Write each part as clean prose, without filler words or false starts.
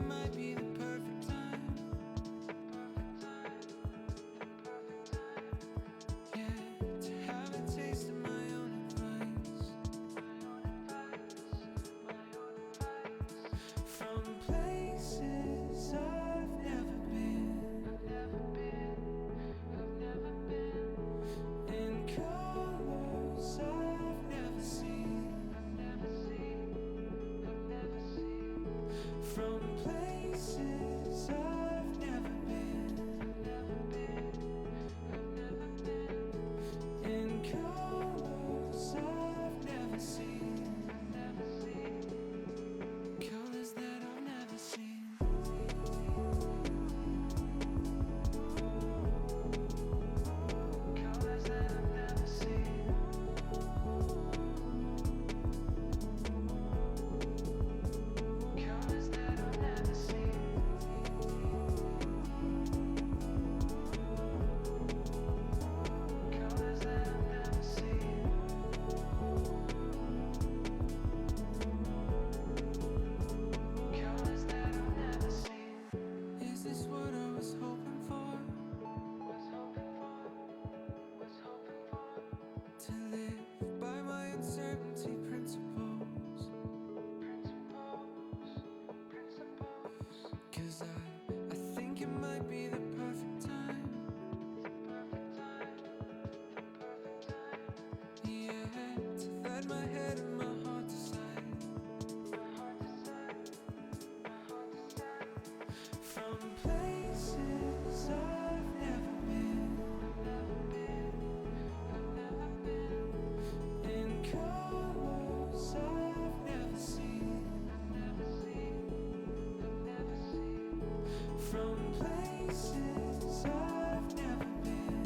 might be the perfect time. Yeah, to have a taste of my own advice. From places I've never been, in colors I've never seen. From places I've never been, in colors I've never seen. Colors that I've never seen. Colors that I've never seen. Colors that I've never seen. Colors that I've never seen. Colors that I've never seen. Is this what I was hoping for? Was hoping for. Was hoping for. To live by my uncertainty principles. Principles. 'Cause I think it might be the perfect time. Perfect time. Perfect time. Yeah, to let my head and my heart decide. My heart decide. My heart decide. From places I've never been, in colors I've never seen. From places I've never been,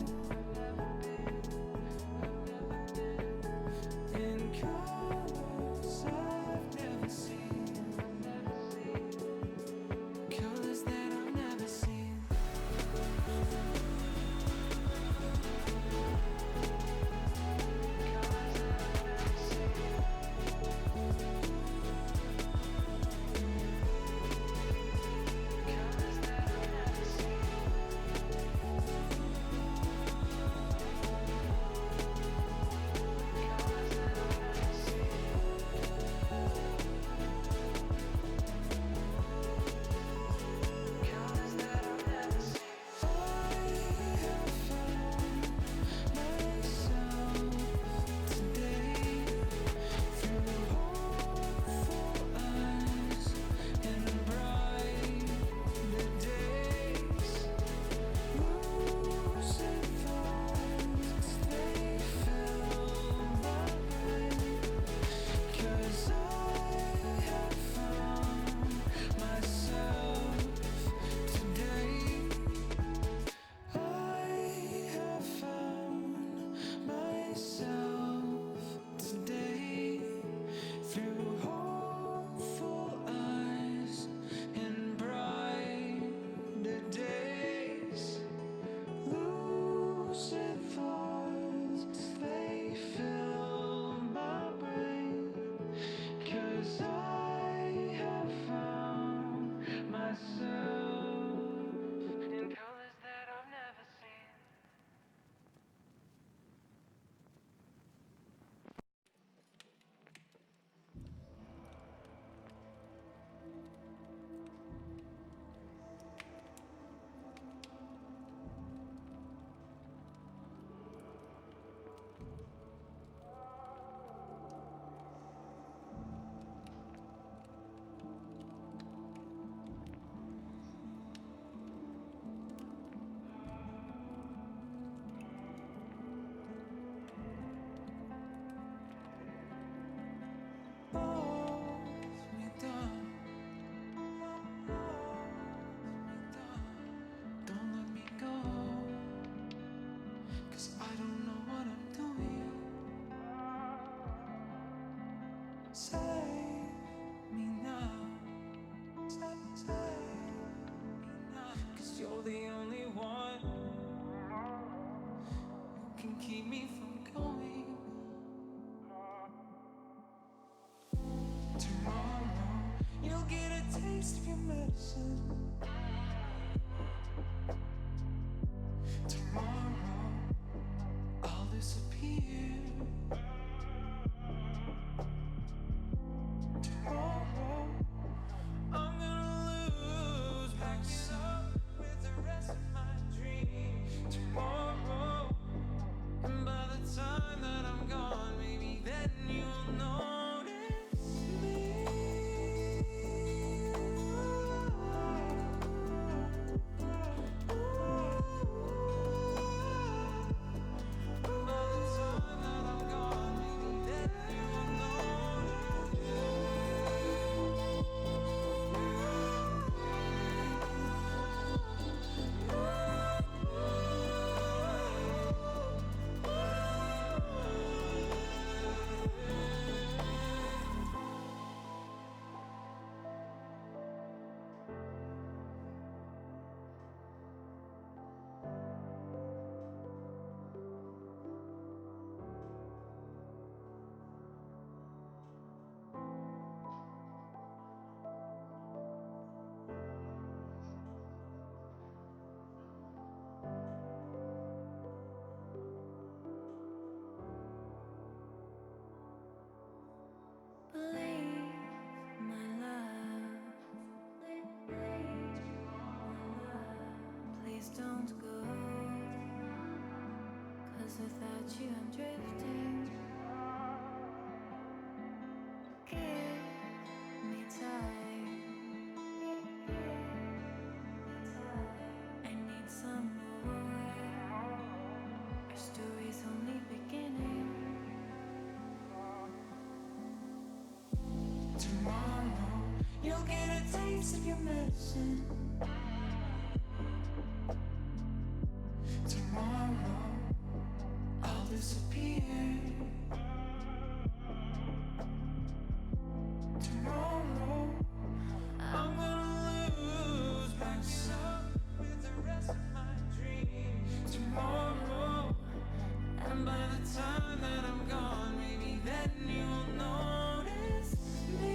in colors I've never seen. Colors that I've never seen. Colors that I've never seen. Colors that I've never seen. Colors that I've never seen. Colors that I've never seen. I have found myself today through hopeful eyes and bright days. Losing thoughts, they fill my brain. 'Cause I have found myself today. I have found myself today through hopeful eyes and brighter days. Lucid thoughts, they fill my brain. 'Cause I have found myself in colors that I've never seen. Hold me down. Don't let me go. 'Cause I don't know what I'm doing. Save me now. Save me now. 'Cause you're the only one who can keep me from going. Tomorrow you'll get a taste. taste of your medicine. Tomorrow I'll disappear. Tomorrow I'm gonna lose myself with the rest of my dreams. Tomorrow, and by the time that I'm gone, maybe then you'll notice me. Please don't go, 'cause without you I'm drifting. Give me time, I need some more. Our story's only beginning. Tomorrow you'll get a taste of your medicine. Tomorrow I'll disappear. Tomorrow I'm gonna lose myself with the rest of my dreams. Tomorrow, and by the time that I'm gone, maybe then you'll notice me.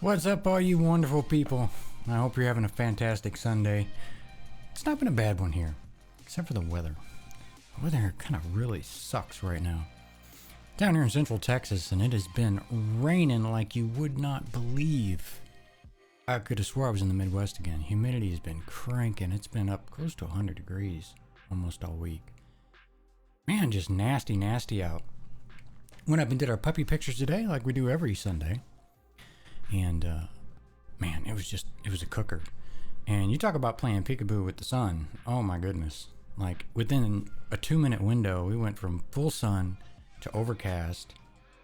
What's up, all you wonderful people? I hope you're having a fantastic Sunday. It's not been a bad one here, except for the weather. The weather kind of really sucks right now. down here in Central Texas, and it has been raining like you would not believe. I could have swore I was in the Midwest again. Humidity has been cranking. It's been up close to 100 degrees almost all week. Man, just nasty, nasty out. Went up and did our puppy pictures today like we do every Sunday. And, man, it was a cooker. And you talk about playing peekaboo with the sun. Oh, my goodness. Like, within a 2-minute window, we went from full sun to overcast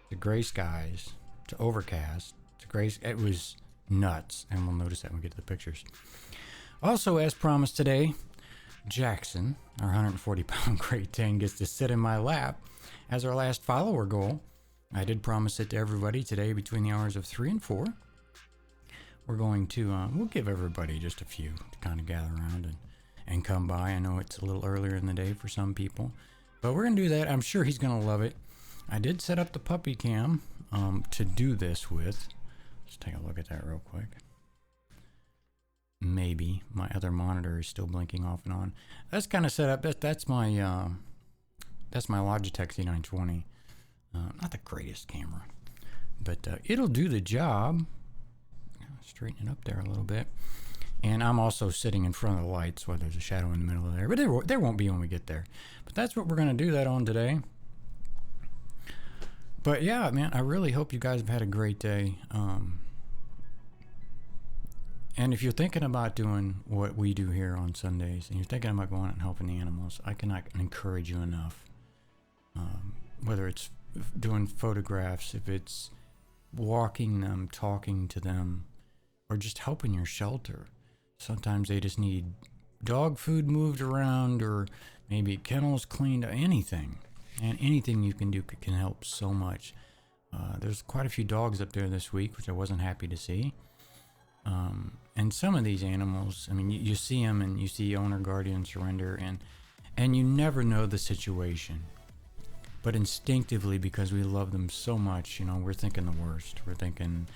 to gray skies to overcast to gray. It was nuts. And we'll notice that when we get to the pictures. Also, as promised today, Jackson, our 140-pound Great Dane, gets to sit in my lap as our last follower goal. I did promise it to everybody today between the hours of 3 and 4. We're going to, we'll give everybody just a few to kind of gather around and come by. I know it's a little earlier in the day for some people, but we're going to do that. I'm sure he's going to love it. I did set up the puppy cam to do this with. Let's take a look at that real quick. Maybe my other monitor is still blinking off and on. That's kind of set up. That's my Logitech C920. Not the greatest camera, but it'll do the job. Straighten it up there a little bit. And I'm also sitting in front of the lights where there's a shadow in the middle of there. But there won't be when we get there. But that's what we're going to do that on today. But yeah, man, I really hope you guys have had a great day. And if you're thinking about doing what we do here on Sundays, and you're thinking about going out and helping the animals, I cannot encourage you enough. Whether it's doing photographs, if it's walking them, talking to them, or just helping your shelter. Sometimes they just need dog food moved around, or maybe kennels cleaned, anything. And anything you can do can help so much. There's quite a few dogs up there this week, which I wasn't happy to see. And some of these animals, I mean, you see them and you see owner, guardian, surrender, and you never know the situation. But instinctively, because we love them so much, we're thinking the worst. We're thinking,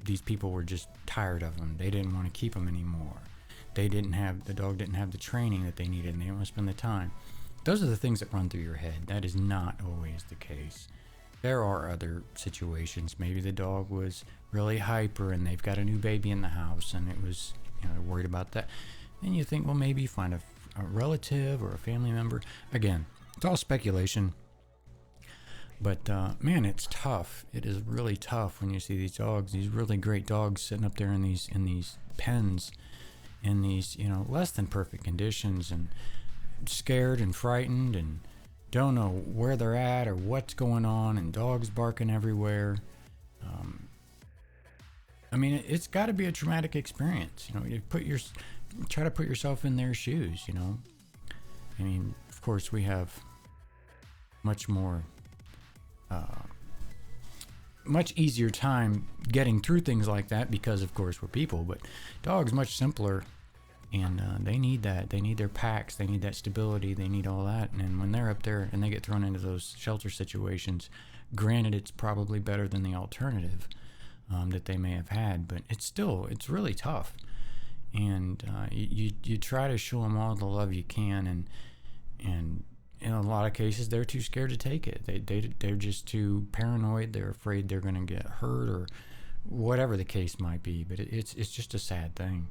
these people were just tired of them. They didn't want to keep them anymore. The dog didn't have the training that they needed, and they didn't want to spend the time. Those are the things that run through your head. That is not always the case. There are other situations. Maybe the dog was really hyper, and they've got a new baby in the house, and it was, they're worried about that. And you think, well, maybe find a relative or a family member. Again, it's all speculation. But, man, it's tough. It is really tough when you see these dogs, these really great dogs sitting up there in these pens, in these, less than perfect conditions, and scared and frightened and don't know where they're at or what's going on, and dogs barking everywhere. I mean, it's got to be a traumatic experience. You try to put yourself in their shoes, I mean, of course, we have much easier time getting through things like that because, of course, we're people. But dogs much simpler, and they need that. They need their packs. They need that stability. They need all that. And when they're up there and they get thrown into those shelter situations, granted, it's probably better than the alternative that they may have had, but it's really tough. And you try to show them all the love you can, and in a lot of cases, they're too scared to take it. They're just too paranoid. They're afraid they're going to get hurt or whatever the case might be. But it's just a sad thing,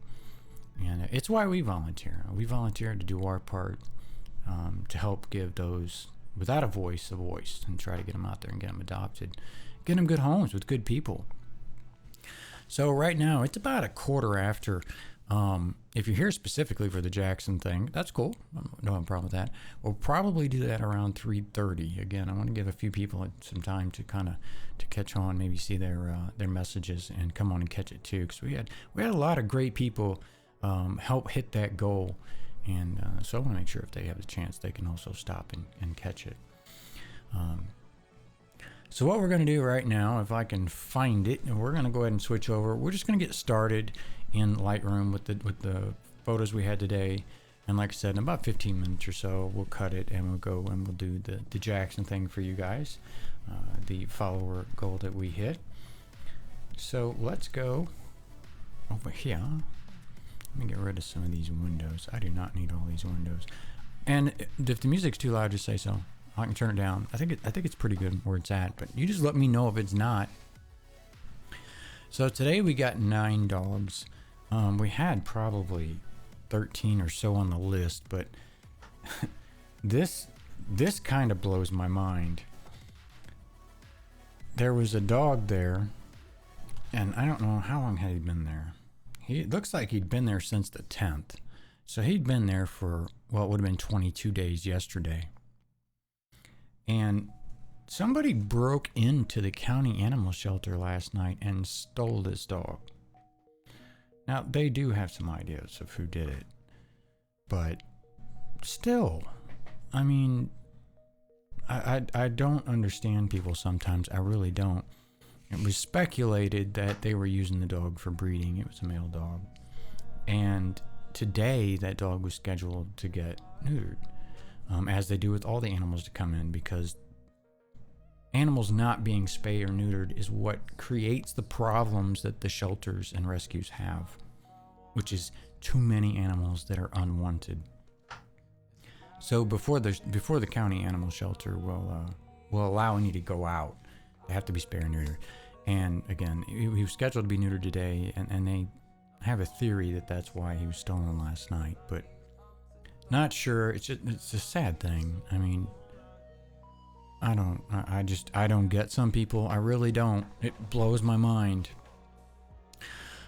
and it's why we volunteer. We volunteer to do our part to help give those without a voice, and try to get them out there and get them adopted, get them good homes with good people. So right now, it's about 1:15. If you're here specifically for the Jackson thing, that's cool. I don't have a problem with that. We'll probably do that around 3:30. Again, I want to give a few people some time to to catch on, maybe see their messages and come on and catch it too. Because we had a lot of great people help hit that goal, and so I want to make sure if they have the chance, they can also stop and catch it. So what we're going to do right now, if I can find it, and we're going to go ahead and switch over. We're just going to get started in Lightroom with the photos we had today. And like I said, in about 15 minutes or so, we'll cut it and we'll go and we'll do the Jackson thing for you guys, the follower goal that we hit. So let's go over here. Let me get rid of some of these windows. I do not need all these windows. And if the music's too loud, just say so. I can turn it down. I think it's pretty good where it's at, but you just let me know if it's not. So today we got 9 dogs. We had probably 13 or so on the list, but this kind of blows my mind. There was a dog there, and I don't know how long had he been there. It looks like he'd been there since the 10th. So he'd been there for, well, it would have been 22 days yesterday. And somebody broke into the county animal shelter last night and stole this dog. Now, they do have some ideas of who did it. But still, I mean, I don't understand people sometimes. I really don't. It was speculated that they were using the dog for breeding. It was a male dog. And today, that dog was scheduled to get neutered. As they do with all the animals that come in, because animals not being spayed or neutered is what creates the problems that the shelters and rescues have, which is too many animals that are unwanted. So before the county animal shelter will allow any to go out, they have to be spayed or neutered. And again, he was scheduled to be neutered today, and they have a theory that that's why he was stolen last night, but not sure. It's a sad thing. I mean, I don't get some people. I really don't. It blows my mind.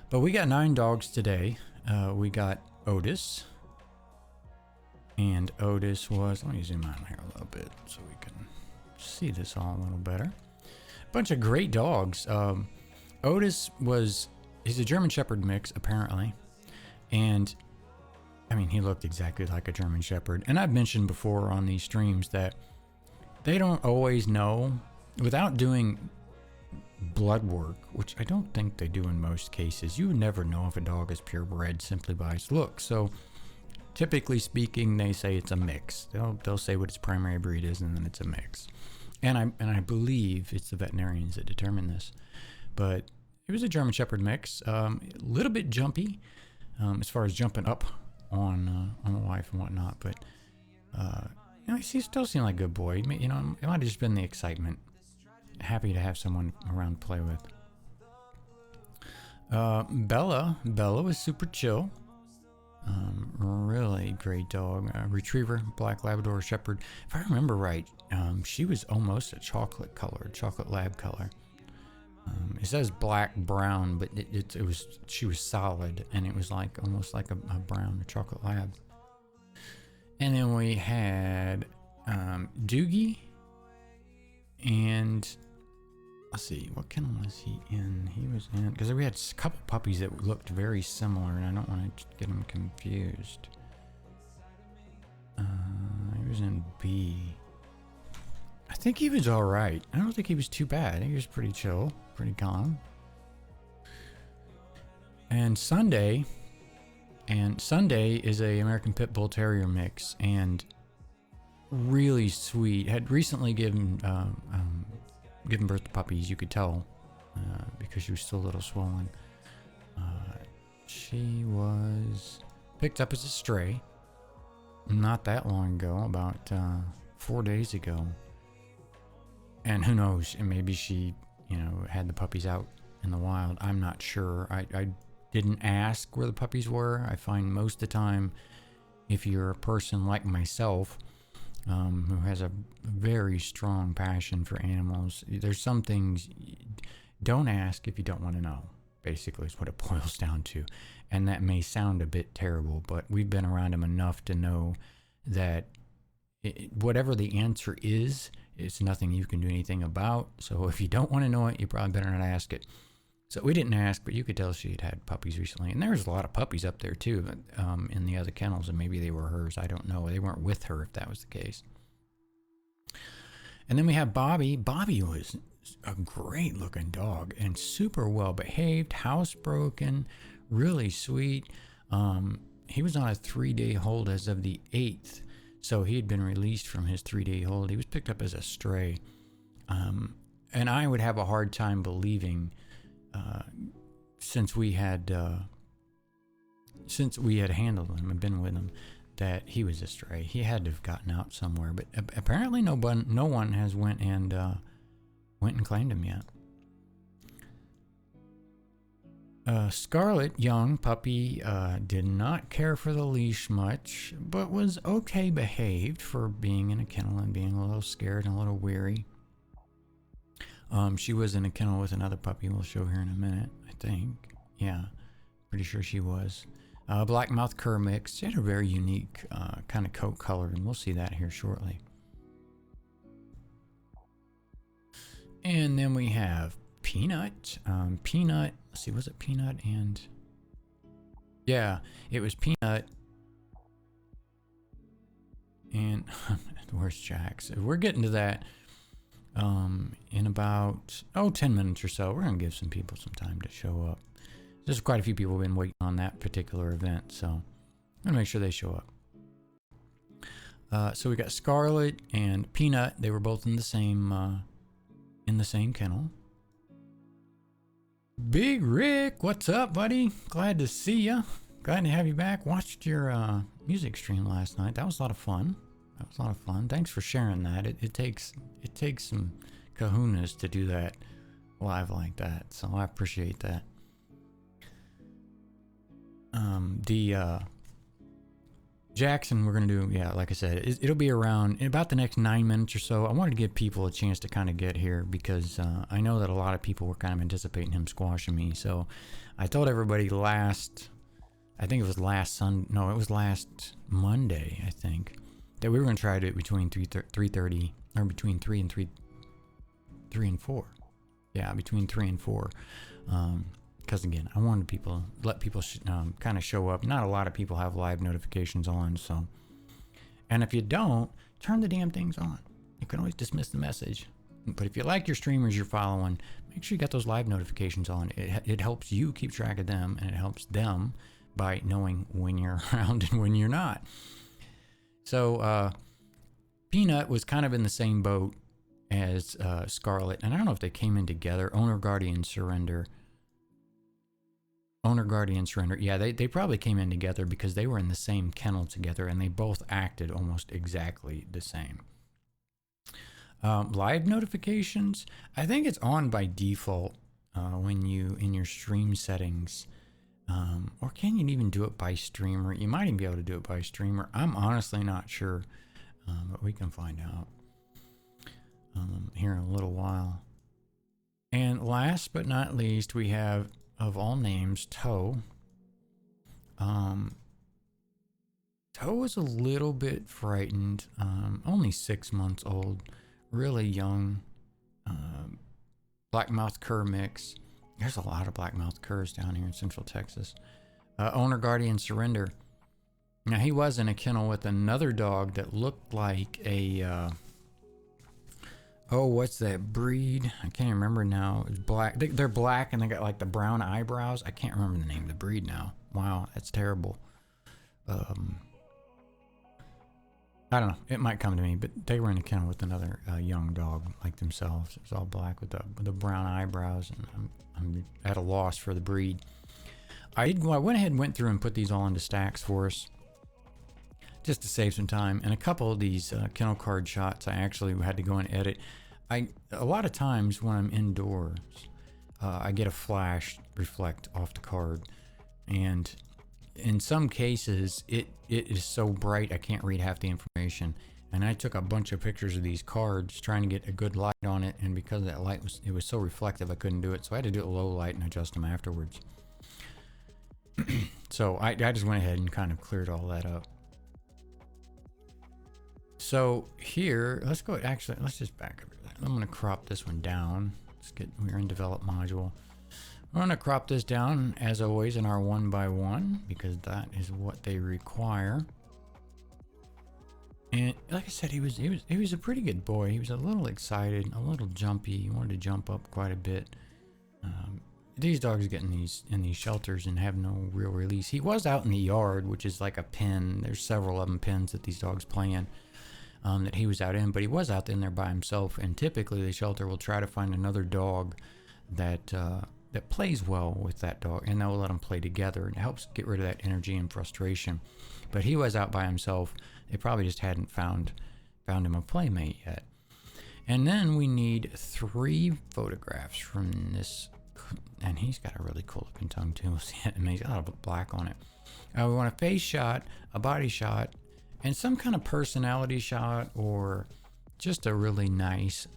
But we got 9 dogs today. We got Otis. And Otis was, let me zoom out here a little bit so we can see this all a little better. A bunch of great dogs. Otis he's a German Shepherd mix, apparently. And I mean, he looked exactly like a German Shepherd. And I've mentioned before on these streams that they don't always know, without doing blood work, which I don't think they do in most cases. You would never know if a dog is purebred simply by its look. So typically speaking, they say it's a mix. They'll say what its primary breed is, and then it's a mix. And I believe it's the veterinarians that determine this. But it was a German Shepherd mix. A little bit jumpy as far as jumping up on the wife and whatnot, but he still seemed like a good boy. You know, it might have just been the excitement. Happy to have someone around to play with. Bella was super chill. Really great dog. Retriever, Black Labrador Shepherd. If I remember right, she was almost a chocolate lab color. It says black brown, but she was solid, and it was almost like a brown chocolate lab. And then we had Doogie, and let's see, what kennel was he in? He was in, because we had a couple puppies that looked very similar, and I don't want to get them confused. He was in B. I think he was all right. I don't think he was too bad. I think he was pretty chill, pretty calm. And Sunday is a American Pit Bull Terrier mix, and really sweet. Had recently given birth to puppies. You could tell because she was still a little swollen. She was picked up as a stray not that long ago, about 4 days ago. And who knows, maybe she, had the puppies out in the wild. I'm not sure. I didn't ask where the puppies were. I find most of the time, if you're a person like myself, who has a very strong passion for animals, there's some things, don't ask if you don't want to know, basically is what it boils down to. And that may sound a bit terrible, but we've been around them enough to know that whatever the answer is, it's nothing you can do anything about. So if you don't want to know it, you probably better not ask it. So we didn't ask, but you could tell she had puppies recently. And there was a lot of puppies up there too, in the other kennels, and maybe they were hers. I don't know. They weren't with her if that was the case. And then we have Bobby. Bobby was a great looking dog and super well behaved, housebroken, really sweet. He was on a 3-day hold as of the 8th. So he had been released from his 3-day hold. He was picked up as a stray. And I would have a hard time believing, since we had handled him and been with him, that he was a stray. He had to have gotten out somewhere, but apparently no one has went and claimed him yet. Scarlet, young puppy, did not care for the leash much, but was okay behaved for being in a kennel and being a little scared and a little weary. She was in a kennel with another puppy we'll show here in a minute, I think. Yeah, pretty sure she was. Black-mouthed cur mix. She had a very unique kind of coat color, and we'll see that here shortly. And then we have Peanut. Peanut, let's see, was it Peanut and... Yeah, it was Peanut. And where's Jax? We're getting to that in about, 10 minutes or so. We're going to give some people some time to show up. There's quite a few people who've been waiting on that particular event, so I'm going to make sure they show up. So we got Scarlet and Peanut. They were both in the same kennel. Big Rick, what's up, buddy? Glad to see you. Glad to have you back. Watched your music stream last night. That was a lot of fun. Thanks for sharing that. It takes some kahunas to do that live like that, so I appreciate that. Jackson, we're gonna do, like I said, it'll be around in about the next 9 minutes or so. I wanted to give people a chance to kind of get here because I know that a lot of people were kind of anticipating him squashing me. So I told everybody last Monday, I think, that we were gonna try to do it between 3:30 or between 3 and 4. Yeah, between 3 and 4. Because again, I wanted let people kind of show up. Not a lot of people have live notifications on, so. And if you don't, turn the damn things on. You can always dismiss the message. But if you like your streamers you're following, make sure you got those live notifications on. It helps you keep track of them, and it helps them by knowing when you're around and when you're not. So Peanut was kind of in the same boat as Scarlet, and I don't know if they came in together. Owner, Guardian, Surrender. Yeah, they probably came in together because they were in the same kennel together and they both acted almost exactly the same. Live notifications, I think it's on by default when you in your stream settings, or can you even do it by streamer? You might even be able to do it by streamer. I'm honestly not sure, but we can find out here in a little while. And last but not least, we have, of all names, Toe. Toe was a little bit frightened. Only 6 months old, really young. Black-mouthed cur mix. There's a lot of black-mouthed curs down here in Central Texas. Owner, Guardian, Surrender. Now he was in a kennel with another dog that looked like a what's that breed? I can't remember now. It's black. They're black and they got like the brown eyebrows. I can't remember the name of the breed now. Wow, that's terrible. I don't know. It might come to me, but they were in a kennel with another young dog like themselves. It was all black with the brown eyebrows, and I'm at a loss for the breed. I went ahead and went through and put these all into stacks for us, just to save some time. And a couple of these kennel card shots, I actually had to go and edit. A lot of times when I'm indoors, I get a flash reflect off the card, and in some cases it is so bright I can't read half the information. And I took a bunch of pictures of these cards trying to get a good light on it, and because that light was so reflective I couldn't do it, so I had to do it low light and adjust them afterwards. So I just went ahead and kind of cleared all that up. So here, let's just back up. I'm going to crop this one down. We're in develop module. We're going to crop this down as always in our 1x1 because that is what they require. And like I said, he was a pretty good boy. He was a little excited, a little jumpy. He wanted to jump up quite a bit. These dogs get in these shelters and have no real release. He was out in the yard, which is like a pen. There's several of them pens that these dogs play in. That he was out in, but he was out in there by himself, and typically the shelter will try to find another dog that that plays well with that dog, and they'll let them play together, and it helps get rid of that energy and frustration. But he was out by himself. They probably just hadn't found him a playmate yet. And then we need 3 photographs from this, and he's got a really cool looking tongue too. See it? He's got a lot of black on it. We want a face shot, a body shot, and some kind of personality shot, or just a really nice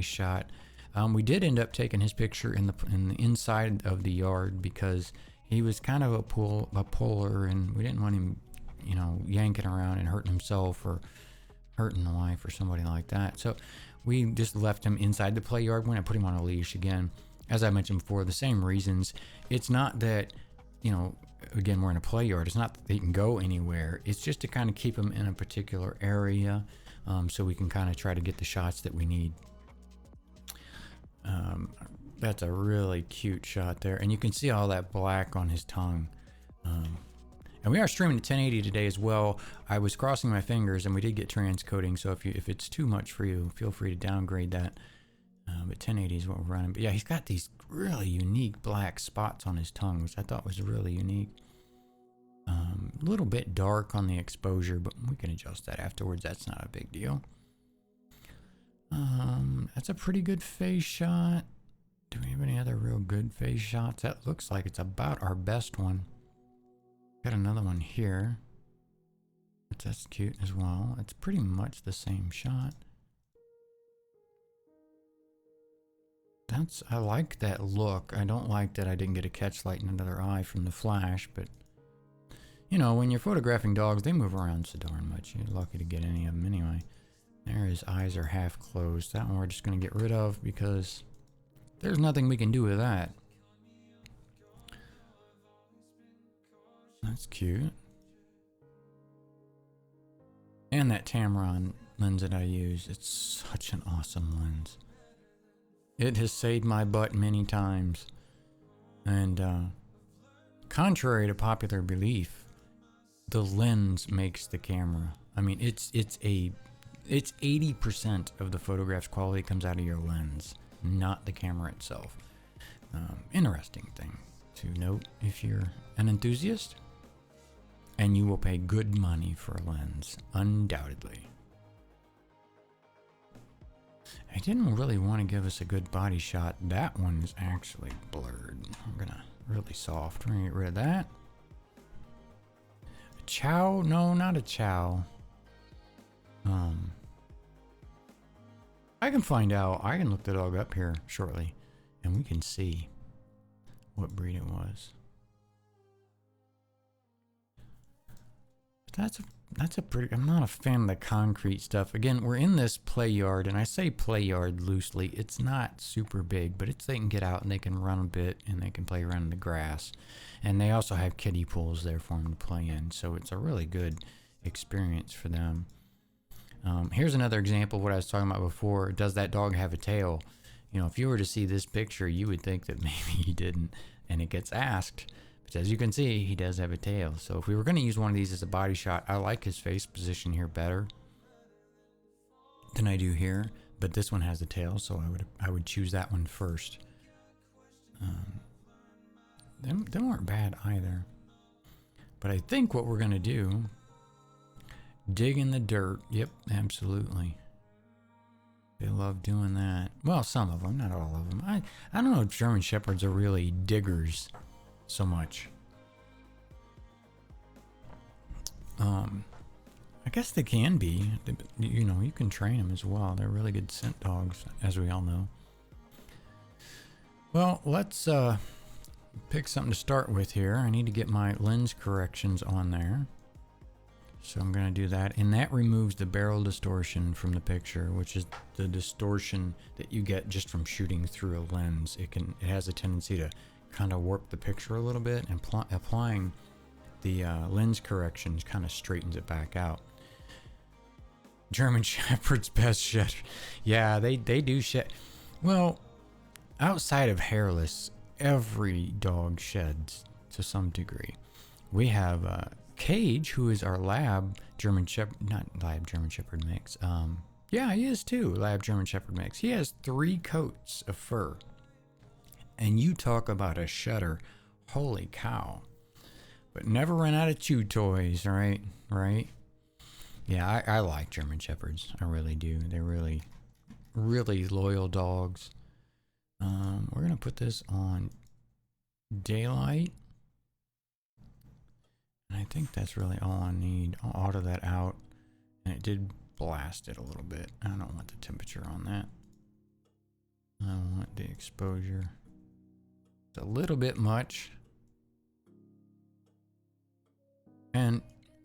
shot. We did end up taking his picture in the inside of the yard because he was kind of a puller, and we didn't want him, yanking around and hurting himself or hurting the wife or somebody like that. So we just left him inside the play yard. When I put him on a leash again, as I mentioned before, the same reasons. It's not that, again, we're in a play yard. It's not that they can go anywhere. It's just to kind of keep him in a particular area, so we can kind of try to get the shots that we need. That's a really cute shot there, and you can see all that black on his tongue. And we are streaming at 1080 today as well. I was crossing my fingers, and we did get transcoding, so if it's too much for you, feel free to downgrade that. But 1080 is what we're running. But yeah, he's got these really unique black spots on his tongue, which I thought was really unique. A little bit dark on the exposure, but we can adjust that afterwards. That's not a big deal. That's a pretty good face shot. Do we have any other real good face shots? That looks like it's about our best one. Got another one here. That's cute as well. It's pretty much the same shot. I like that look. I don't like that I didn't get a catch light in another eye from the flash, but when you're photographing dogs, they move around so darn much. You're lucky to get any of them anyway. There, his eyes are half closed. That one we're just going to get rid of because there's nothing we can do with that. That's cute. And that Tamron lens that I use, it's such an awesome lens. It has saved my butt many times. And contrary to popular belief, the lens makes the camera. I mean, it's 80% of the photograph's quality comes out of your lens, not the camera itself. Interesting thing to note if you're an enthusiast. And you will pay good money for a lens, undoubtedly. I didn't really want to give us a good body shot. That one is actually blurred. I'm gonna really soft. We're gonna get rid of that. A chow? No, not a chow. I can find out. I can look the dog up here shortly, and we can see what breed it was. That's a pretty. I'm not a fan of the concrete stuff. Again, we're in this play yard, and I say play yard loosely. It's not super big, but they can get out and they can run a bit and they can play around in the grass. And they also have kiddie pools there for them to play in, so it's a really good experience for them. Here's another example of what I was talking about before. Does that dog have a tail? If you were to see this picture, you would think that maybe he didn't, and it gets asked. But as you can see, he does have a tail. So if we were going to use one of these as a body shot, I like his face position here better than I do here. But this one has a tail, so I would choose that one first. Them weren't bad either. But I think what we're going to do, dig in the dirt. Yep, absolutely. They love doing that. Well, some of them, not all of them. I don't know if German Shepherds are really diggers so much. I guess they can be. You can train them as well. They're really good scent dogs, as we all know. Well, let's pick something to start with here. I need to get my lens corrections on there. So I'm going to do that. And that removes the barrel distortion from the picture, which is the distortion that you get just from shooting through a lens. It has a tendency to kind of warp the picture a little bit, and applying the lens corrections kind of straightens it back out. German Shepherd's best shed. Yeah, they do shed. Well, outside of hairless, every dog sheds to some degree. We have Cage, who is our lab German Shepherd, not lab German Shepherd mix. Yeah, he is too, lab German Shepherd mix. He has 3 coats of fur. And you talk about a shudder. Holy cow. But never run out of chew toys, right? Right? Yeah, I like German Shepherds. I really do. They're really, really loyal dogs. We're going to put this on daylight. And I think that's really all I need. I'll auto that out. And it did blast it a little bit. I don't want the temperature on that. I want the exposure. It's a little bit much. And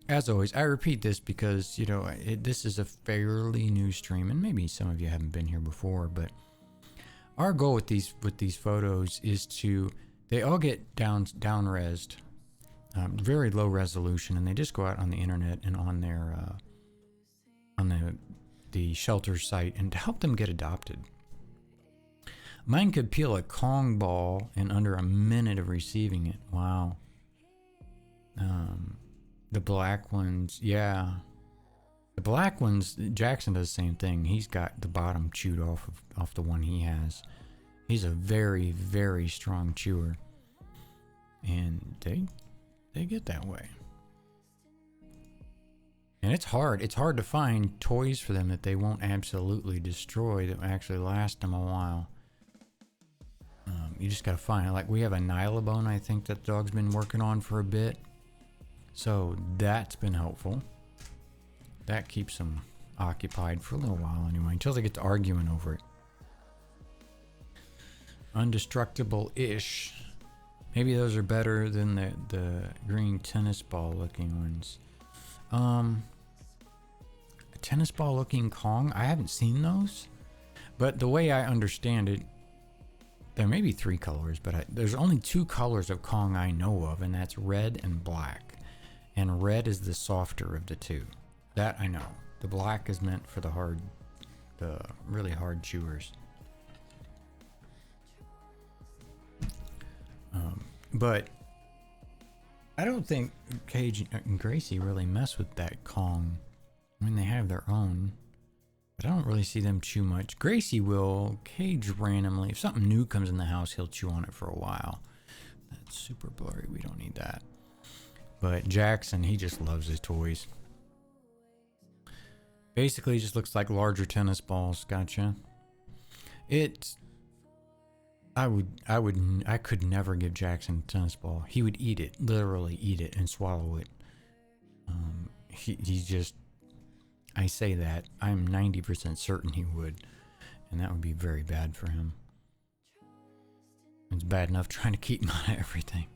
as always, I repeat this because, you know, this is a fairly new stream, and maybe some of you haven't been here before, but our goal with these photos is to, they all get down-resed, very low resolution, and they just go out on the internet and on their on the shelter site, and to help them get adopted. Mine could peel a Kong ball in under a minute of receiving it. Wow. The black ones, yeah. The black ones, Jackson does the same thing. He's got the bottom chewed off the one he has. He's a very, very strong chewer. And they get that way. And it's hard. It's hard to find toys for them that they won't absolutely destroy, that will actually last them a while. You just gotta find it. Like, we have a Nylabone, I think, that the dog's been working on for a bit. So that's been helpful. That keeps them occupied for a little while anyway, until they get to arguing over it. Undestructible-ish. Maybe those are better than the green tennis ball looking ones. A tennis ball looking Kong? I haven't seen those. But the way I understand it, there may be 3 colors, but there's only 2 colors of Kong I know of, and that's red and black. And red is the softer of the 2. That I know. The black is meant for the really hard chewers. But I don't think Cage and Gracie really mess with that Kong. I mean, they have their own, but I don't really see them chew much. Gracie will. Cage randomly, if something new comes in the house, he'll chew on it for a while. That's super blurry. We don't need that. But Jackson, he just loves his toys. Basically, just looks like larger tennis balls. Gotcha. I could never give Jackson a tennis ball. He would eat it, literally eat it and swallow it. He just, I say that, I'm 90% certain he would, and that would be very bad for him. It's bad enough trying to keep him on everything.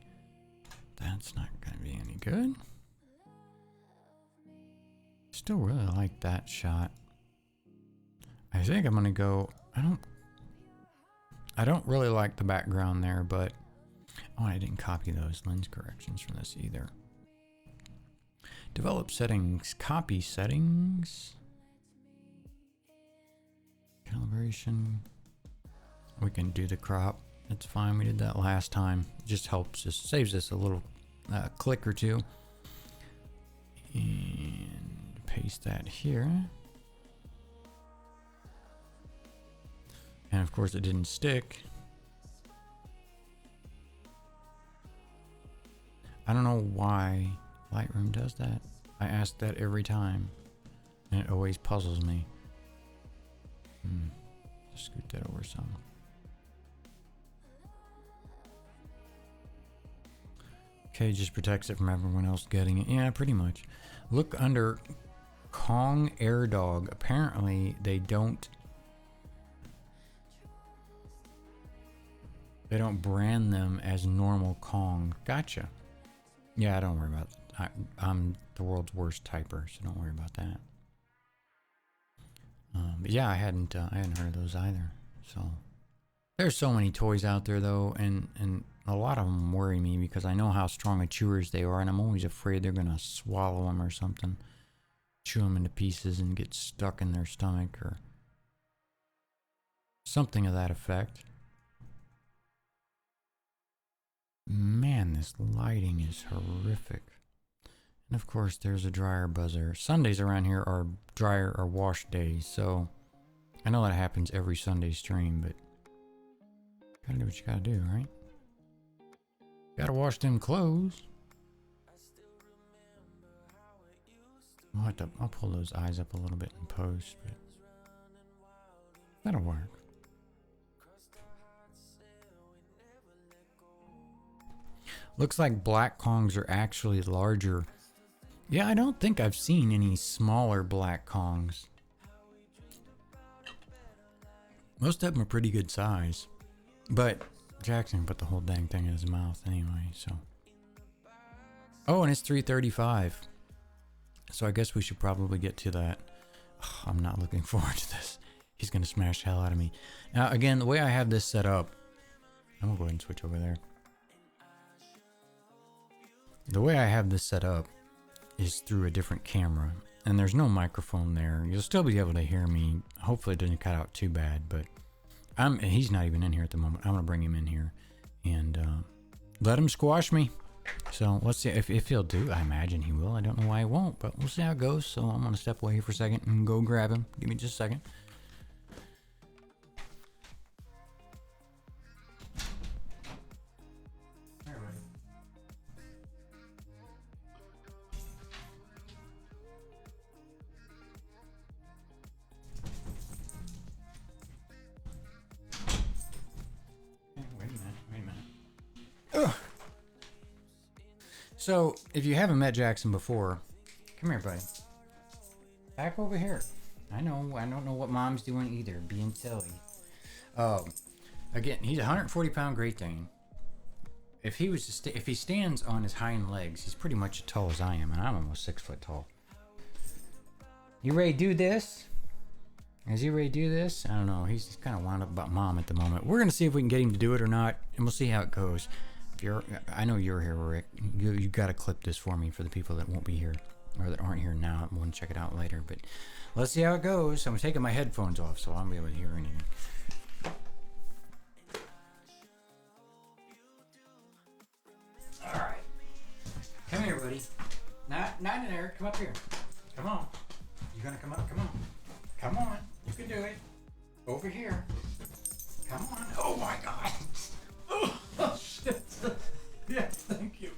That's not going to be any good. Still really like that shot. I think I'm going to go, I don't really like the background there, but I didn't copy those lens corrections from this either. Develop settings, copy settings, calibration. We can do the crop. That's fine. We did that last time. It just helps us, saves us a little click or two. And paste that here. And of course it didn't stick. I don't know why Lightroom does that. I ask that every time, and it always puzzles me. Just scoot that over some. Okay, just protects it from everyone else getting it. Yeah, pretty much. Look under Kong Air Dog. Apparently they don't brand them as normal Kong. Gotcha. Yeah, don't worry about it. I'm the world's worst typer, so don't worry about that. But yeah, I hadn't heard of those either. So there's so many toys out there though, and a lot of them worry me because I know how strong of chewers they are, and I'm always afraid they're gonna swallow them or something, chew them into pieces and get stuck in their stomach or something of that effect. Man, this lighting is horrific. And of course, there's a dryer buzzer. Sundays around here are dryer or wash days, so I know that happens every Sunday stream, but Gotta do what you gotta do, right? Gotta wash them clothes. I'll pull those eyes up a little bit in post, but that'll work. Looks like black Kongs are actually larger. Yeah, I don't think I've seen any smaller black Kongs. Most of them are pretty good size. But Jackson put the whole dang thing in his mouth anyway, so. Oh, and it's 3:35. So I guess we should probably get to that. Oh, I'm not looking forward to this. He's going to smash the hell out of me. Now, again, the way I have this set up, I'm going to go ahead and switch over there. The way I have this set up is through a different camera, and there's no microphone there. You'll still be able to hear me. Hopefully it doesn't cut out too bad, but he's not even in here at the moment. I'm going to bring him in here and let him squash me. So let's see if he'll do. I imagine he will. I don't know why he won't, but we'll see how it goes. So I'm going to step away here for a second and go grab him. Give me just a second. Wait a minute. Ugh. So, if you haven't met Jackson before, come here, buddy. Back over here. I don't know what mom's doing either, being silly. Again, he's a 140-pound Great Dane. If he stands on his hind legs, he's pretty much as tall as I am, and I'm almost 6 foot tall. You ready to do this? Is he ready to do this? I don't know. He's kind of wound up about mom at the moment. We're gonna see if we can get him to do it or not, and we'll see how it goes. I know you're here, Rick. You got to clip this for me for the people that won't be here or that aren't here now. I'm going to check it out later, but let's see how it goes. I'm taking my headphones off so I'll be able to hear anything. All right, come here, buddy. Not in there. Come up here. Come on. You gonna come up? Come on. Come on. You can do it. Over here. Come on. Oh my God. Oh shit. Yes, thank you.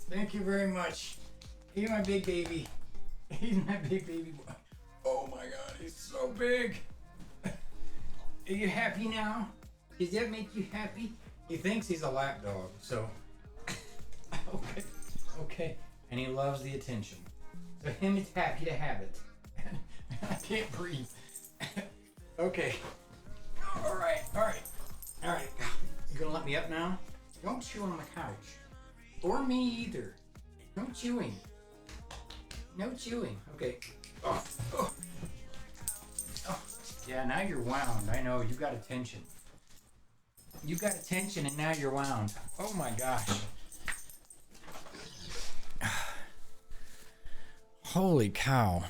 Thank you very much. He's my big baby. He's my big baby boy. Oh my God, he's so big. Are you happy now? Does that make you happy? He thinks he's a lap dog, so. Okay. And he loves the attention. So him is happy to have it. I can't breathe. Okay. All right. You gonna let me up now? Don't chew on my couch. Or me either. No chewing. No chewing. Okay. Oh. Yeah, now you're wound. I know, you got attention. You got attention and now you're wound. Oh my gosh. Holy cow.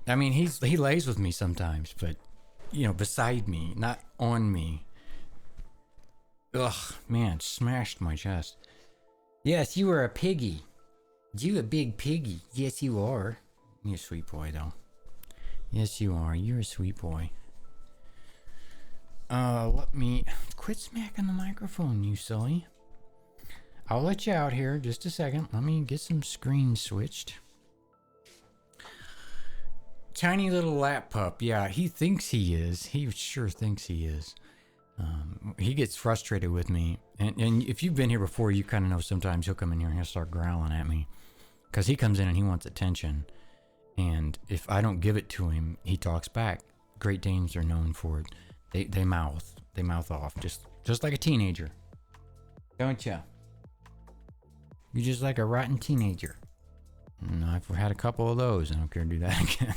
I mean, he lays with me sometimes, but, beside me, not on me. Ugh, man, smashed my chest. Yes, you are a piggy. You a big piggy. Yes, you are. You're a sweet boy, though. Yes, you are. You're a sweet boy. Let me... Quit smacking the microphone, you silly. I'll let you out here just a second. Let me get some screens switched. Tiny little lap pup. Yeah, he thinks he is. He sure thinks he is. He gets frustrated with me. And if you've been here before, you kind of know sometimes he'll come in here and he'll start growling at me. Because he comes in and he wants attention. And if I don't give it to him, he talks back. Great Danes are known for it. They mouth. They mouth off. Just like a teenager. Don't ya? You're just like a rotten teenager. And I've had a couple of those. I don't care to do that again.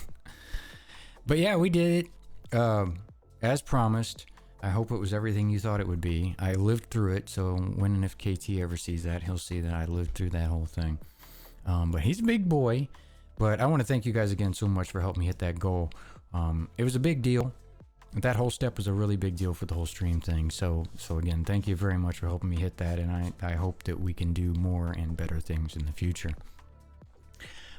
But yeah, we did it. As promised. I hope it was everything you thought it would be. I lived through it, so when and if KT ever sees that, he'll see that I lived through that whole thing. But he's a big boy. But I want to thank you guys again so much for helping me hit that goal. It was a big deal. That whole step was a really big deal for the whole stream thing. So again, thank you very much for helping me hit that, and I hope that we can do more and better things in the future.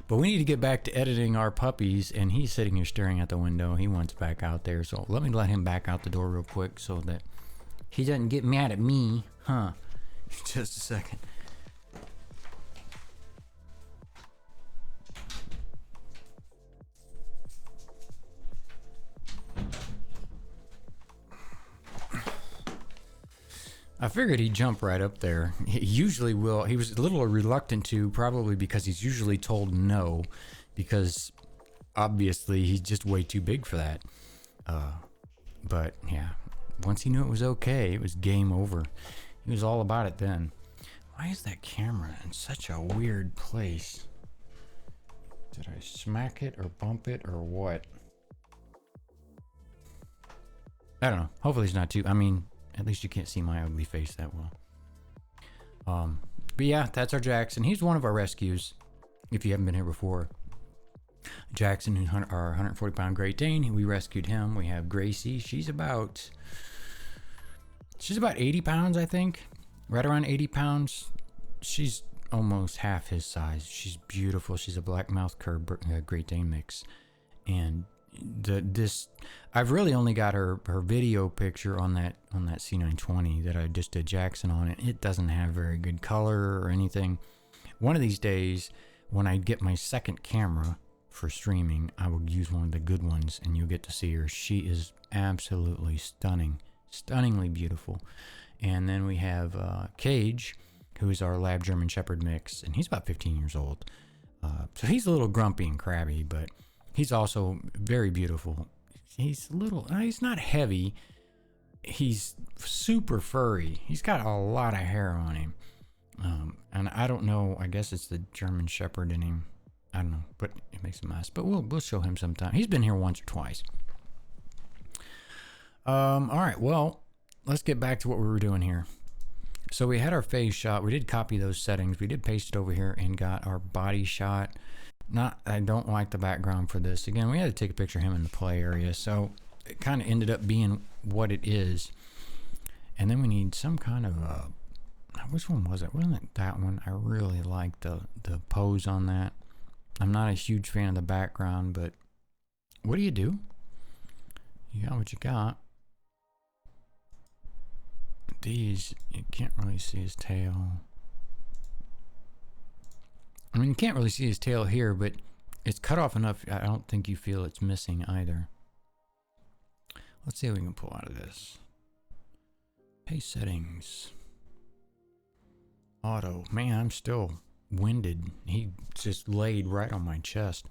But we need to get back to editing our puppies, and he's sitting here staring at the window. He wants back out there, so let me let him back out the door real quick so that he doesn't get mad at me, huh? Just a second. I figured he'd jump right up there. He usually will. He was a little reluctant to, probably because he's usually told no, because obviously he's just way too big for that. But yeah, once he knew it was okay, it was game over. He was all about it then. Why is that camera in such a weird place? Did I smack it or bump it or what? I don't know. Hopefully it's not too, I mean, at least you can't see my ugly face that well. But yeah, that's our Jackson. He's one of our rescues, if you haven't been here before. Jackson, our 140-pound Great Dane, we rescued him. We have Gracie. She's about 80 pounds, I think. Right around 80 pounds. She's almost half his size. She's beautiful. She's a black mouth cur Great Dane mix. And I've really only got her video picture on that C920 that I just did Jackson on. It doesn't have very good color or anything. One of these days, when I get my second camera for streaming, I will use one of the good ones and you'll get to see her. She is absolutely stunning, stunningly beautiful. And then we have Cage, who is our lab German Shepherd mix, and he's about 15 years old. So he's a little grumpy and crabby, but he's also very beautiful. He's he's not heavy. He's super furry. He's got a lot of hair on him. And I don't know, I guess it's the German Shepherd in him. I don't know, but it makes a mess. But we'll show him sometime. He's been here once or twice. All right, well, let's get back to what we were doing here. So we had our face shot. We did copy those settings. We did paste it over here and got our body shot. I don't like the background for this. Again, we had to take a picture of him in the play area, so it kind of ended up being what it is. And then we need some kind of which one was it? Wasn't it that one? I really liked the pose on that. I'm not a huge fan of the background, but what do? You got what you got. These, you can't really see his tail. I mean, you can't really see his tail here, but it's cut off enough. I don't think you feel it's missing either. Let's see what we can pull out of this. Hey, settings. Auto. Man, I'm still winded. He just laid right on my chest.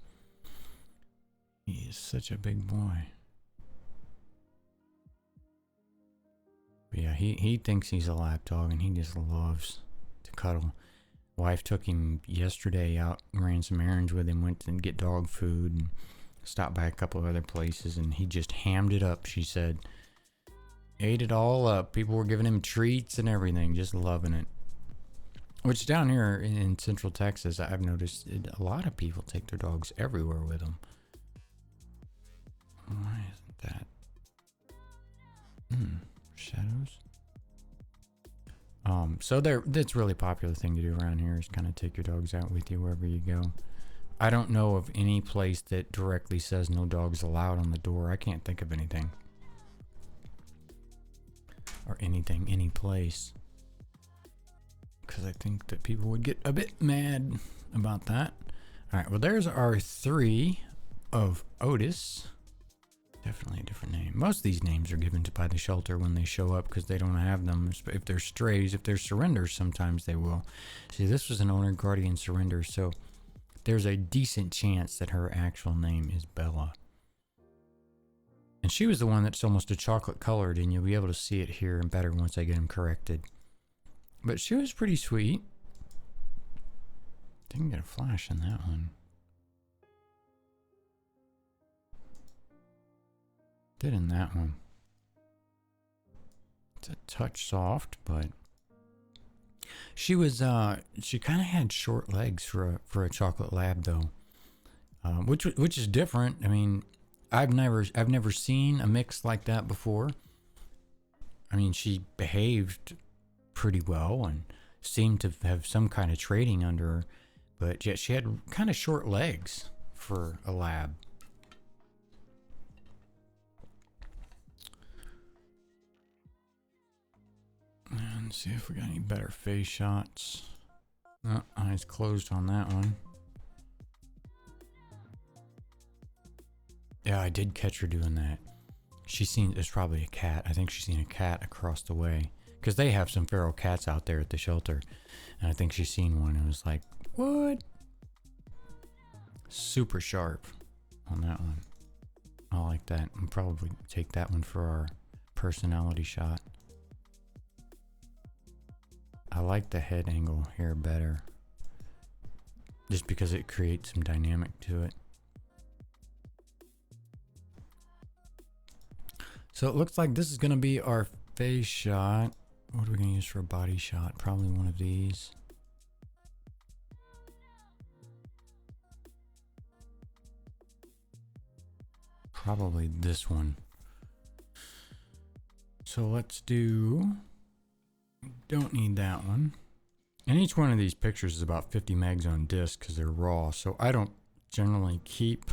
He is such a big boy. But yeah, he thinks he's a lap dog and he just loves to cuddle. Wife took him yesterday out, ran some errands with him, went to get dog food and stopped by a couple of other places, and he just hammed it up, she said. Ate it all up. People were giving him treats and everything, just loving it. Which down here in Central Texas, I've noticed a lot of people take their dogs everywhere with them. Why isn't that? Shadows. So that's really a popular thing to do around here, is kind of take your dogs out with you wherever you go. I don't know of any place that directly says no dogs allowed on the door. I can't think of anything. Or anything, any place. Because I think that people would get a bit mad about that. Alright, well there's our 3 of Otis. Definitely a different name. Most of these names are given by the shelter when they show up because they don't have them. If they're strays, if they're surrenders, sometimes they will. See, this was an owner guardian surrender, so there's a decent chance that her actual name is Bella. And she was the one that's almost a chocolate colored, and you'll be able to see it here and better once I get them corrected. But she was pretty sweet. Didn't get a flash in that one. Did in that one. It's a touch soft, but she was she kind of had short legs for a chocolate lab though, which is different. I mean, I've never seen a mix like that before. I mean, she behaved pretty well and seemed to have some kind of training under her, But yet she had kind of short legs for a lab. And see if we got any better face shots. Oh, eyes closed on that one. Yeah, I did catch her doing that. She's seen, it's probably a cat. I think she's seen a cat across the way. Because they have some feral cats out there at the shelter. And I think she's seen one and was like, what? Super sharp on that one. I like that. I'll probably take that one for our personality shot. I like the head angle here better. Just because it creates some dynamic to it. So it looks like this is going to be our face shot. What are we going to use for a body shot? Probably one of these. Probably this one. So let's do... Don't need that one. And each one of these pictures is about 50 megs on disk because they're raw. So I don't generally keep...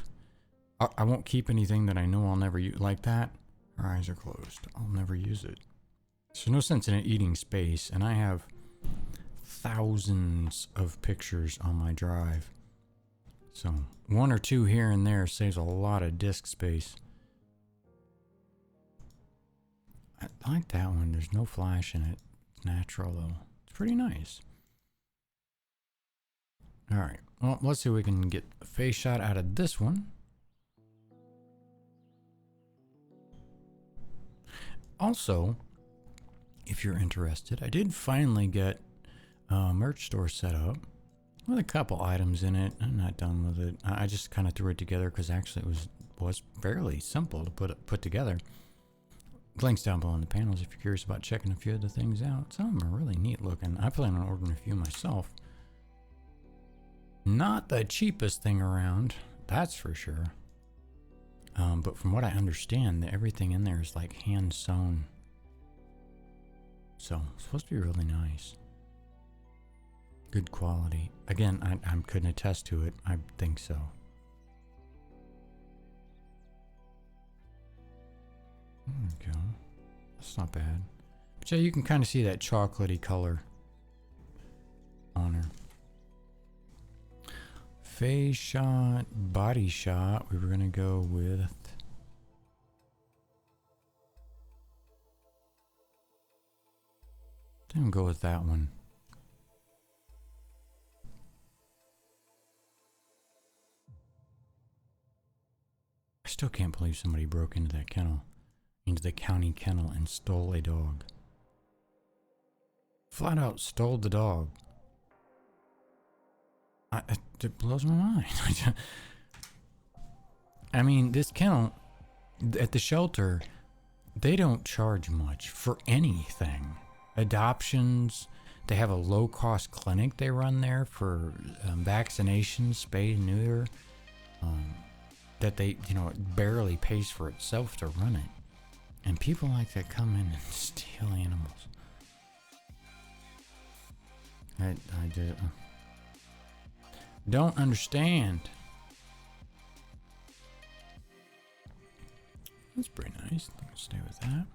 I won't keep anything that I know I'll never use like that. Our eyes are closed. I'll never use it. So no sense in it eating space. And I have thousands of pictures on my drive. So one or two here and there saves a lot of disk space. I like that one. There's no flash in it. It's natural though. It's pretty nice. All right. Well, let's see if we can get a face shot out of this one. Also, if you're interested, I did finally get a merch store set up with a couple items in it. I'm not done with it. I just kind of threw it together because actually it was fairly simple to put together. Links down below in the panels if you're curious about checking a few of the things out. Some of them are really neat looking. I plan on ordering a few myself. Not the cheapest thing around, that's for sure. But from what I understand, everything in there is like hand sewn. So it's supposed to be really nice. Good quality. Again, I couldn't attest to it. I think so. There we go. That's not bad. But yeah, you can kind of see that chocolatey color on her. Face shot, body shot. We were going to go with... Then go with that one. I still can't believe somebody broke into that kennel. Into the county kennel and stole a dog. Flat out stole the dog. It blows my mind. I mean, this kennel at the shelter, they don't charge much for anything. Adoptions, they have a low-cost clinic they run there for vaccinations, spay and neuter. That they, it barely pays for itself to run it. And people like that come in and steal animals. I don't understand. That's pretty nice. Let's stay with that.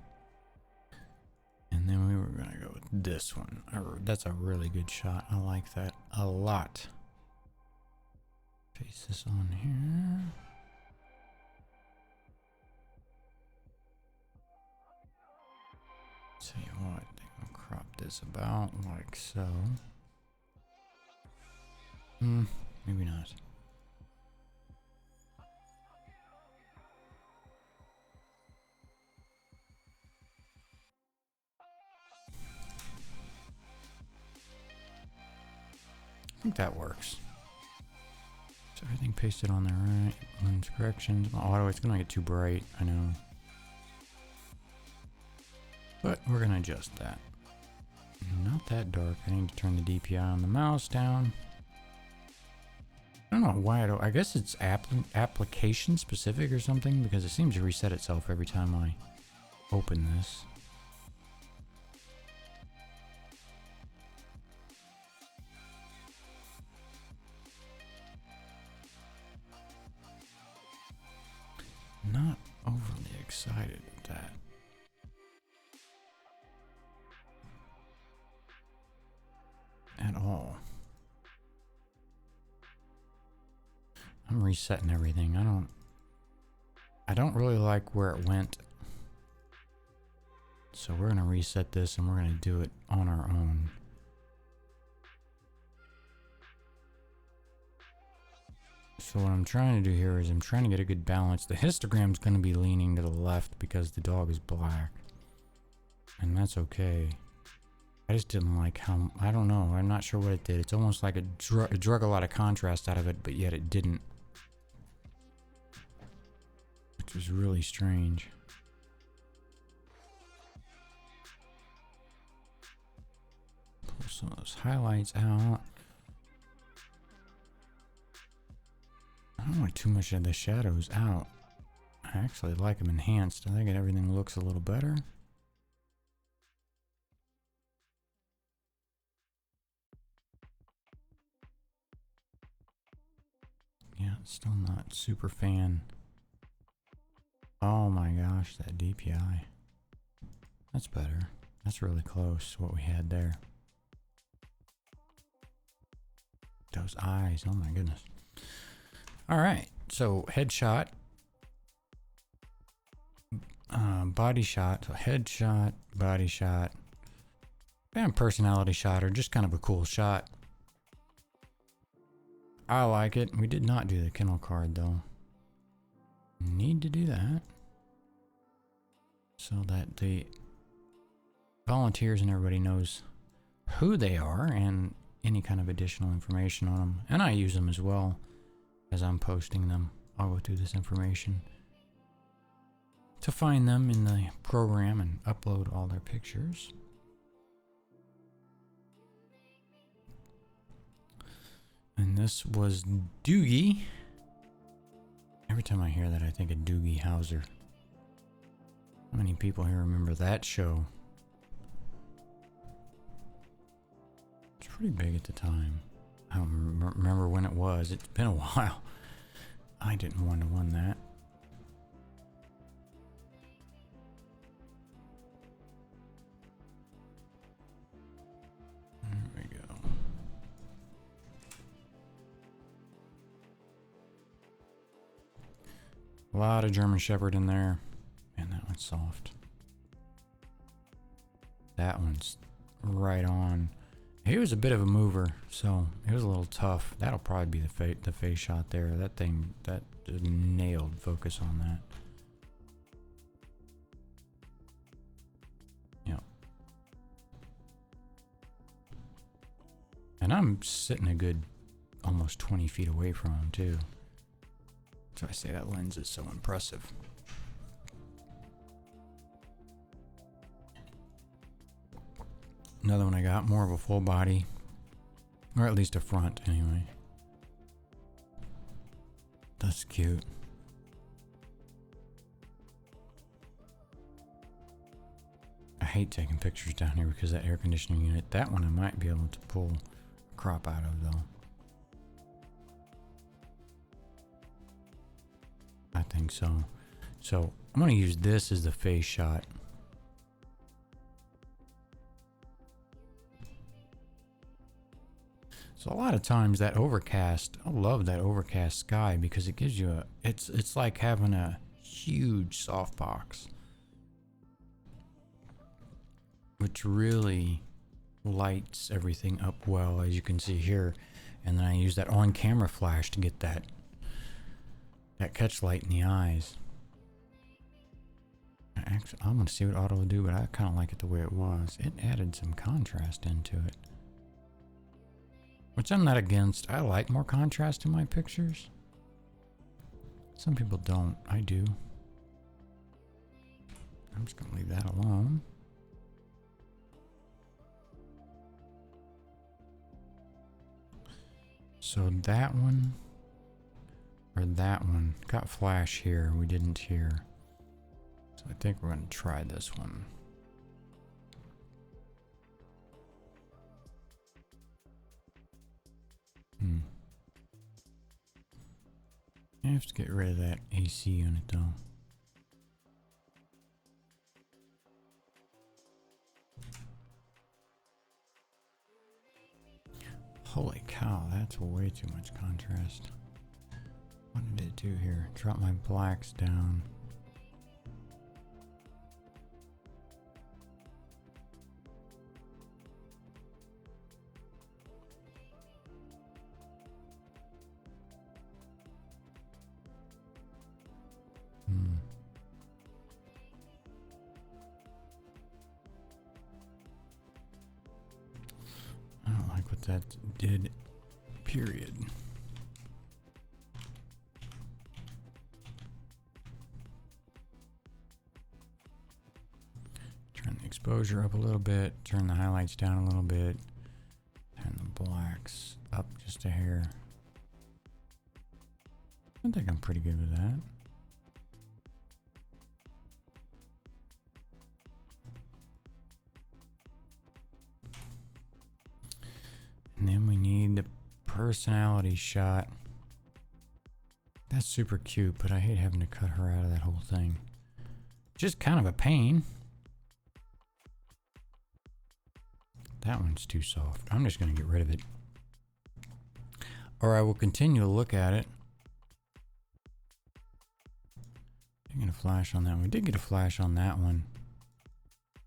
And then we were going to go with this one. That's a really good shot. I like that a lot. Paste this on here. Tell you what, I think I'll crop this about like so. Maybe not. I think that works. So everything pasted on there, right? Lens corrections. My auto, it's gonna get too bright, I know. But we're gonna adjust that. Not that dark. I need to turn the DPI on the mouse down. I don't know why I guess it's application specific or something, because it seems to reset itself every time I open this. excited at that. At all. I'm resetting everything. I don't really like where it went. So we're going to reset this and we're going to do it on our own. So what I'm trying to do here is I'm trying to get a good balance. The histogram's going to be leaning to the left because the dog is black. And that's okay. I just didn't like how, I don't know, I'm not sure what it did. It's almost like it drug a lot of contrast out of it, but yet it didn't. Which was really strange. Pull some of those highlights out. I don't want too much of the shadows out. I actually like them enhanced. I think everything looks a little better. Yeah, still not super fan. Oh my gosh, that DPI. That's better. That's really close to what we had there. Those eyes, oh my goodness. All right, so headshot, body shot, so headshot, body shot, and personality shot are just kind of a cool shot. I like it. We did not do the kennel card though. Need to do that so that the volunteers and everybody knows who they are and any kind of additional information on them. And I use them as well. As I'm posting them, I'll go through this information to find them in the program and upload all their pictures. And this was Doogie. Every time I hear that, I think of Doogie Howser. How many people here remember that show? It's pretty big at the time. I don't remember when it was. It's been a while. I didn't want to win that. There we go. A lot of German Shepherd in there. Man, that one's soft. That one's right on. He was a bit of a mover, so it was a little tough. That'll probably be the face shot there. That thing, that nailed focus on that. Yep. And I'm sitting a good almost 20 feet away from him too. So I say that lens is so impressive. Another one I got, more of a full body, or at least a front anyway. That's cute. I hate taking pictures down here because that air conditioning unit, that one I might be able to pull a crop out of though. I think so. So I'm going to use this as the face shot. So a lot of times that overcast, I love that overcast sky because it gives you it's like having a huge softbox, which really lights everything up well, as you can see here. And then I use that on-camera flash to get that catch light in the eyes. Actually, I'm going to see what auto will do, but I kind of like it the way it was. It added some contrast into it. Which I'm not against. I like more contrast in my pictures. Some people don't. I do. I'm just going to leave that alone. So that one, or that one, got flash here. We didn't here. So I think we're going to try this one. I have to get rid of that AC unit though. Holy cow, that's way too much contrast. What did it do here? Drop my blacks down. I don't like what that did, period. Turn the exposure up a little bit, turn the highlights down a little bit, turn the blacks up just a hair. I think I'm pretty good with that. And then we need the personality shot. That's super cute, but I hate having to cut her out of that whole thing. Just kind of a pain. That one's too soft. I'm just going to get rid of it. Or I will continue to look at it. Didn't get a flash on that one. We did get a flash on that one.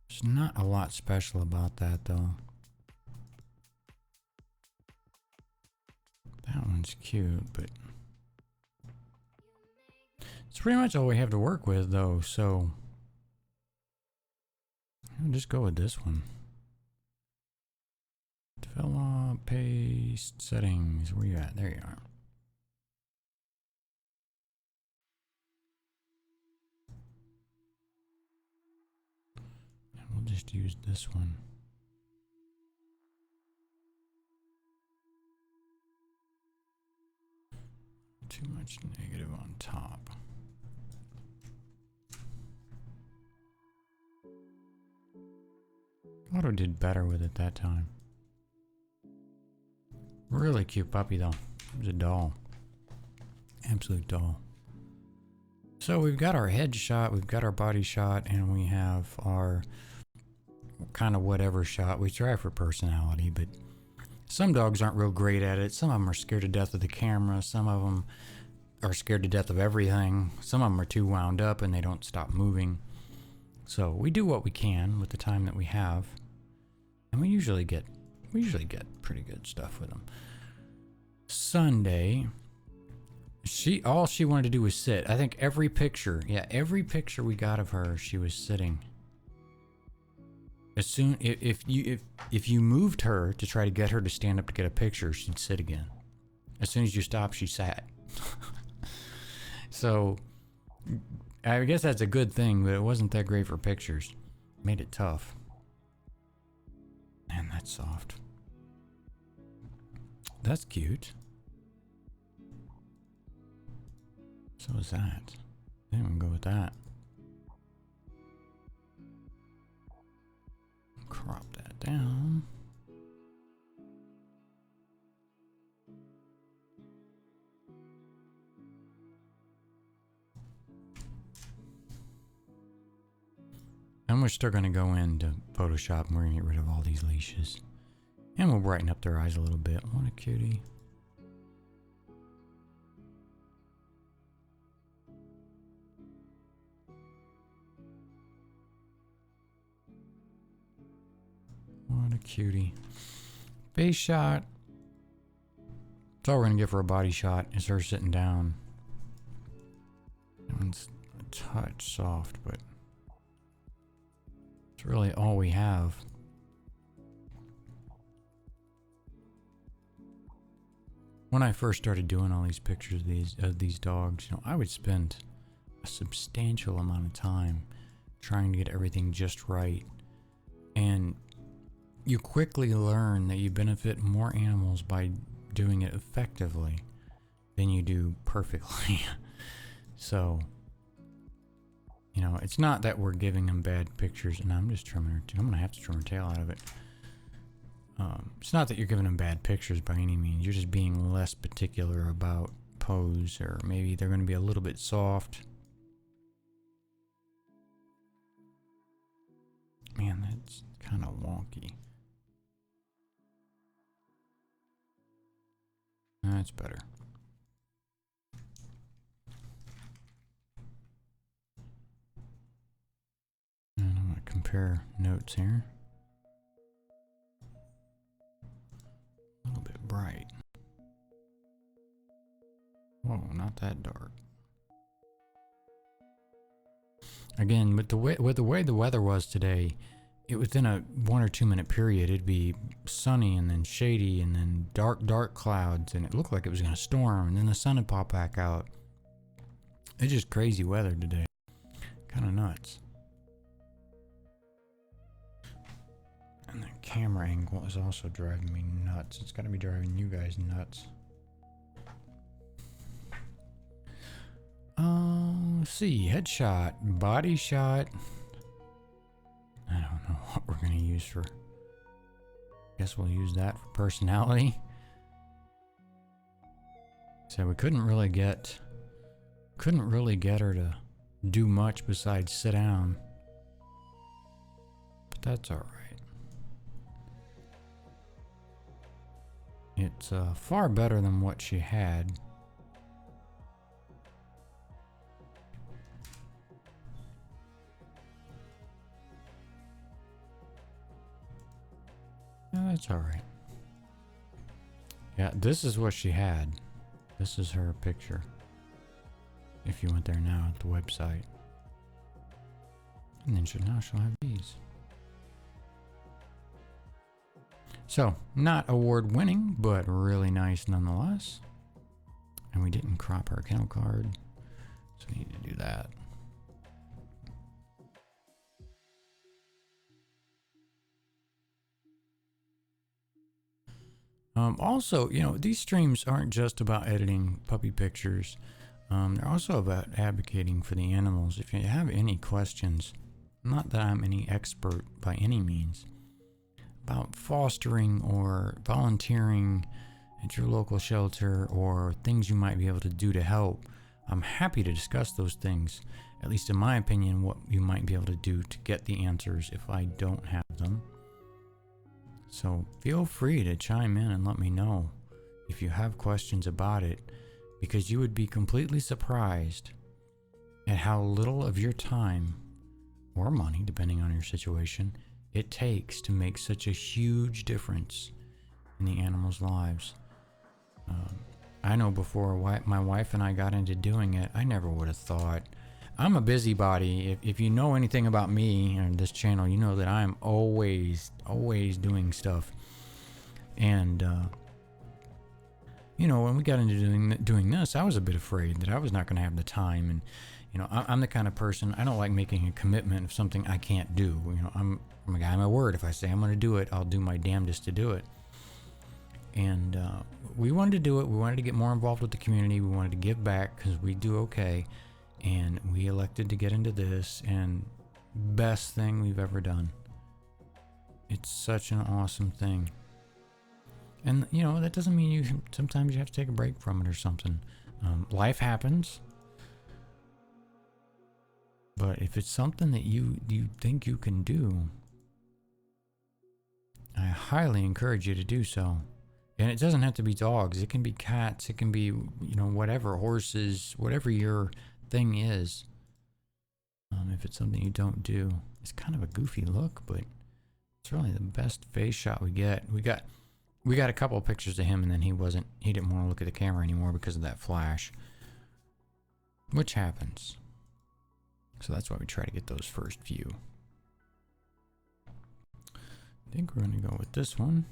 There's not a lot special about that though. That one's cute, but it's pretty much all we have to work with though, so I'll just go with this one. Develop, paste, settings. Where you at? There you are. And we'll just use this one. Too much negative on top. Auto did better with it that time. Really cute puppy though. It was a doll. Absolute doll. So we've got our head shot, we've got our body shot, and we have our kind of whatever shot. We try for personality, but some dogs aren't real great at it. Some of them are scared to death of the camera. Some of them are scared to death of everything. Some of them are too wound up and they don't stop moving. So we do what we can with the time that we have, and we usually get pretty good stuff with them. Sunday, all she wanted to do was sit. I think every picture we got of her, she was sitting. As soon if you moved her to try to get her to stand up to get a picture, she'd sit again. As soon as you stopped, she sat. So I guess that's a good thing, but it wasn't that great for pictures. Made it tough. Man, that's soft. That's cute. So is that. Then we can go with that. Crop that down. And we're still going to go into Photoshop and we're going to get rid of all these leashes. And we'll brighten up their eyes a little bit. What a cutie. What a cutie. Face shot. That's all we're going to give her a body shot is her sitting down. That one's a touch soft, but it's really all we have. When I first started doing all these pictures of these dogs, you know, I would spend a substantial amount of time trying to get everything just right. And you quickly learn that you benefit more animals by doing it effectively than you do perfectly. So, you know, it's not that we're giving them bad pictures, and I'm just trimming her. I'm gonna have to trim her tail out of it. It's not that you're giving them bad pictures by any means. You're just being less particular about pose, or maybe they're going to be a little bit soft. Man, that's kind of wonky. That's better. And I'm going to compare notes here. A little bit bright. Whoa, not that dark. Again, with the way the weather was today, it within a 1 or 2 minute period, it'd be sunny and then shady and then dark clouds, and it looked like it was going to storm, and then the sun would pop back out. It's just crazy weather today. Kind of nuts. And the camera angle is also driving me nuts. It's got to be driving you guys nuts. Let's see. Headshot, body shot. I don't know what we're going to use for. Guess we'll use that for personality. So we couldn't really get her to do much besides sit down. But that's all right. It's far better than what she had. No, that's all right. Yeah, this is what she had. This is her picture. If you went there now at the website. And then she'll have these. So, not award winning, but really nice nonetheless. And we didn't crop her kennel card. So we need to do that. Also, you know, these streams aren't just about editing puppy pictures. They're also about advocating for the animals. If you have any questions, not that I'm any expert by any means, about fostering or volunteering at your local shelter or things you might be able to do to help, I'm happy to discuss those things. At least in my opinion, what you might be able to do to get the answers if I don't have them. So feel free to chime in and let me know if you have questions about it, because you would be completely surprised at how little of your time or money, depending on your situation, it takes to make such a huge difference in the animals' lives. I know before my wife and I got into doing it, I never would have thought. I'm a busybody. If you know anything about me and this channel, you know that I'm always doing stuff. And you know, when we got into doing this, I was a bit afraid that I was not going to have the time. And you know, I'm the kind of person, I don't like making a commitment of something I can't do. You know, I'm a guy of my word. If I say I'm going to do it, I'll do my damnedest to do it. And we wanted to do it. We wanted to get more involved with the community. We wanted to give back because we do okay. And we elected to get into this, and best thing we've ever done. It's such an awesome thing. And you know, that doesn't mean sometimes you have to take a break from it or something. Life happens. But if it's something that you think you can do, I highly encourage you to do so. And it doesn't have to be dogs. It can be cats. It can be, you know, whatever, horses, whatever your thing is. If it's something you don't do, it's kind of a goofy look, but it's really the best face shot we get. We got a couple of pictures of him, and then he didn't want to look at the camera anymore because of that flash, which happens. So that's why we try to get those first few. I think we're going to go with this one.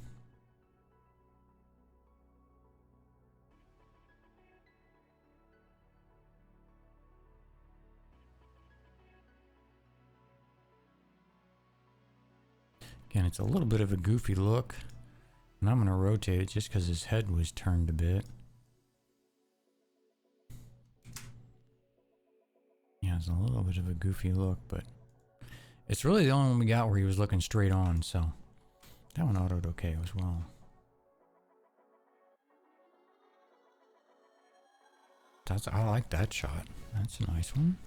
Again, it's a little bit of a goofy look, and I'm going to rotate it just because his head was turned a bit. Yeah, it's a little bit of a goofy look, but it's really the only one we got where he was looking straight on, so that one autoed okay as well. I like that shot. That's a nice one.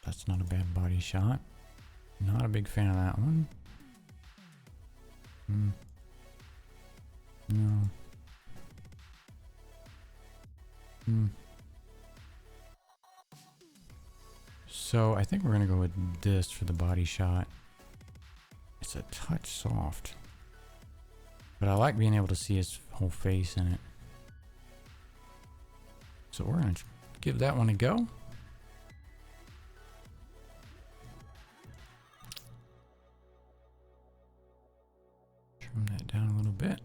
That's not a bad body shot. Not a big fan of that one. No. So I think we're gonna go with this for the body shot. It's a touch soft, but I like being able to see his whole face in it. So we're gonna give that one a go. Trim that down a little bit.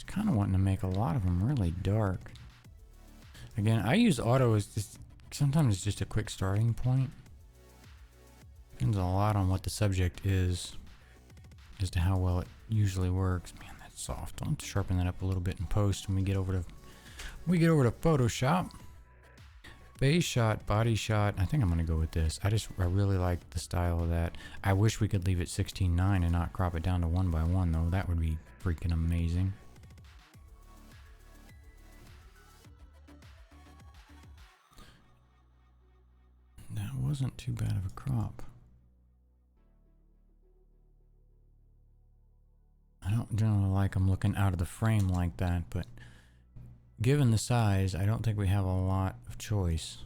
Kind of wanting to make a lot of them really dark. Again, I use auto as just, sometimes it's just a quick starting point. Depends a lot on what the subject is as to how well it usually works. Man, that's soft. I'll sharpen that up a little bit in post when we get over to Photoshop. Face shot, body shot. I think I'm gonna go with this. I really like the style of that. I wish we could leave it 16:9 and not crop it down to 1:1 though. That would be freaking amazing. That wasn't too bad of a crop. I don't generally like them looking out of the frame like that, but given the size, I don't think we have a lot of choice.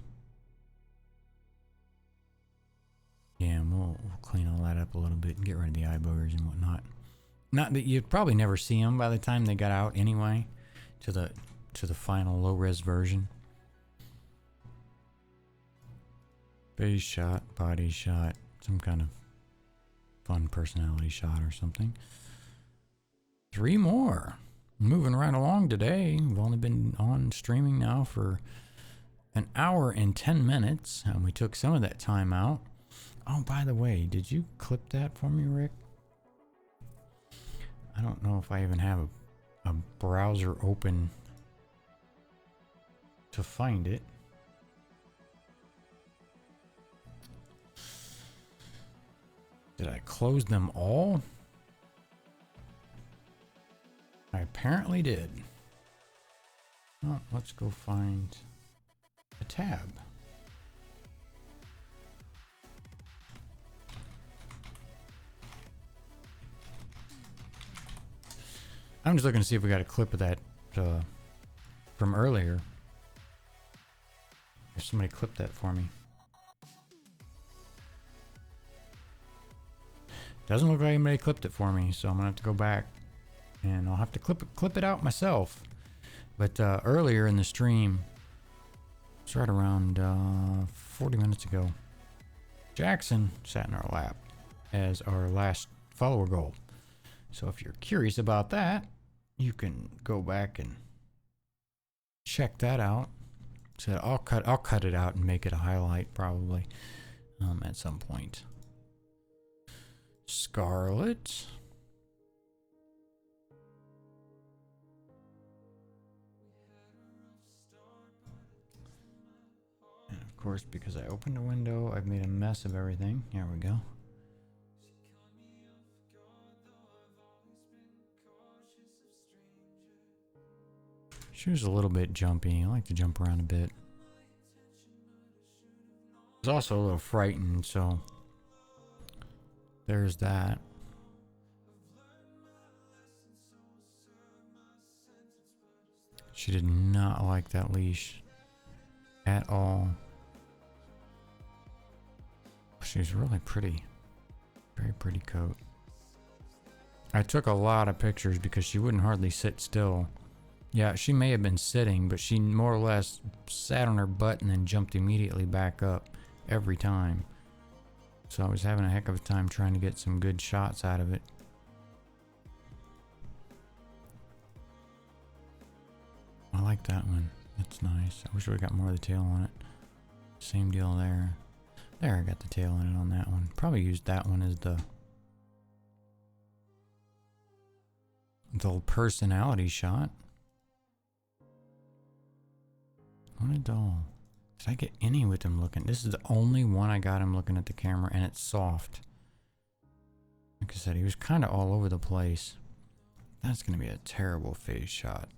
Yeah, and we'll clean all that up a little bit and get rid of the eye boogers and whatnot. Not that you'd probably never see them by the time they got out anyway, to the final low-res version. Face shot, body shot, some kind of fun personality shot or something. 3 more. Moving right along today. We've only been on streaming now for an hour and 10 minutes, and we took some of that time out. Oh, by the way, did you clip that for me, Rick? I don't know if I even have a browser open to find it. Did I close them all? I apparently did. Well, let's go find a tab. I'm just looking to see if we got a clip of that from earlier. If somebody clipped that for me. Doesn't look like anybody clipped it for me, so I'm gonna have to go back and I'll have to clip it out myself. But earlier in the stream, it's right around 40 minutes ago, Jackson sat in our lap as our last follower goal. So if you're curious about that, you can go back and check that out. So I'll cut it out and make it a highlight probably at some point. Scarlet. And of course, because I opened a window, I've made a mess of everything. Here we go. She was a little bit jumpy. I like to jump around a bit. I was also a little frightened, so there's that. She did not like that leash at all. She's really pretty. Very pretty coat. I took a lot of pictures because she wouldn't hardly sit still. Yeah, she may have been sitting, but she more or less sat on her butt and then jumped immediately back up every time. So I was having a heck of a time trying to get some good shots out of it. I like that one. That's nice. I wish we got more of the tail on it. Same deal there. There, I got the tail on it on that one. Probably used that one as the personality shot. What a doll. Did I get any with him looking? This is the only one I got him looking at the camera, and it's soft. Like I said, he was kind of all over the place. That's going to be a terrible face shot.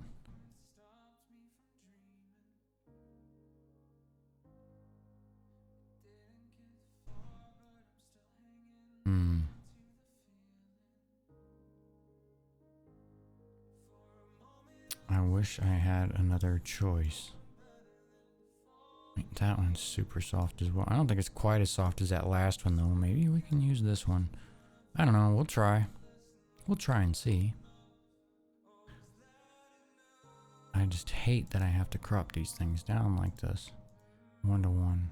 wish I had another choice. That one's super soft as well. I don't think it's quite as soft as that last one though. Maybe we can use this one. I don't know. We'll try. We'll try and see. I just hate that I have to crop these things down like this. 1 to 1.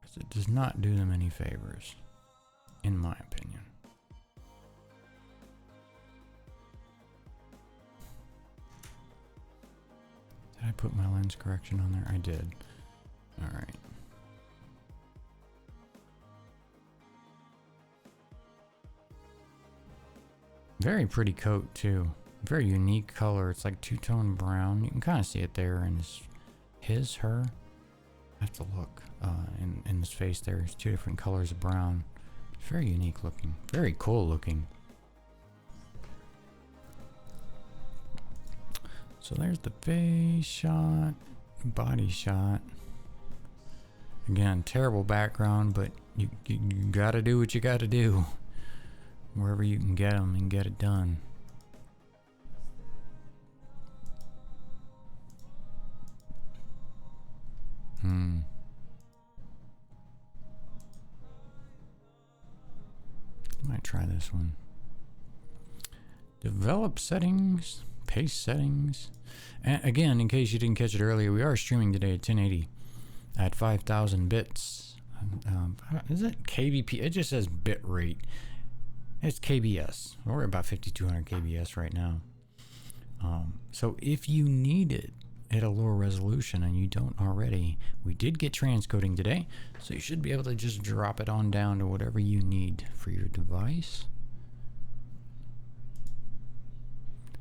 Because it does not do them any favors. In my opinion. Did I put my lens correction on there? I did. Alright. Very pretty coat too. Very unique color. It's like two-tone brown. You can kind of see it there in her. I have to look in his face there. There's 2 different colors of brown. It's very unique looking. Very cool looking. So there's the face shot, body shot. Again, terrible background, but you gotta do what you gotta do. Wherever you can get them and get it done. Might try this one. Develop settings, pace settings. And again, in case you didn't catch it earlier, we are streaming today at 1080 at 5,000 bits. Is it KBP? It just says bit rate. It's KBS. We're about 5200 KBS right now. So if you need it at a lower resolution and you don't already, we did get transcoding today, so you should be able to just drop it on down to whatever you need for your device.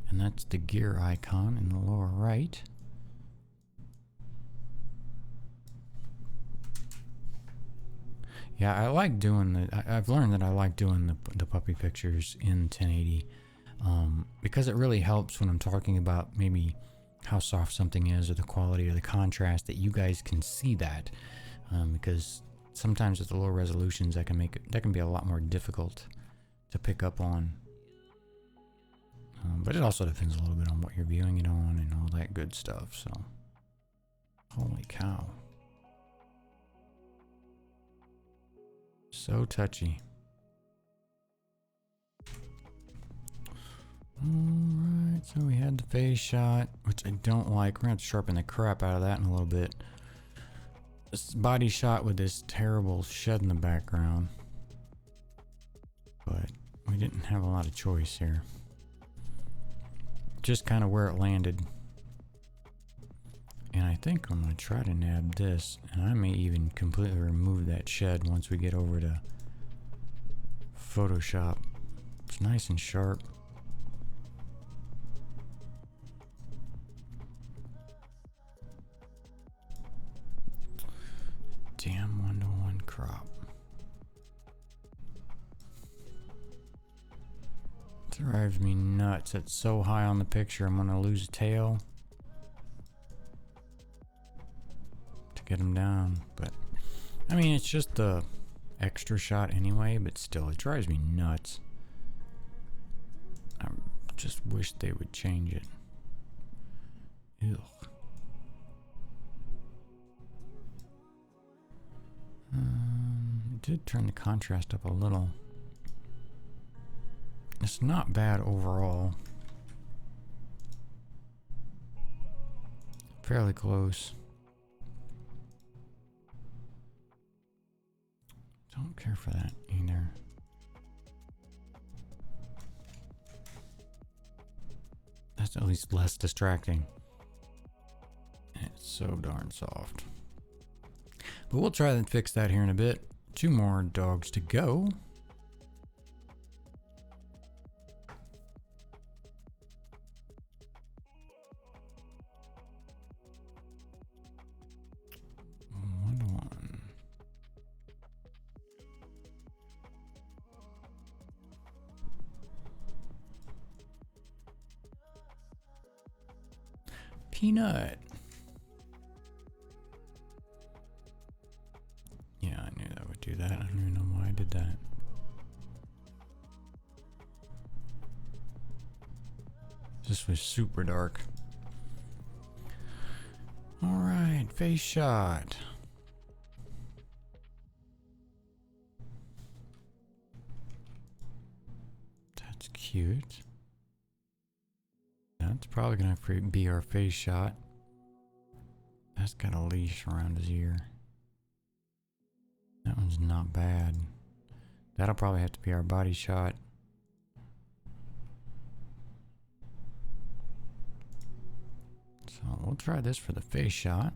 And that's the gear icon in the lower right. Yeah, I like doing I've learned that I like doing the puppy pictures in 1080 because it really helps when I'm talking about maybe how soft something is or the quality or the contrast, that you guys can see that, because sometimes with the lower resolutions that can be a lot more difficult to pick up on. But it also depends a little bit on what you're viewing it on and all that good stuff. So, holy cow. So touchy. Alright, so we had the face shot, which I don't like. We're going to have to sharpen the crap out of that in a little bit. This body shot with this terrible shed in the background. But we didn't have a lot of choice here. Just kind of where it landed. And I think I'm going to try to nab this, and I may even completely remove that shed once we get over to Photoshop. It's nice and sharp. Damn 1-to-1 crop. It drives me nuts. It's so high on the picture I'm gonna lose a tail to get him down. But I mean, it's just the extra shot anyway, but still, it drives me nuts. I just wish they would change it. Ew. It did turn the contrast up a little. It's not bad overall. Fairly close. Don't care for that either. That's at least less distracting. It's so darn soft. But we'll try and fix that here in a bit. 2 more dogs to go. Peanut. Yeah, I knew that would do that. I don't even know why I did that. This was super dark. Alright, face shot. That's cute. That's probably gonna be our face shot. That's got a leash around his ear. That one's not bad. That'll probably have to be our body shot. So we'll try this for the face shot.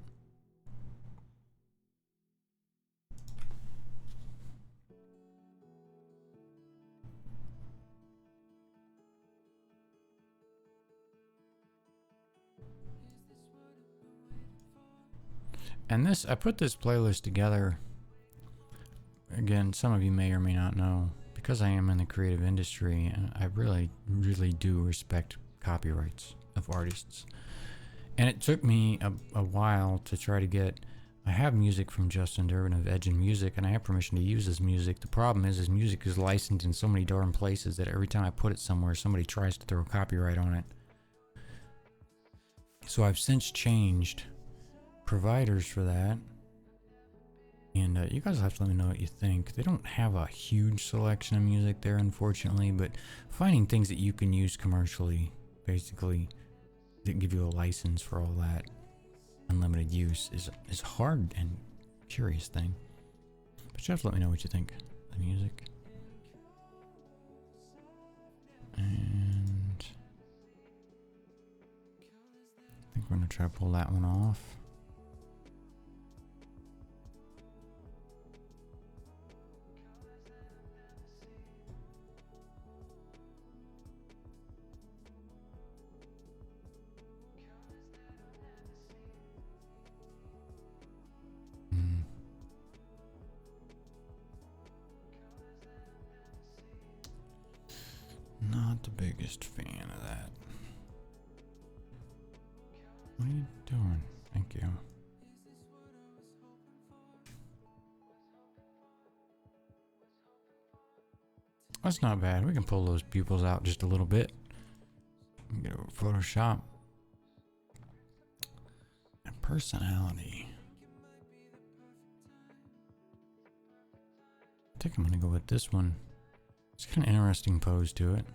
And this, I put this playlist together. Again, some of you may or may not know, because I am in the creative industry, and I really, really do respect copyrights of artists. And it took me a while to try to get. I have music from Justin Durbin of Edge and Music, and I have permission to use his music. The problem is his music is licensed in so many darn places that every time I put it somewhere, somebody tries to throw a copyright on it. So I've since changed providers for that. And you guys have to let me know what you think. They don't have a huge selection of music there, unfortunately, but finding things that you can use commercially, basically, that give you a license for all that unlimited use is hard and curious thing. But you have to let me know what you think of the music. And I think we're gonna try to pull that one off. Not the biggest fan of that. What are you doing? Thank you. That's not bad. We can pull those pupils out just a little bit. Get over Photoshop. And personality. I think I'm gonna go with this one. It's got an interesting pose to it.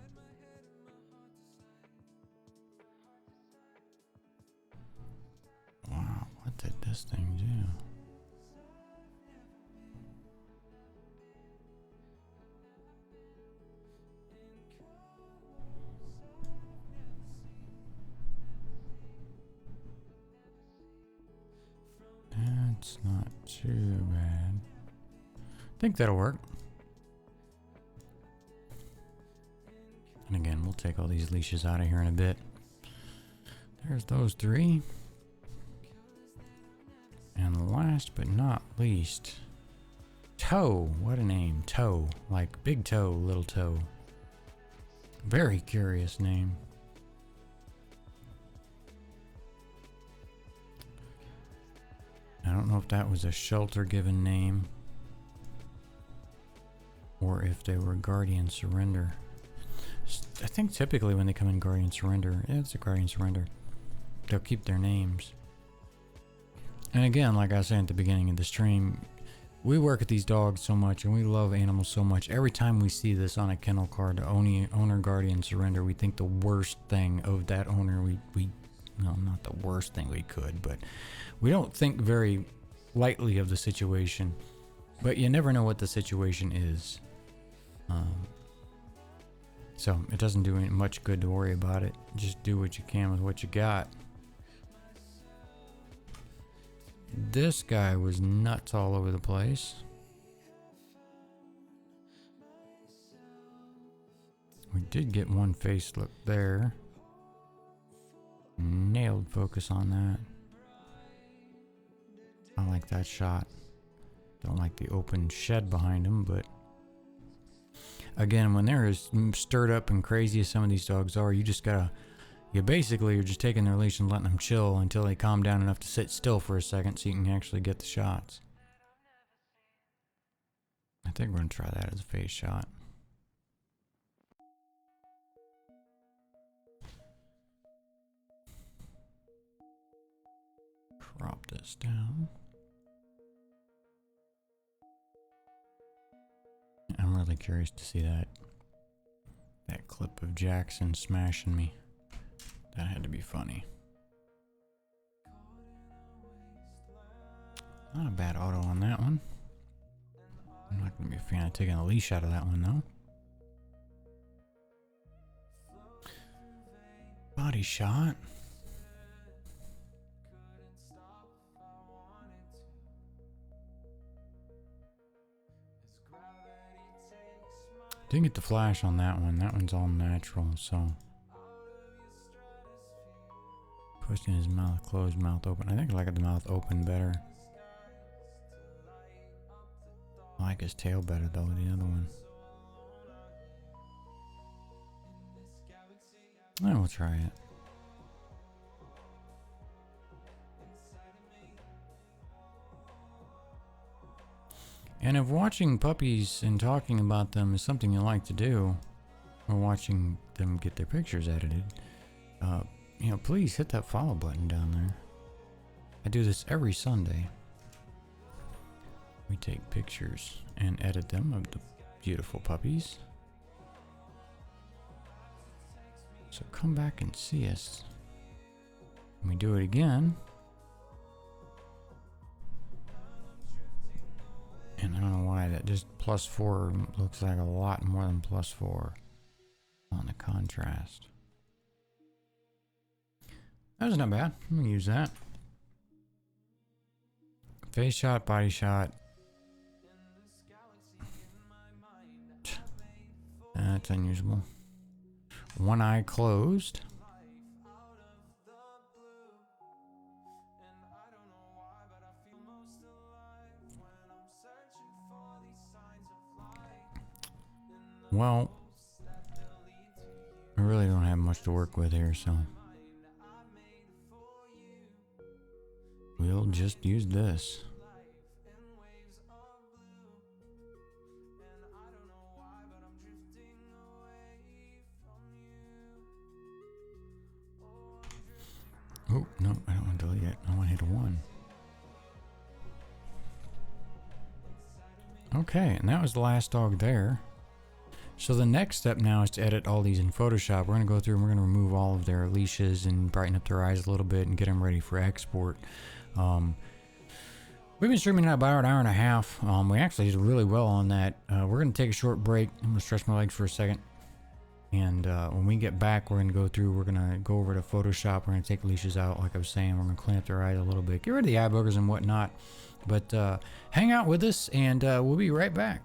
Wow, what did this thing do? That's not too bad. I think that'll work. And again, we'll take all these leashes out of here in a bit. There's those three. And last but not least, Toe. What a name. Toe. Like big toe, little toe. Very curious name. I don't know if that was a shelter given name or if they were Guardian Surrender. I think typically when they come in Guardian Surrender, yeah, it's a Guardian Surrender, they'll keep their names. And again, like I said at the beginning of the stream, we work with these dogs so much and we love animals so much. Every time we see this on a kennel card, the owner Guardian Surrender, we think the worst thing of that owner. No, not the worst thing we could, but we don't think very lightly of the situation. But you never know what the situation is. So it doesn't do much good to worry about it. Just do what you can with what you got. This guy was nuts all over the place. We did get one face look there. Nailed focus on that. I like that shot. Don't like the open shed behind him, but again, when they're as stirred up and crazy as some of these dogs are, you basically are just taking their leash and letting them chill until they calm down enough to sit still for a second so you can actually get the shots. I think we're going to try that as a face shot. drop this down. I'm really curious to see that clip of Jackson smashing me. That had to be funny. Not a bad auto on that one. I'm not going to be a fan of taking a leash out of that one though. Body shot. Didn't get the flash on that one. That one's all natural, so. Pushing his mouth closed, mouth open. I think I like the mouth open better. I like his tail better though, the other one. I will try it. And if watching puppies and talking about them is something you like to do, or watching them get their pictures edited, you know, please hit that follow button down there. I do this every Sunday. We take pictures and edit them of the beautiful puppies. So come back and see us. When we do it again. And I don't know why that just +4 looks like a lot more than +4 on the contrast. That was not bad. I'm gonna use that. Face shot, body shot. That's unusable. One eye closed. Well, I really don't have much to work with here, so we'll just use this. Oh, no, I don't want to delete it. I want to hit a 1. Okay, and that was the last dog there. So the next step now is to edit all these in Photoshop. We're going to go through and we're going to remove all of their leashes and brighten up their eyes a little bit and get them ready for export. We've been streaming at about an hour and a half. We actually did really well on that. We're going to take a short break. I'm going to stretch my legs for a second. And when we get back, we're going to go through, we're going to go over to Photoshop. We're going to take leashes out, like I was saying. We're going to clean up their eyes a little bit, get rid of the eye boogers and whatnot. But hang out with us, and we'll be right back.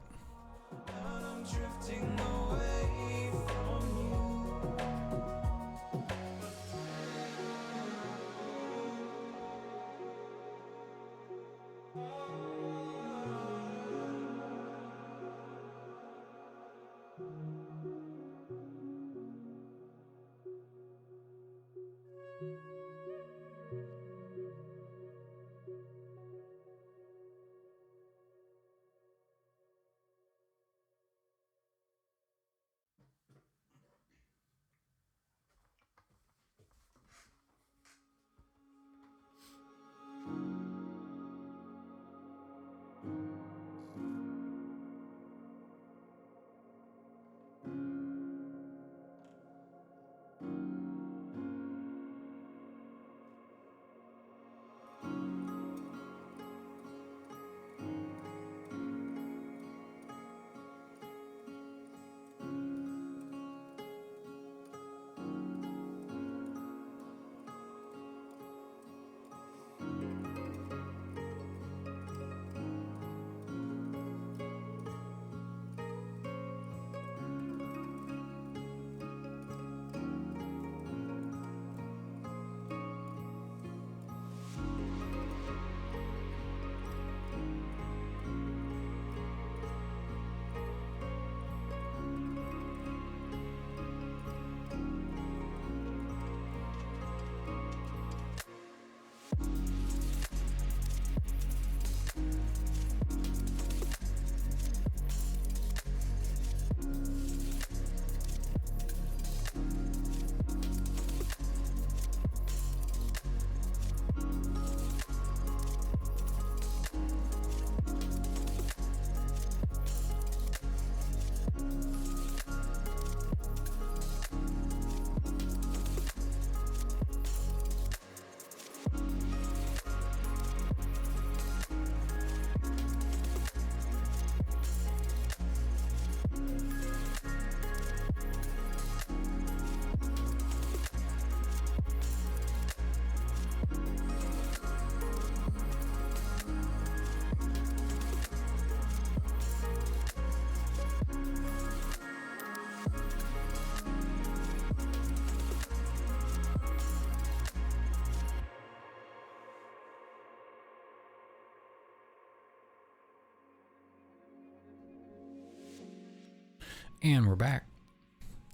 And we're back.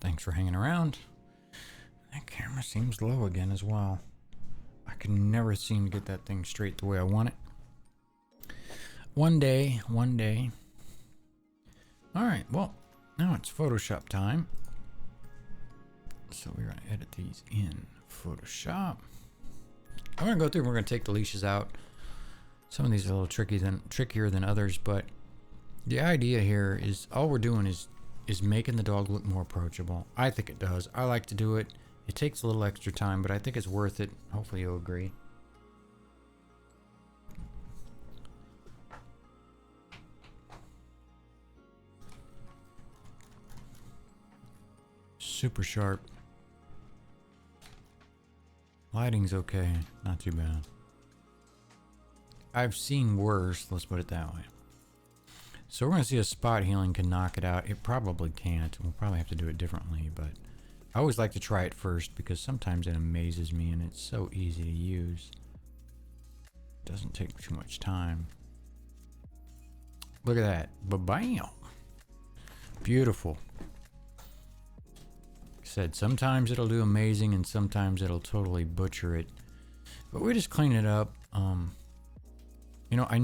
Thanks for hanging around. That camera seems low again as well. I can never seem to get that thing straight the way I want it. One day. Alright, well, now it's Photoshop time. So we're going to edit these in Photoshop. I'm going to go through and we're going to take the leashes out. Some of these are a little trickier than others, but the idea here is all we're doing is making the dog look more approachable. I think it does. I like to do it. It takes a little extra time, but I think it's worth it. Hopefully you'll agree. Super sharp. Lighting's okay. Not too bad. I've seen worse, let's put it that way. So we're going to see if spot healing can knock it out. It probably can't. We'll probably have to do it differently, but I always like to try it first because sometimes it amazes me and it's so easy to use. It doesn't take too much time. Look at that. Ba-bam! Beautiful. Like I said, sometimes it'll do amazing and sometimes it'll totally butcher it. But we just clean it up. You know, I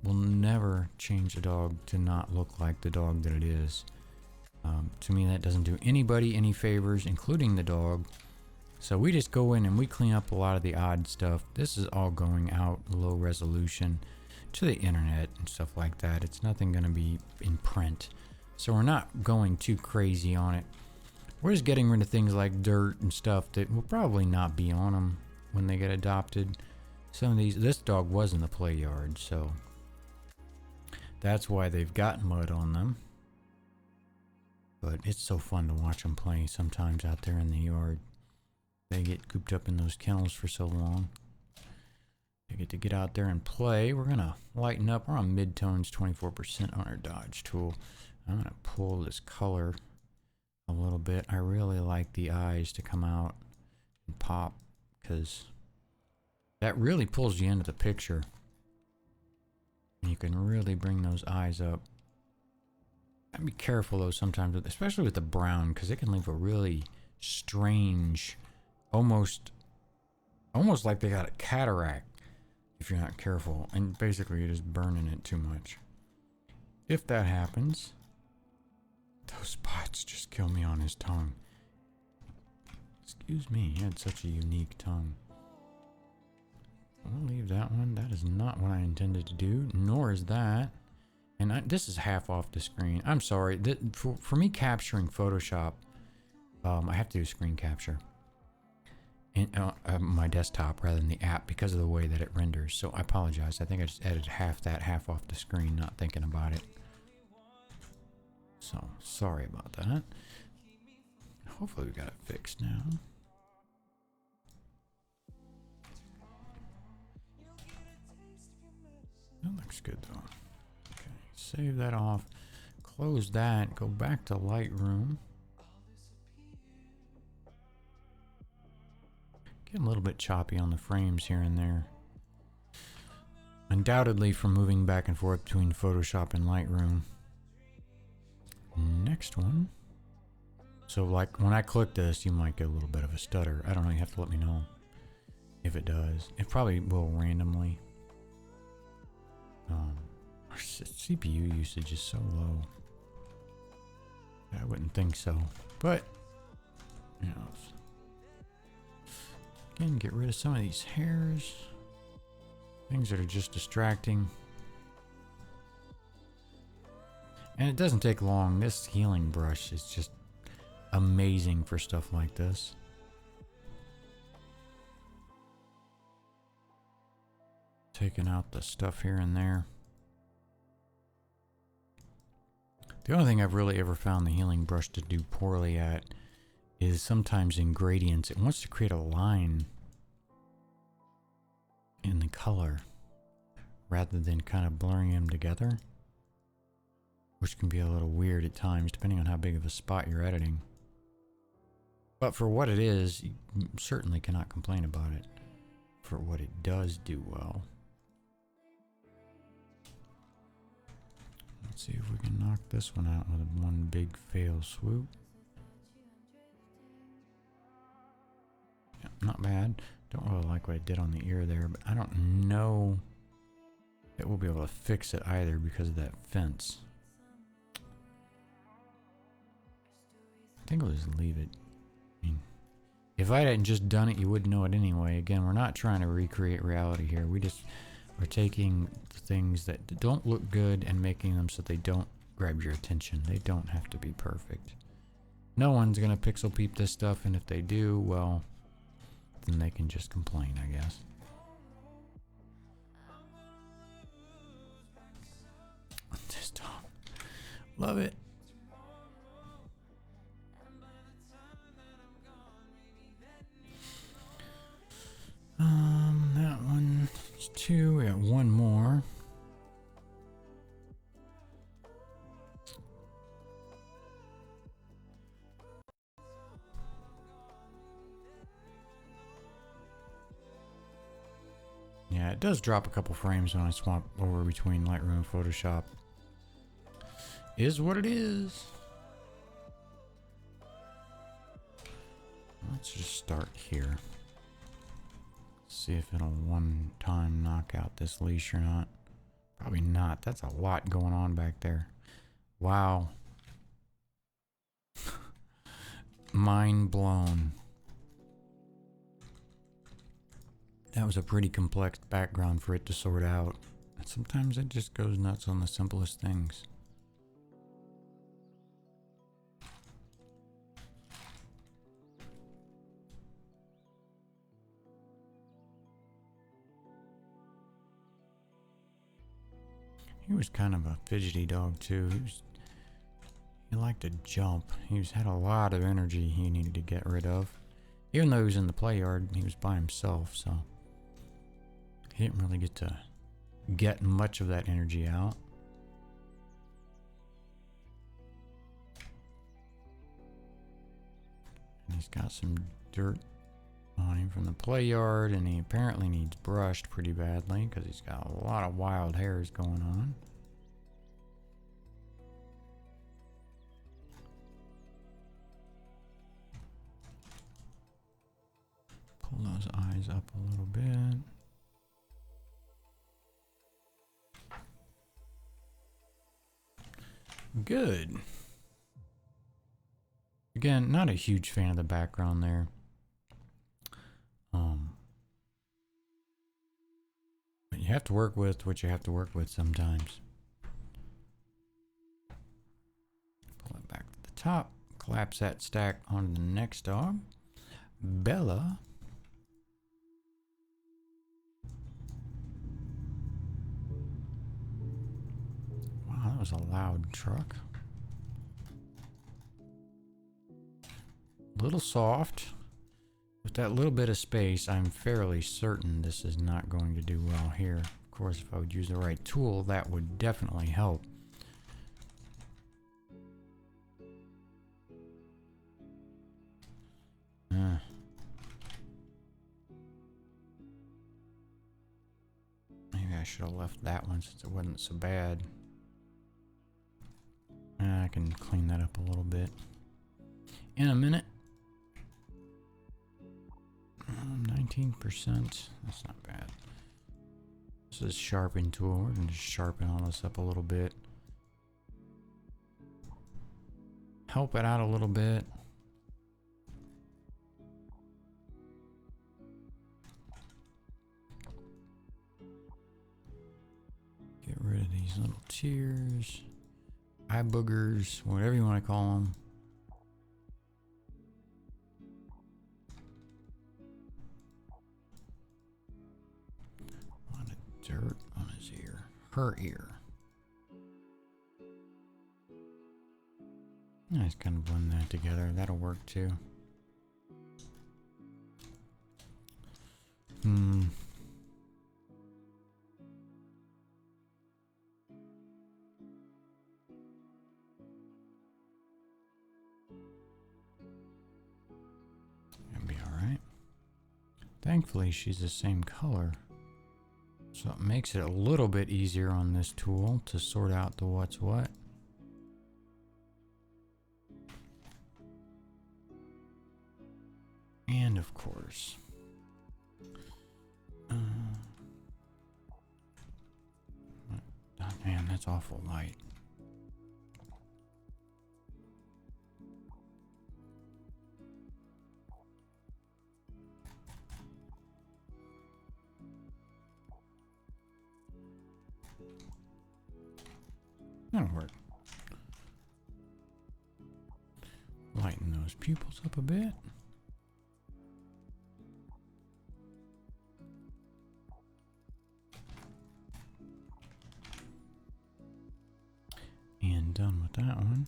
will never change a dog to not look like the dog that it is. To me, that doesn't do anybody any favors, including the dog. So we just go in and we clean up a lot of the odd stuff. This is all going out low resolution to the internet and stuff like that. It's nothing going to be in print. So we're not going too crazy on it. We're just getting rid of things like dirt and stuff that will probably not be on them when they get adopted. Some of these, this dog was in the play yard, so that's why they've got mud on them. But it's so fun to watch them play sometimes out there in the yard. They get cooped up in those kennels for so long. They get to get out there and play. We're going to lighten up. We're on mid-tones, 24% on our dodge tool. I'm going to pull this color a little bit. I really like the eyes to come out and pop because that really pulls you into the picture. And you can really bring those eyes up. Be careful though sometimes, especially with the brown, because it can leave a really strange, almost like they got a cataract if you're not careful. And basically you're just burning it too much. If that happens, those spots just kill me on his tongue. Excuse me, he had such a unique tongue. I'll leave that one. That is not what I intended to do, nor is that. And this is half off the screen. I'm sorry. For me capturing Photoshop, I have to do screen capture. And my desktop rather than the app because of the way that it renders. So I apologize. I think I just edited half off the screen, not thinking about it. So sorry about that. Hopefully we got it fixed now. That looks good though. Okay, save that off. Close that. Go back to Lightroom. Getting a little bit choppy on the frames here and there. Undoubtedly from moving back and forth between Photoshop and Lightroom. Next one. So like when I click this, you might get a little bit of a stutter. I don't know, you have to let me know if it does. It probably will randomly. Our CPU usage is so low. I wouldn't think so, but you know, again, get rid of some of these hairs, things that are just distracting. And it doesn't take long. This healing brush is just amazing for stuff like this. Taking out the stuff here and there. The only thing I've really ever found the healing brush to do poorly at is sometimes in gradients. It wants to create a line in the color rather than kind of blurring them together, which can be a little weird at times depending on how big of a spot you're editing. But for what it is, you certainly cannot complain about it for what it does do well. Let's see if we can knock this one out with one big fail swoop. Yeah, not bad. Don't really like what I did on the ear there, but I don't know that we'll be able to fix it either because of that fence. I think I'll just leave it. I mean, if I hadn't just done it, you wouldn't know it anyway. Again, we're not trying to recreate reality here. We're taking things that don't look good and making them so they don't grab your attention. They don't have to be perfect. No one's gonna pixel peep this stuff, and if they do, well, then they can just complain, I guess. This dog. Love it. That one is 2. We got one more. Yeah, it does drop a couple frames when I swap over between Lightroom and Photoshop. Is what it is. Let's just start here. See if it'll one time knock out this leash or not. Probably not. That's a lot going on back there. Wow. Mind blown. That was a pretty complex background for it to sort out. And sometimes it just goes nuts on the simplest things. He was kind of a fidgety dog too. He liked to jump. Had a lot of energy he needed to get rid of. Even though he was in the play yard, he was by himself, so he didn't really get to get much of that energy out. And he's got some dirt on him from the play yard, and he apparently needs brushed pretty badly because he's got a lot of wild hairs going on. Pull those eyes up a little bit. Good. Again, not a huge fan of the background there. But you have to work with what you have to work with sometimes. Pull it back to the top. Collapse that stack onto the next dog. Bella. Wow, that was a loud truck. Little soft. With that little bit of space, I'm fairly certain this is not going to do well here. Of course, if I would use the right tool, that would definitely help. Maybe I should have left that one since it wasn't so bad. I can clean that up a little bit in a minute. 19%. That's not bad. This is sharpen tool. We're going to sharpen all this up a little bit. Help it out a little bit. Get rid of these little tears, eye boogers, whatever you want to call them. A lot of dirt on his ear. Her ear. Nice, kind of blend that together. That'll work too. That'll be alright. Thankfully, she's the same color. So it makes it a little bit easier on this tool to sort out the what's what. And of course, oh man, that's awful light. That'll work. Lighten those pupils up a bit. And done with that one.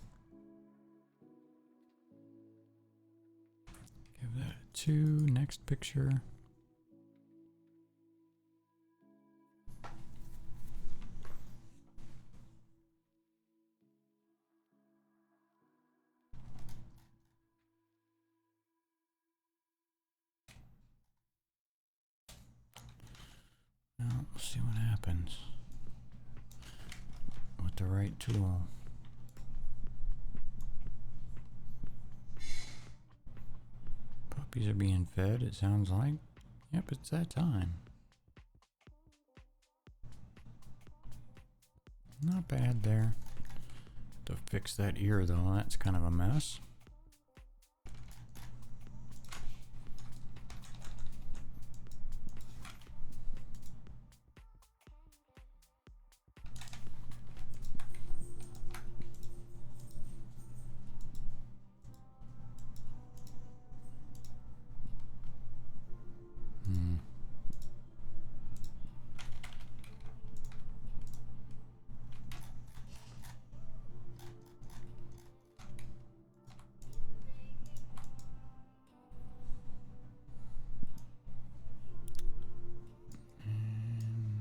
Give that a 2. Next picture. Now, we'll see what happens with the right tool. Puppies are being fed, it sounds like. Yep, it's that time. Not bad there. To fix that ear though, that's kind of a mess.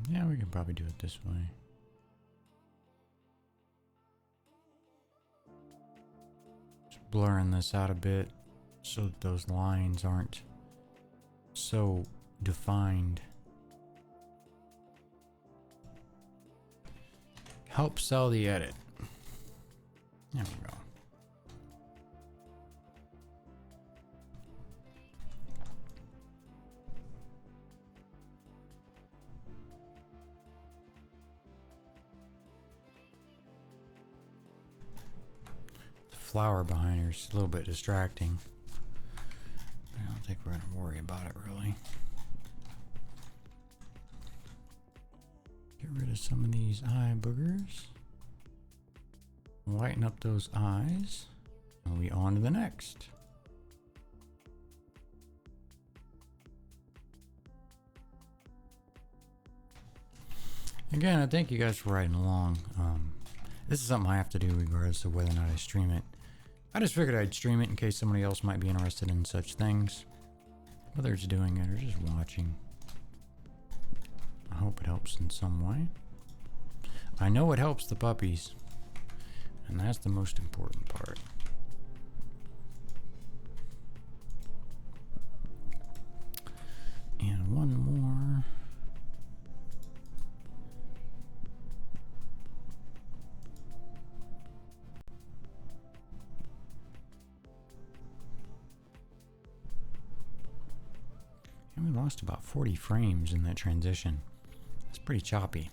Yeah, we can probably do it this way. Just blurring this out a bit so that those lines aren't so defined. Help sell the edit. There we go. Flower behind her is a little bit distracting. I don't think we're going to worry about it really. Get rid of some of these eye boogers. Lighten up those eyes. And we on to the next. Again, I thank you guys for riding along. This is something I have to do regardless of whether or not I stream it. I just figured I'd stream it in case somebody else might be interested in such things. Whether it's doing it or just watching. I hope it helps in some way. I know it helps the puppies. And that's the most important part. And one more. And we lost about 40 frames in that transition. That's pretty choppy.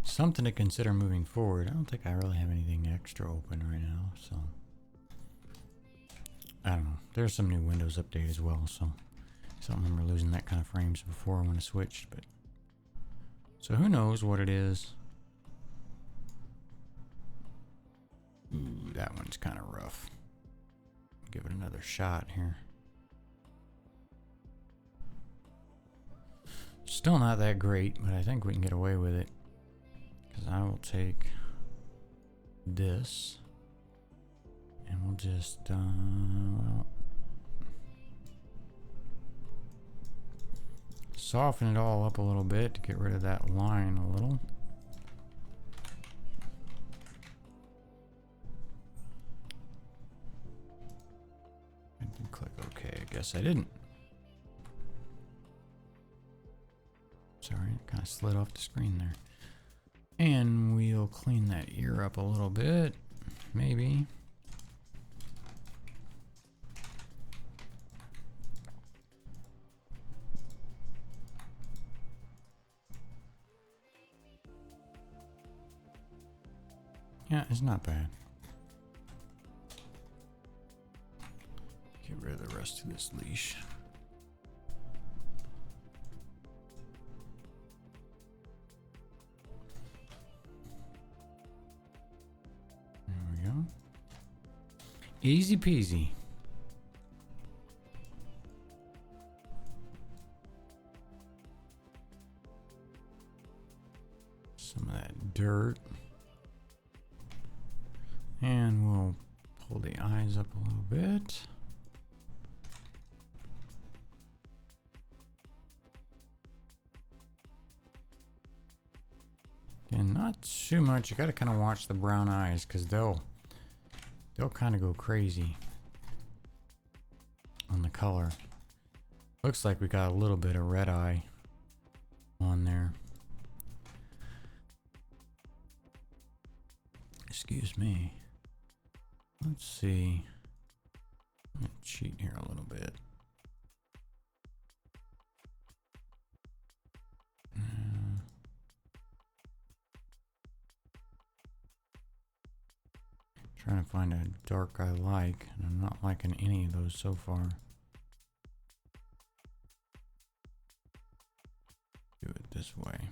Something to consider moving forward. I don't think I really have anything extra open right now, so I don't know. There's some new Windows update as well, so I don't remember losing that kind of frames before when I switched, but so who knows what it is. Ooh, that one's kind of rough. Give it another shot here. Still not that great, but I think we can get away with it. Because I will take this and we'll just, well, soften it all up a little bit to get rid of that line a little. I didn't click OK. I guess I didn't. Sorry, it kind of slid off the screen there. And we'll clean that ear up a little bit. Maybe. Yeah, it's not bad. Get rid of the rest of this leash. There we go. Easy peasy. Some of that dirt. And we'll pull the eyes up a little bit. And not too much. You got to kind of watch the brown eyes because they'll kind of go crazy on the color. Looks like we got a little bit of red eye on there. Excuse me. Let's see. I'm gonna cheat here a little bit. Trying to find a dark I like, and I'm not liking any of those so far. Do it this way.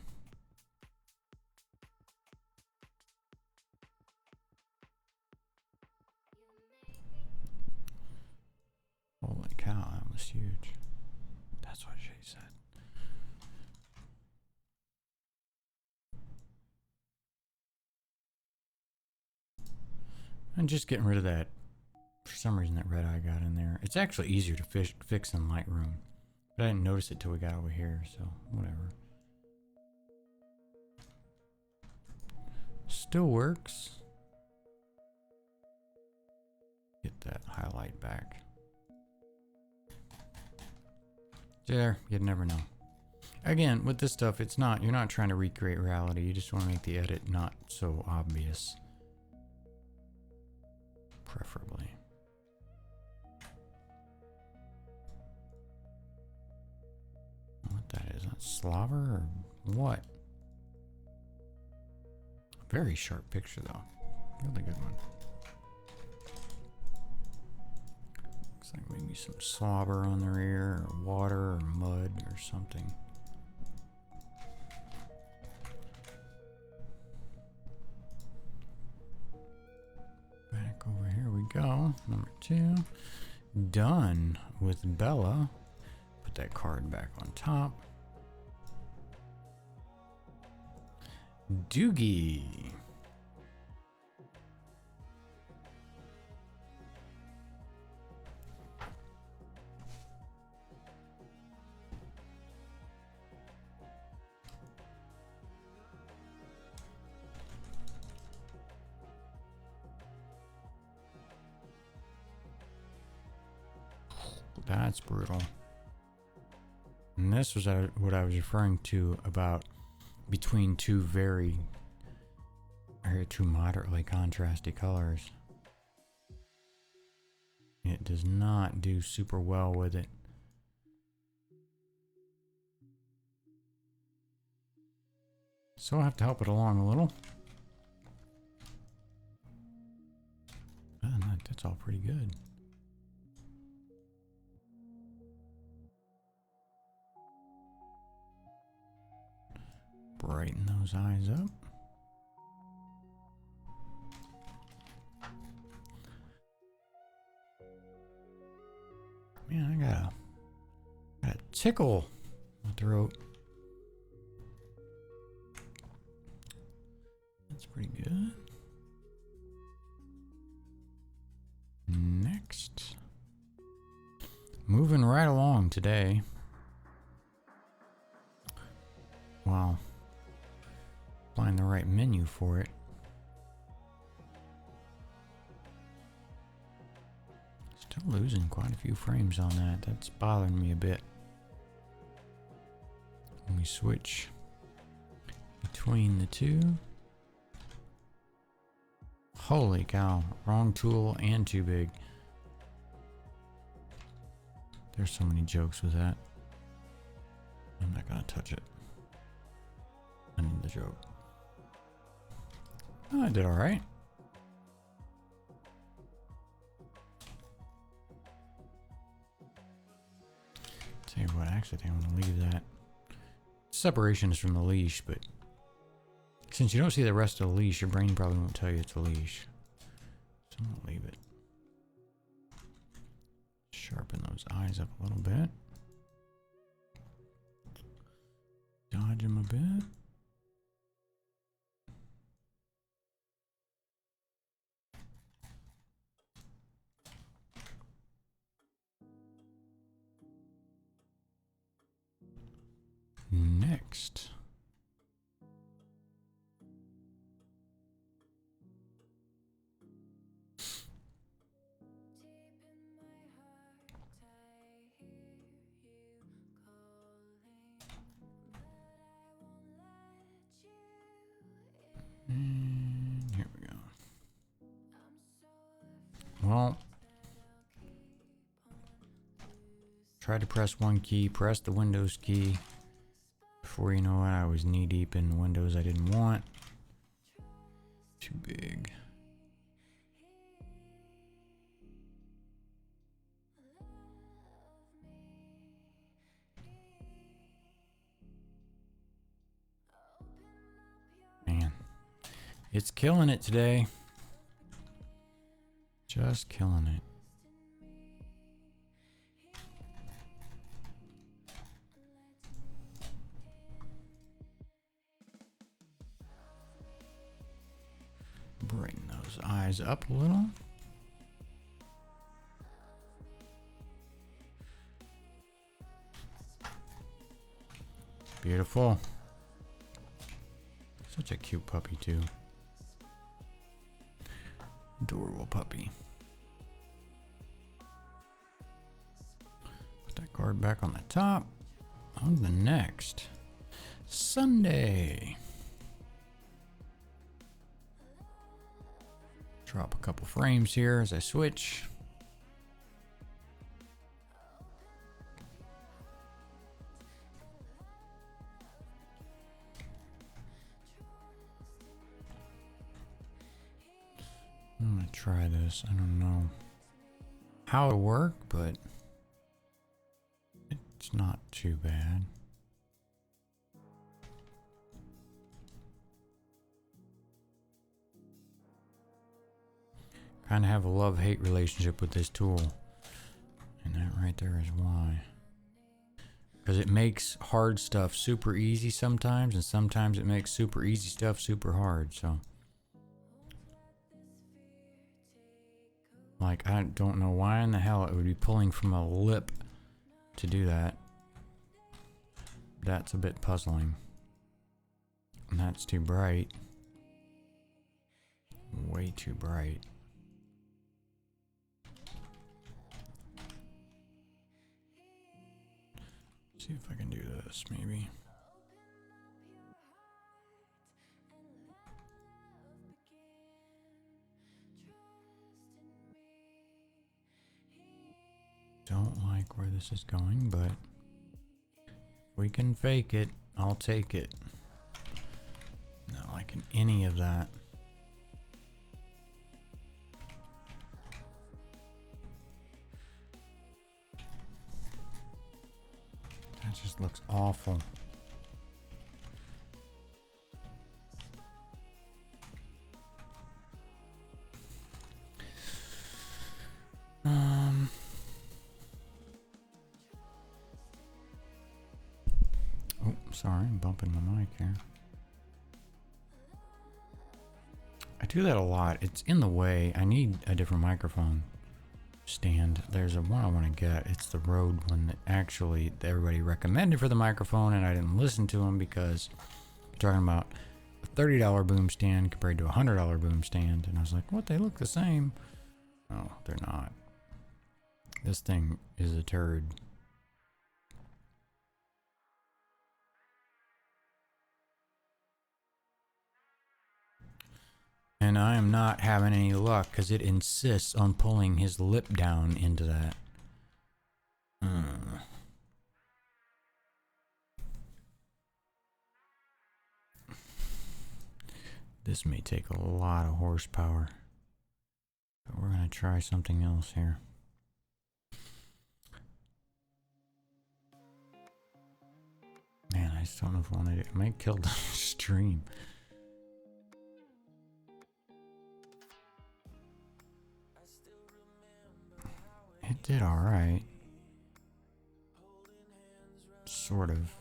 Holy cow, that was huge. That's what she said. And just getting rid of that. For some reason, that red eye got in there. It's actually easier to fix in Lightroom. But I didn't notice it till we got over here, so whatever. Still works. Get that highlight back. There, you'd never know. Again, with this stuff, you're not trying to recreate reality. You just want to make the edit not so obvious. Preferably. What that is, that slobber or what? Very sharp picture though. Really good one. Looks like maybe some slobber on their ear or water or mud or something. Back over here we go. Number 2. Done with Bella. Put that card back on top. Doogie. That's brutal. And this was what I was referring to about between two moderately contrasty colors. It does not do super well with it. So I'll have to help it along a little. That's all pretty good. Brighten those eyes up. Man, I got a tickle in my throat. That's pretty good. Next. Moving right along today. Wow. Find the right menu for it. Still losing quite a few frames on that. That's bothering me a bit. When we switch between the two. Holy cow, wrong tool and too big. There's so many jokes with that. I'm not gonna touch it. I need the joke. Oh, I did alright. Tell you what, actually I think I'm gonna leave that. Separation is from the leash, but since you don't see the rest of the leash, your brain probably won't tell you it's a leash. So I'm gonna leave it. Sharpen those eyes up a little bit. Dodge them a bit. Next. And here we go. Well, try to press one key, press the Windows key. Before you know it, I was knee deep in windows I didn't want. Too big. Man, it's killing it today. Just killing it. Brighten those eyes up a little. Beautiful. Such a cute puppy too. Adorable puppy. Put that card back on the top. On the next Sunday. Drop a couple frames here as I switch. I'm gonna try this. I don't know how it'll work, but it's not too bad. Kind of have a love-hate relationship with this tool, and that right there is why. Because it makes hard stuff super easy sometimes, and sometimes it makes super easy stuff super hard. So, like, I don't know why in the hell it would be pulling from a lip to do that. That's a bit puzzling. And that's too bright. Way too bright. See if I can do this, maybe. Don't like where this is going, but if we can fake it, I'll take it. Not liking any of that. That just looks awful. Oh, sorry, I'm bumping my mic here. I do that a lot. It's in the way. I need a different microphone stand. There's a one I want to get. It's the Rode one that actually everybody recommended for the microphone, and I didn't listen to them because they're talking about a $30 boom stand compared to a $100 boom stand, and I was like, what? They look the same. No, they're not. This thing is a turd. And I am not having any luck because it insists on pulling his lip down into that. This may take a lot of horsepower. But we're going to try something else here. Man, I just don't know if I want to do it. I might kill the stream. It did alright. Sort of.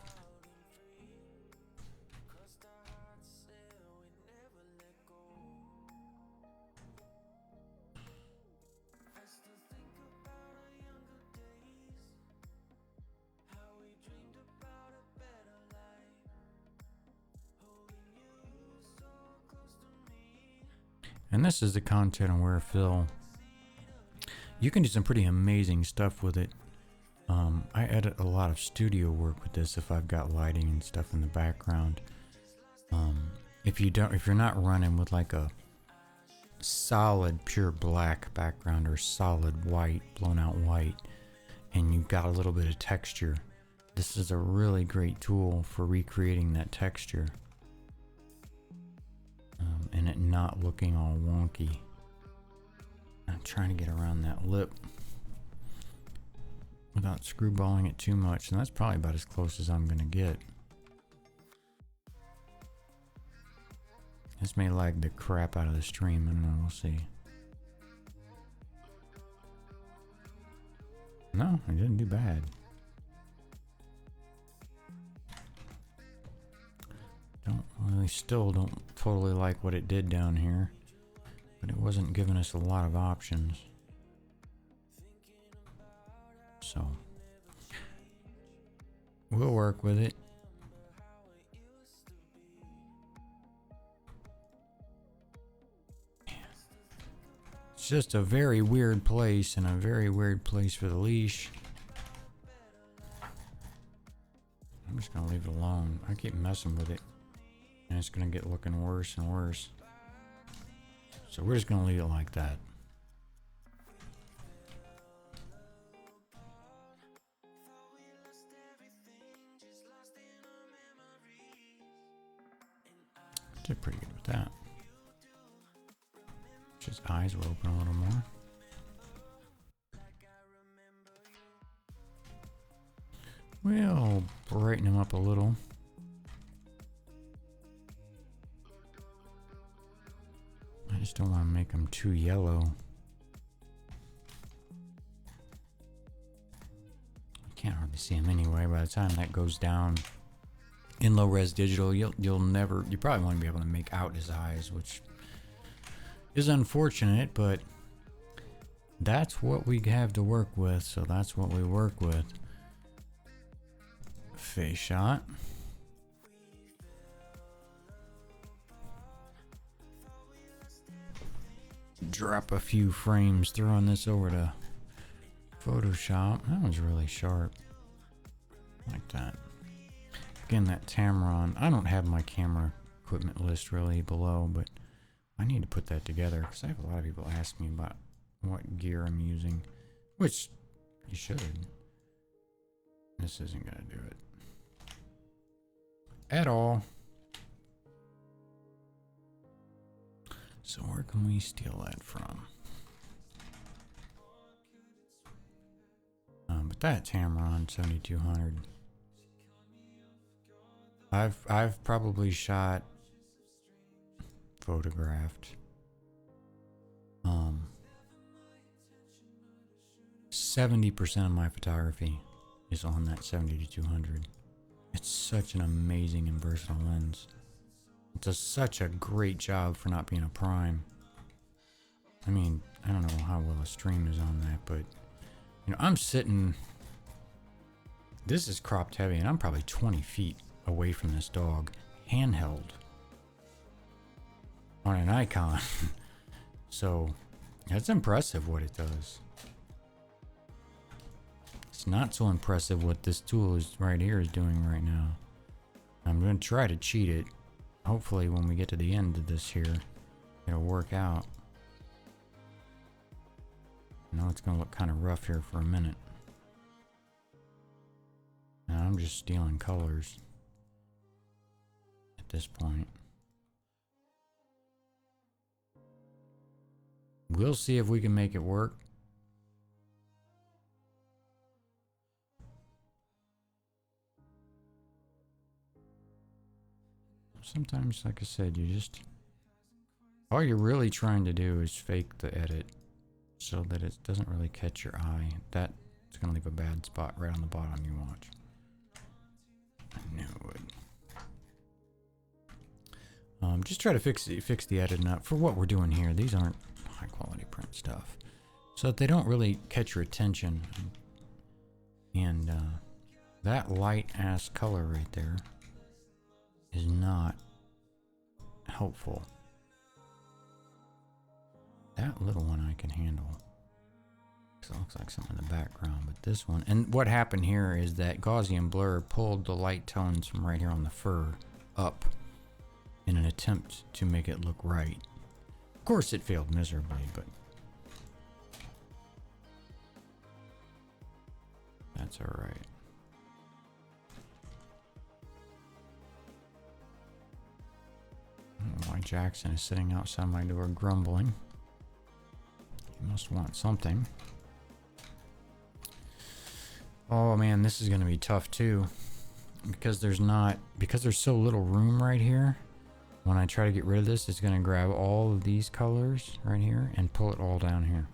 And this is the content on where Phil. You can do some pretty amazing stuff with it. I edit a lot of studio work with this if I've got lighting and stuff in the background. If you're not running with like a solid pure black background or solid white, blown out white, and you've got a little bit of texture, this is a really great tool for recreating that texture. And it not looking all wonky. I'm trying to get around that lip without screwballing it too much, and that's probably about as close as I'm gonna get. This may lag the crap out of the stream. I don't know, we'll see. No, I didn't do bad. Still don't totally like what it did down here, but it wasn't giving us a lot of options. So we'll work with it. It's just a very weird place, and a very weird place for the leash. I'm just gonna leave it alone. I keep messing with it, and it's gonna get looking worse and worse. So we're just gonna leave it like that. Did pretty good with that. His eyes will open a little more. We'll brighten him up a little. I just don't want to make him too yellow. I can't hardly see him anyway. By the time that goes down in low res digital, you probably won't be able to make out his eyes, which is unfortunate, but that's what we have to work with, so that's what we work with. Face shot. Drop a few frames, throwing this over to Photoshop. That one's really sharp. Like that. Again, that Tamron. I don't have my camera equipment list really below, but I need to put that together because I have a lot of people ask me about what gear I'm using, which you should. This isn't going to do it at all. So where can we steal that from? But that Tamron 7200. I've probably shot, photographed 70% of my photography is on that 70-200. It's such an amazing and versatile lens. It does such a great job for not being a prime. I mean, I don't know how well a stream is on that, but you know, I'm sitting, this is cropped heavy, and I'm probably 20 feet away from this dog, handheld, on an Icon. So that's impressive what it does. It's not so impressive what this tool is right here is doing right now. I'm going to try to cheat it. Hopefully when we get to the end of this here, it'll work out. I know it's gonna look kind of rough here for a minute. Now I'm just stealing colors at this point. We'll see if we can make it work. Sometimes, like I said, you just... all you're really trying to do is fake the edit so that it doesn't really catch your eye. That's going to leave a bad spot right on the bottom, you watch. I knew it would. Just try to fix the edit up. For what we're doing here, these aren't high quality print stuff. So that they don't really catch your attention. And that light ass color right there is not helpful. That little one I can handle. So it looks like something in the background, but this one, and what happened here is that Gaussian blur pulled the light tones from right here on the fur up in an attempt to make it look right. Of course it failed miserably, but that's alright. Why Jackson is sitting outside my door grumbling. He must want something. Oh man, this is gonna be tough too. Because there's so little room right here. When I try to get rid of this, it's gonna grab all of these colors right here and pull it all down here.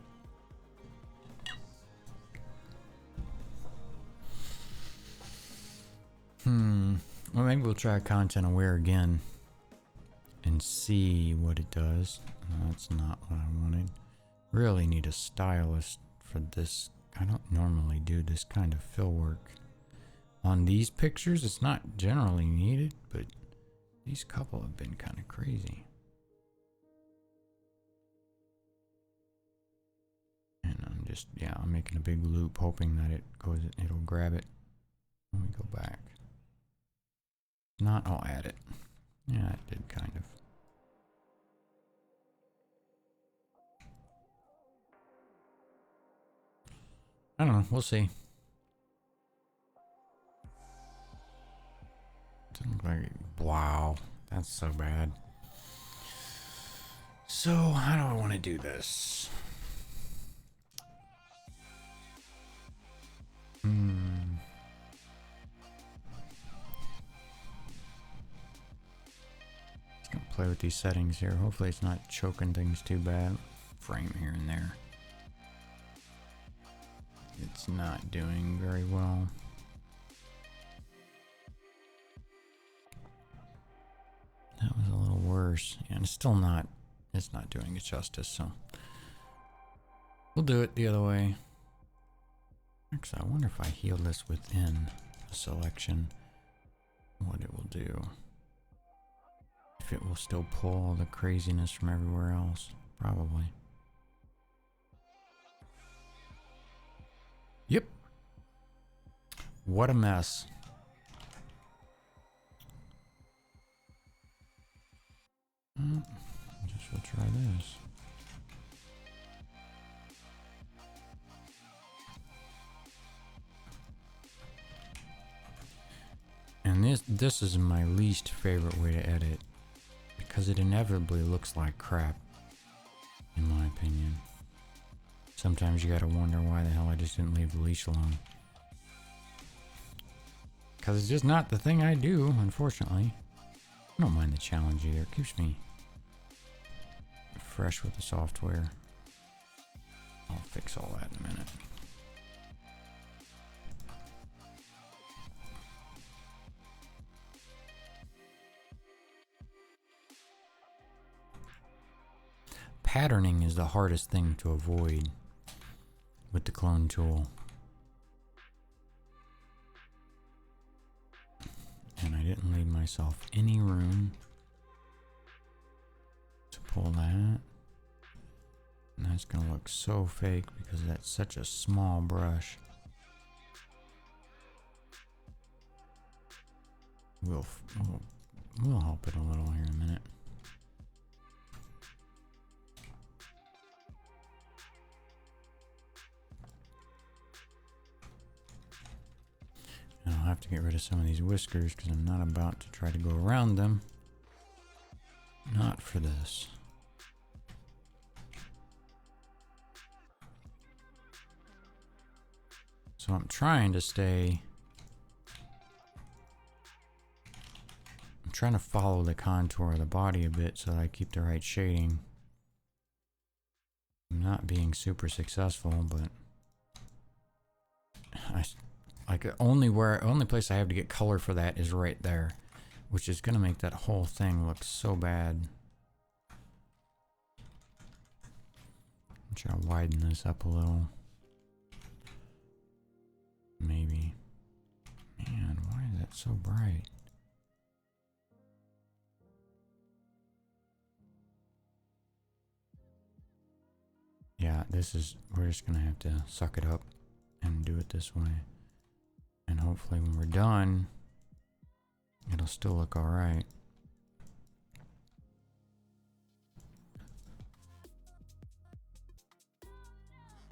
Well, maybe we'll try content aware again and see what it does. No, that's not what I wanted. Really need a stylist for this. I don't normally do this kind of fill work. On these pictures, it's not generally needed, but these couple have been kind of crazy. And I'm making a big loop hoping that it'll grab it. Let me go back. Not, I'll add it. Yeah, it did kind of. I don't know, we'll see. Doesn't look like, wow, that's so bad. So, how do I want to do this? Just gonna play with these settings here. Hopefully it's not choking things too bad. Frame here and there. It's not doing very well. That was a little worse. And it's still not, it's not doing it justice, so. We'll do it the other way. Actually, I wonder if I heal this within the selection, what it will do. If it will still pull all the craziness from everywhere else. Probably. Yep. What a mess. I guess we'll try this. And this is my least favorite way to edit, because it inevitably looks like crap, in my opinion. Sometimes you gotta wonder why the hell I just didn't leave the leash alone. Because it's just not the thing I do, unfortunately. I don't mind the challenge either. It keeps me fresh with the software. I'll fix all that in a minute. Patterning is the hardest thing to avoid with the clone tool. And I didn't leave myself any room to pull that. And that's going to look so fake because that's such a small brush. We'll help it a little here in a minute. have to get rid of some of these whiskers because I'm not about to try to go around them. Not for this. So I'm trying to stay... I'm trying to follow the contour of the body a bit so that I keep the right shading. I'm not being super successful, but... only place I have to get color for that is right there, which is gonna make that whole thing look so bad. I'm trying to widen this up a little. Maybe. Man, why is that so bright? Yeah, we're just gonna have to suck it up and do it this way. And hopefully when we're done, it'll still look alright.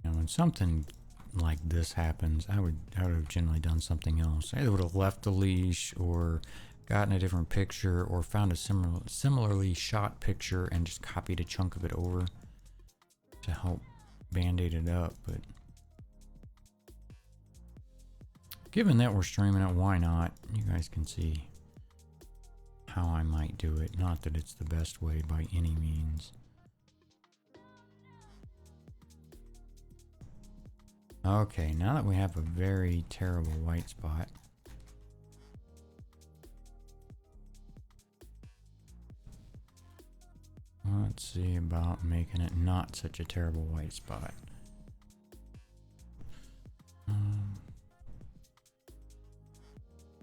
And when something like this happens, I would have generally done something else. I either would have left the leash or gotten a different picture or found a similarly shot picture and just copied a chunk of it over to help band-aid it up. But given that we're streaming it, why not? You guys can see how I might do it. Not that it's the best way by any means. Okay, now that we have a very terrible white spot, let's see about making it not such a terrible white spot.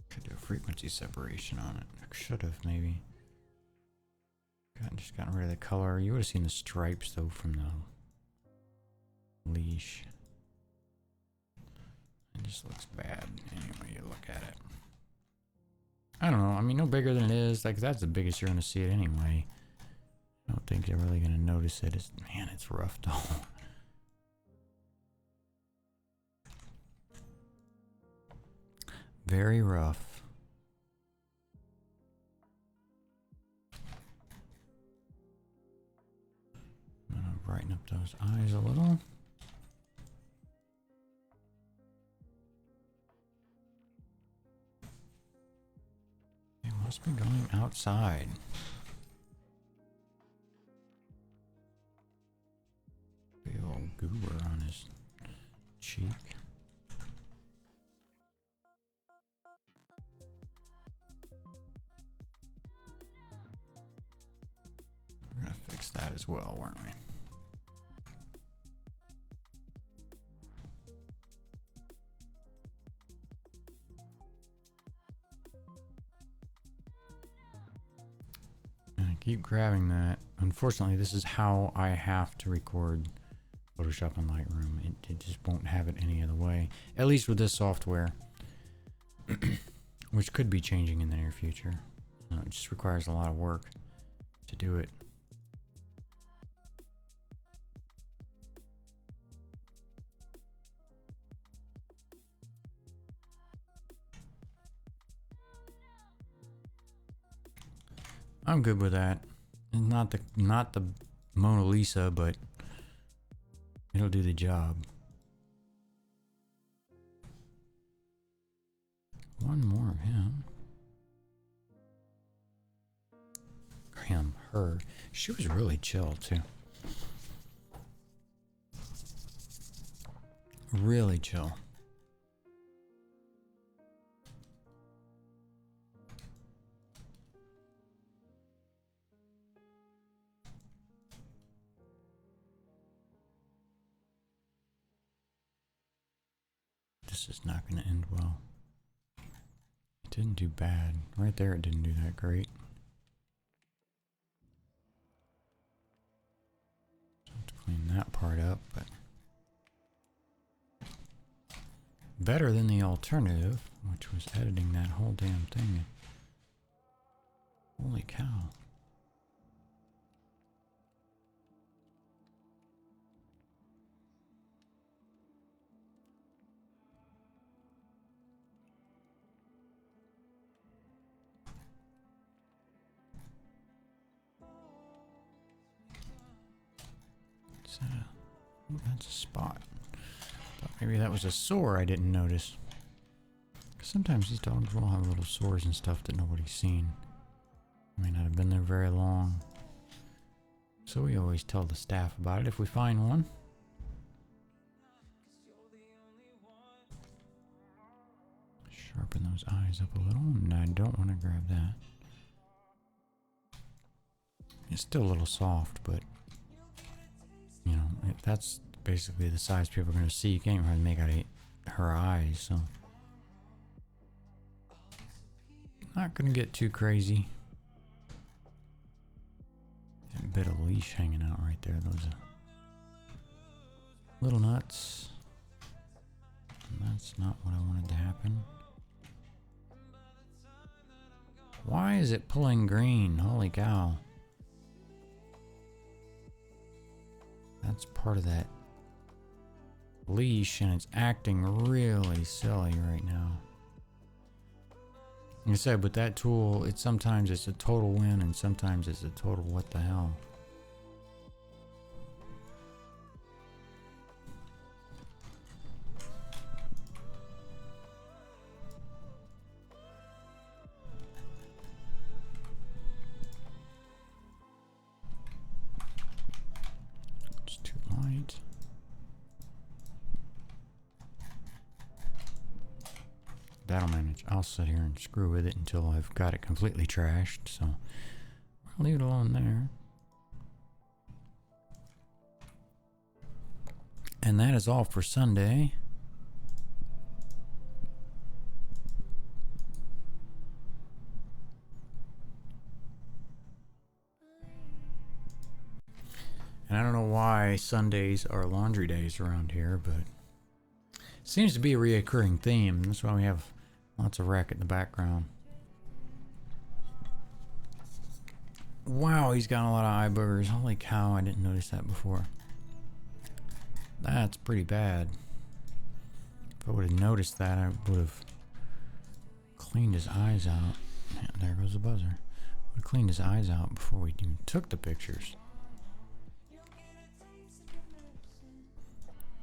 Could do a frequency separation on it. I should have maybe. Just gotten rid of the color. You would have seen the stripes though from the leash. It just looks bad anyway you look at it. I don't know. I mean, no bigger than it is. Like, that's the biggest you're going to see it anyway. I don't think you're really going to notice it. Man, it's rough though. Very rough. I'm going to brighten up those eyes a little. They must be going outside. Big old goober on his cheek. We're gonna fix that as well, weren't we? And I keep grabbing that. Unfortunately, this is how I have to record Photoshop and Lightroom. It just won't have it any other way. At least with this software. Which could be changing in the near future. It just requires a lot of work to do it. I'm good with that. Not the Mona Lisa, but it'll do the job. One more of him. Her. She was really chill too. Really chill. This is not going to end well. It didn't do bad. Right there it didn't do that great. Have to clean that part up, but better than the alternative, which was editing that whole damn thing. Holy cow. Is that a... Oh, that's a spot. Thought maybe that was a sore I didn't notice. 'Cause sometimes these dogs will have little sores and stuff that nobody's seen. May not have been there very long. So we always tell the staff about it if we find one. Sharpen those eyes up a little, and I don't want to grab that. It's still a little soft, but you know, that's basically the size people are going to see. You can't really make out her eyes, so not going to get too crazy. That bit of leash hanging out right there, those little nuts. And that's not what I wanted to happen. Why is it pulling green? Holy cow. That's part of that leash, and it's acting really silly right now. Like I said, with that tool, sometimes it's a total win, and sometimes it's a total what the hell. It's too light. That'll manage. I'll sit here and screw with it until I've got it completely trashed, so I'll leave it alone there. And that is all for Sunday. And I don't know why Sundays are laundry days around here, but it seems to be a reoccurring theme. That's why we have lots of wreck in the background. Wow, he's got a lot of eye boogers. Holy cow, I didn't notice that before. That's pretty bad. If I would have noticed that, I would have cleaned his eyes out. Yeah, there goes the buzzer. Would have cleaned his eyes out before we even took the pictures.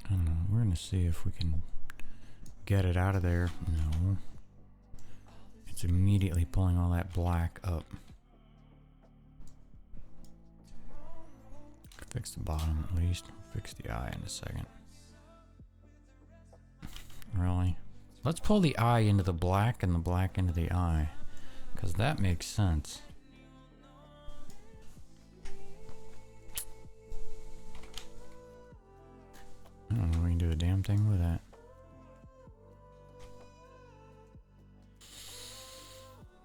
I don't know. We're going to see if we can get it out of there. No. It's immediately pulling all that black up. Fix the bottom at least. Fix the eye in a second. Really? Let's pull the eye into the black and the black into the eye, because that makes sense. I don't know if we can do a damn thing with that.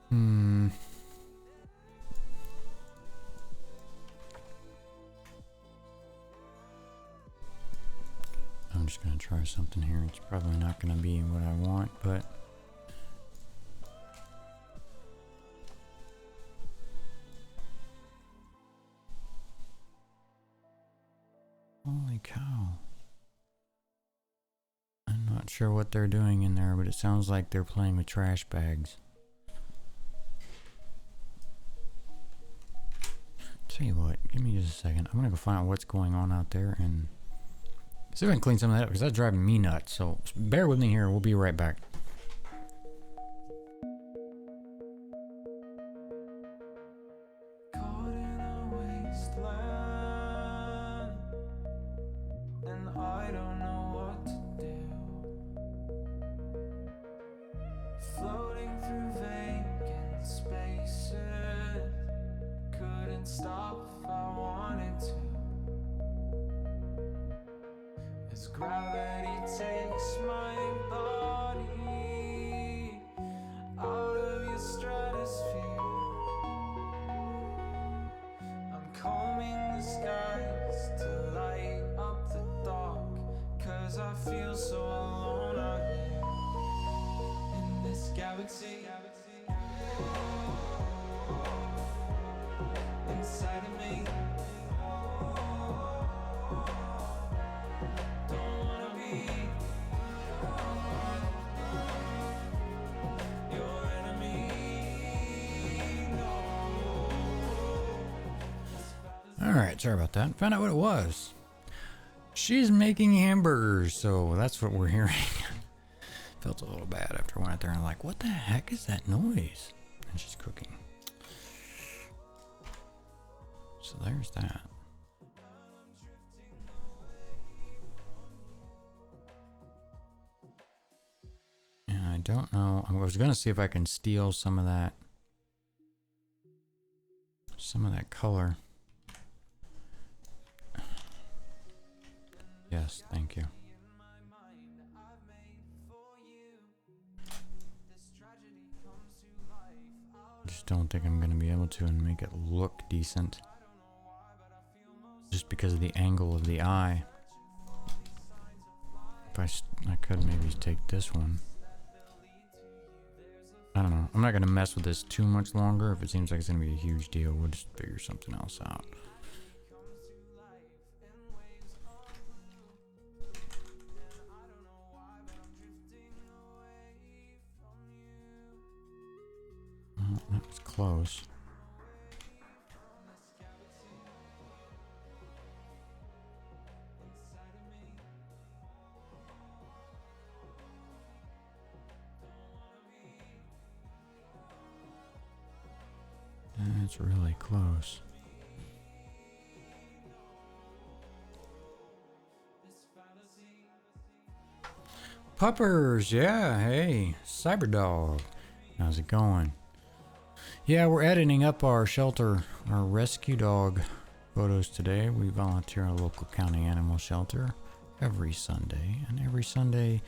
I'm just going to try something here. It's probably not going to be what I want, but holy cow. I'm not sure what they're doing in there, but it sounds like they're playing with trash bags. Tell you what, give me just a second. I'm going to go find out what's going on out there and see if I can clean some of that up, because that's driving me nuts. So bear with me here. We'll be right back. Caught in a wasteland, and I don't know what to do. Floating through vacant spaces, couldn't stop if I wanted to. As gravity takes my body out of your stratosphere, I'm combing the skies to light up the dark, 'cause I feel so alone out here in this galaxy. Inside of me, don't wanna be your enemy, no. Alright, sorry about that. Found out what it was. She's making hamburgers, so that's what we're hearing. Felt a little bad after I went out there and like, what the heck is that noise? And she's cooking. So there's that. And I don't know. I was gonna see if I can steal some of that color. Yes, thank you. Just don't think I'm gonna be able to and make it look decent. Just because of the angle of the eye. If I could maybe take this one. I don't know. I'm not gonna mess with this too much longer. If it seems like it's gonna be a huge deal, we'll just figure something else out. Well, that was close. That's really close. Puppers, yeah, hey, Cyberdog. How's it going? Yeah, we're editing up our shelter, our rescue dog photos today. We volunteer at a local county animal shelter every Sunday, and every Sunday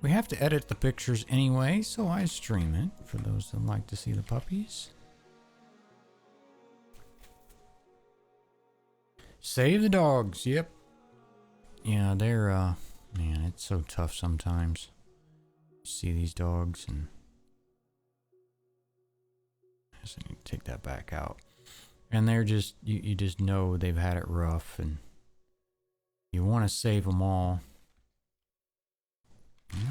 we have to edit the pictures anyway, so I stream it for those that like to see the puppies. Save the dogs, yep. Yeah, they're, man, it's so tough sometimes. You see these dogs and... I just need to take that back out. And they're just, you just know they've had it rough and you want to save them all.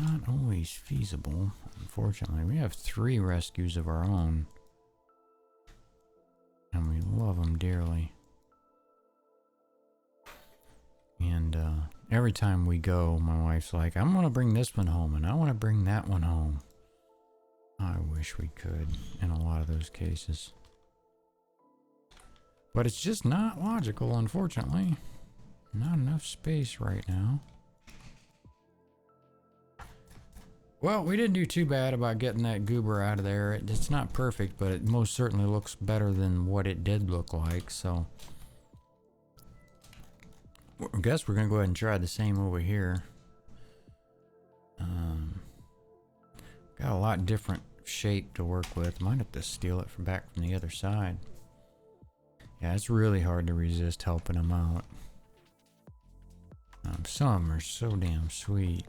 Not always feasible, unfortunately. We have 3 rescues of our own. And we love them dearly. And every time we go, my wife's like, I'm going to bring this one home and I want to bring that one home. I wish we could in a lot of those cases. But it's just not logical, unfortunately. Not enough space right now. Well, we didn't do too bad about getting that goober out of there. It's not perfect, but it most certainly looks better than what it did look like, so... I guess we're going to go ahead and try the same over here. Got a lot different shape to work with. Might have to steal it from back from the other side. Yeah, it's really hard to resist helping them out. Some of them are so damn sweet.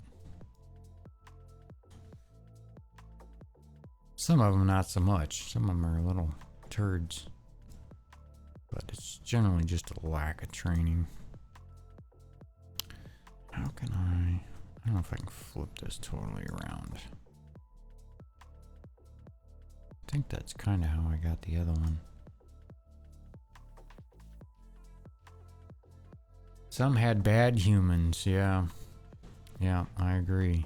Some of them not so much. Some of them are little turds. But it's generally just a lack of training. How can I don't know if I can flip this totally around. I think that's kind of how I got the other one. Some had bad humans, yeah. Yeah, I agree.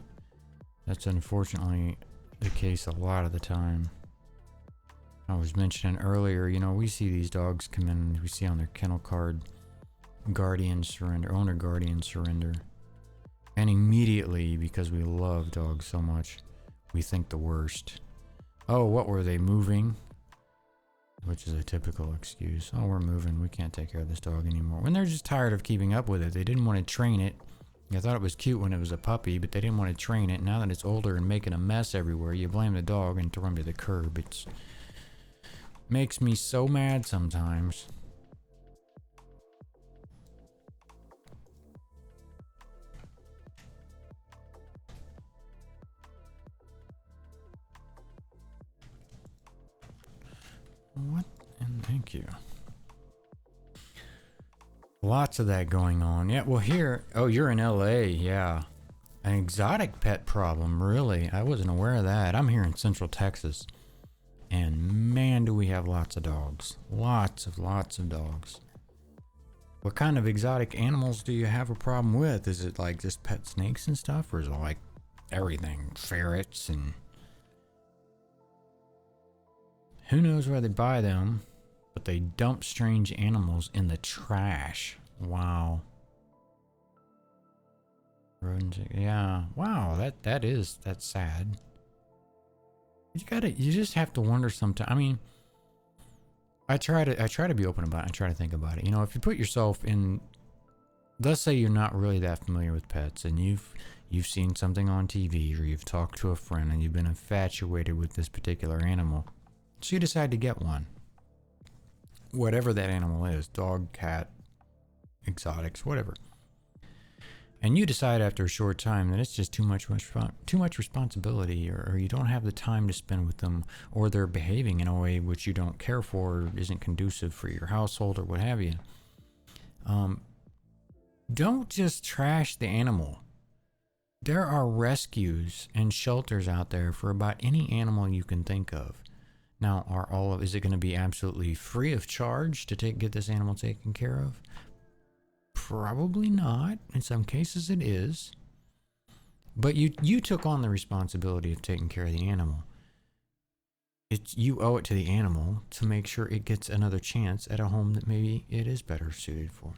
That's unfortunately the case a lot of the time. I was mentioning earlier, you know, we see these dogs come in, we see on their kennel card, guardian surrender, owner guardian surrender. And immediately, because we love dogs so much, we think the worst. Oh, what were they, moving? Which is a typical excuse. Oh, we're moving, we can't take care of this dog anymore. When they're just tired of keeping up with it, they didn't want to train it. I thought it was cute when it was a puppy, but they didn't want to train it. Now that it's older and making a mess everywhere, you blame the dog and throw him to the curb. It makes me so mad sometimes. What? And thank you. Lots of that going on. Yeah, well here, oh, you're in LA, yeah. An exotic pet problem, really. I wasn't aware of that. I'm here in Central Texas. And man, do we have lots of dogs. Lots of dogs. What kind of exotic animals do you have a problem with? Is it like just pet snakes and stuff, or is it like everything? Ferrets and who knows where they buy them, but they dump strange animals in the trash. Wow. Rodents, yeah. Wow, that's sad. You just have to wonder sometimes. I mean, I try to be open about it. I try to think about it. You know, if you put yourself in, let's say you're not really that familiar with pets, and you've seen something on TV, or you've talked to a friend and you've been infatuated with this particular animal. So you decide to get one. Whatever that animal is, dog, cat, exotics, whatever. And you decide after a short time that it's just too much responsibility, or you don't have the time to spend with them, or they're behaving in a way which you don't care for, or isn't conducive for your household, or what have you. Don't just trash the animal. There are rescues and shelters out there for about any animal you can think of. Now, is it going to be absolutely free of charge to get this animal taken care of? Probably not. In some cases it is. But you took on the responsibility of taking care of the animal. You owe it to the animal to make sure it gets another chance at a home that maybe it is better suited for.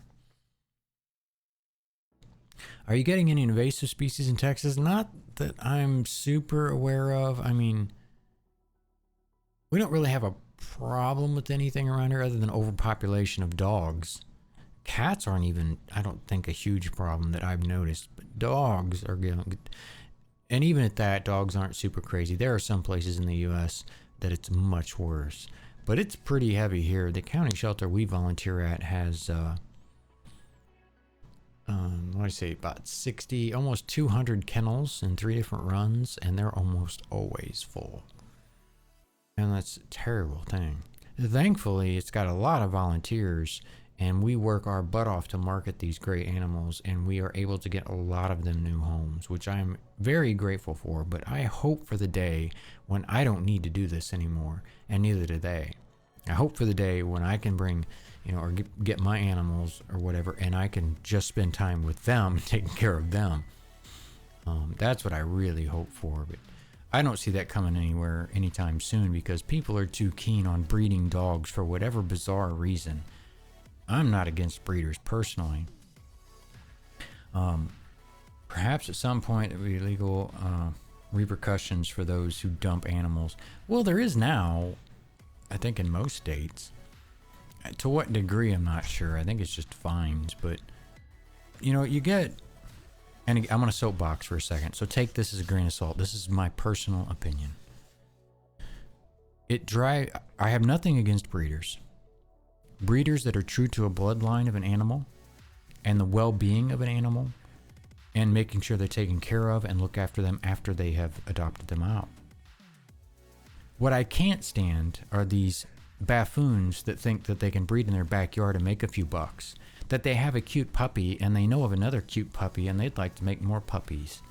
Are you getting any invasive species in Texas? Not that I'm super aware of. I mean, we don't really have a problem with anything around here other than overpopulation of dogs. Cats aren't even, I don't think, a huge problem that I've noticed, but dogs are getting, and even at that, dogs aren't super crazy. There are some places in the U.S. that it's much worse, but it's pretty heavy here. The county shelter we volunteer at has, about 60, almost 200 kennels in 3 different runs, and they're almost always full. And that's a terrible thing. Thankfully, it's got a lot of volunteers, and we work our butt off to market these great animals, and we are able to get a lot of them new homes, which I'm very grateful for. But I hope for the day when I don't need to do this anymore, and neither do they. I hope for the day when I can bring, or get my animals or whatever, and I can just spend time with them and taking care of them. That's what I really hope for, but I don't see that coming anywhere anytime soon because people are too keen on breeding dogs for whatever bizarre reason. I'm not against breeders personally. Perhaps at some point there will be legal repercussions for those who dump animals. Well, there is now, I think, in most states. To what degree, I'm not sure. I think it's just fines, but you get, and I'm on a soapbox for a second, so take this as a grain of salt. This is my personal opinion. I have nothing against breeders. Breeders that are true to a bloodline of an animal and the well-being of an animal and making sure they're taken care of and look after them after they have adopted them out. What I can't stand are these buffoons that think that they can breed in their backyard and make a few bucks. That they have a cute puppy and they know of another cute puppy and they'd like to make more puppies.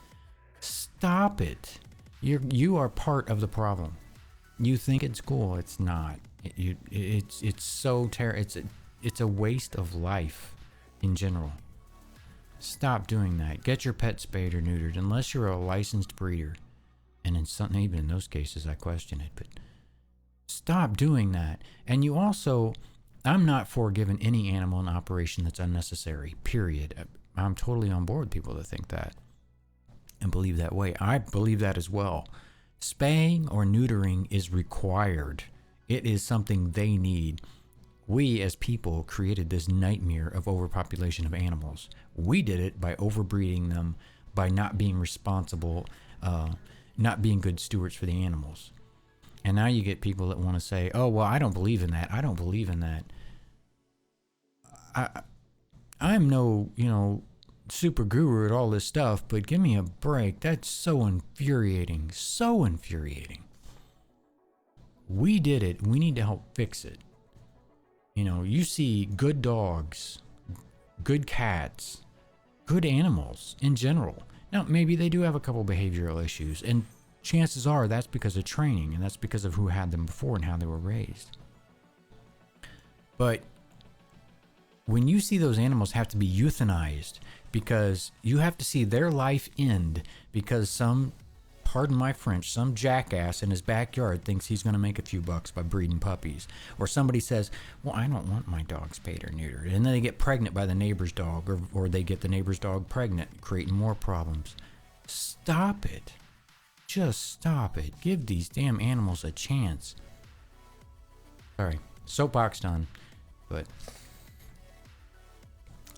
Stop it. You are part of the problem. You think it's cool. It's not. It's so terrible. It's a waste of life in general. Stop doing that. Get your pet spayed or neutered unless you're a licensed breeder. And even in those cases, I question it. But stop doing that. And you also, I'm not for giving any animal an operation that's unnecessary, period. I'm totally on board with people that think that and believe that way. I believe that as well. Spaying or neutering is required. It is something they need. We as people created this nightmare of overpopulation of animals. We did it by overbreeding them, by not being responsible, not being good stewards for the animals. And now you get people that want to say, oh, well, I don't believe in that. I don't believe in that. I'm no, super guru at all this stuff, but give me a break. That's so infuriating. So infuriating. We did it. We need to help fix it. You see good dogs, good cats, good animals in general. Now, maybe they do have a couple behavioral issues, and chances are that's because of training, and that's because of who had them before and how they were raised. But when you see those animals have to be euthanized because you have to see their life end because some, pardon my French, some jackass in his backyard thinks he's going to make a few bucks by breeding puppies. Or somebody says, well, I don't want my dog spayed or neutered. And then they get pregnant by the neighbor's dog, or they get the neighbor's dog pregnant, creating more problems. Stop it. Just stop it. Give these damn animals a chance. Sorry, soapbox done. But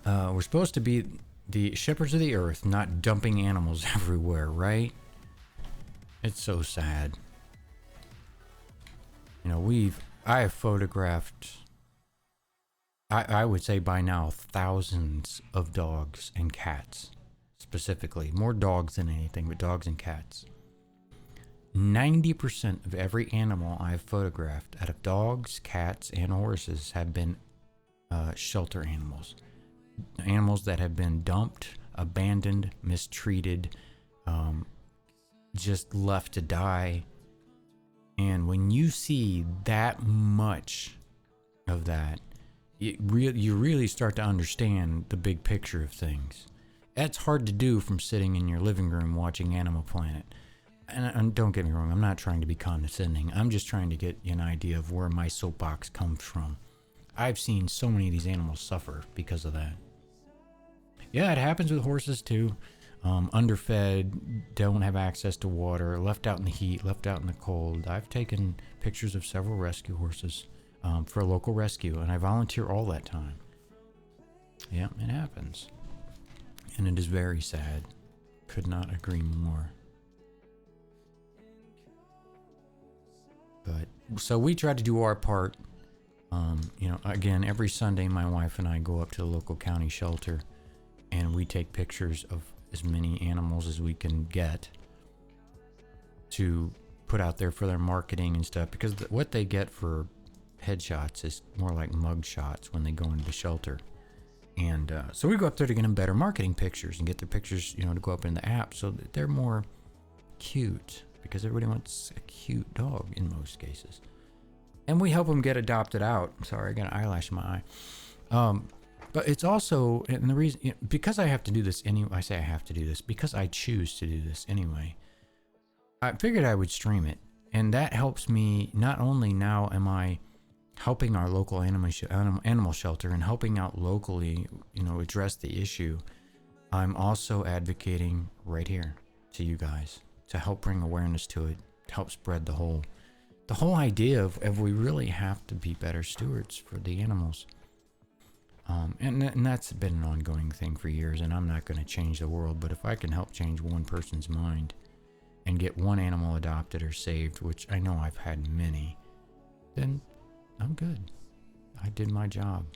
we're supposed to be the shepherds of the earth, not dumping animals everywhere, right? It's so sad. You know, I have photographed, I would say by now, thousands of dogs and cats, specifically. More dogs than anything, but dogs and cats. 90% of every animal I have photographed out of dogs, cats, and horses have been shelter animals. Animals that have been dumped, abandoned, mistreated, just left to die. And when you see that much of that, you really start to understand the big picture of things. That's hard to do from sitting in your living room watching Animal Planet. And don't get me wrong, I'm not trying to be condescending. I'm just trying to get you an idea of where my soapbox comes from. I've seen so many of these animals suffer because of that. Yeah, it happens with horses too. Underfed, don't have access to water, left out in the heat, left out in the cold. I've taken pictures of several rescue horses for a local rescue, and I volunteer all that time. Yeah, it happens. And it is very sad. Could not agree more. But so we try to do our part. You know, again, every Sunday my wife and I go up to the local county shelter and we take pictures of as many animals as we can get to put out there for their marketing and stuff, because what they get for headshots is more like mug shots when they go into the shelter. And so we go up there to get them better marketing pictures and get their pictures, you know, to go up in the app so that they're more cute, because everybody wants a cute dog in most cases. And we help them get adopted out. Sorry, I got an eyelash in my eye. But it's also, and the reason, you know, because I have to do this anyway, I say I have to do this because I choose to do this anyway. I figured I would stream it, and that helps me. Not only now am I helping our local animal shelter and helping out locally, you know, address the issue, I'm also advocating right here to you guys to help bring awareness to it, to help spread the whole idea of we really have to be better stewards for the animals. And that's been an ongoing thing for years, and I'm not going to change the world, but if I can help change one person's mind and get one animal adopted or saved, which I know I've had many, then I'm good. I did my job.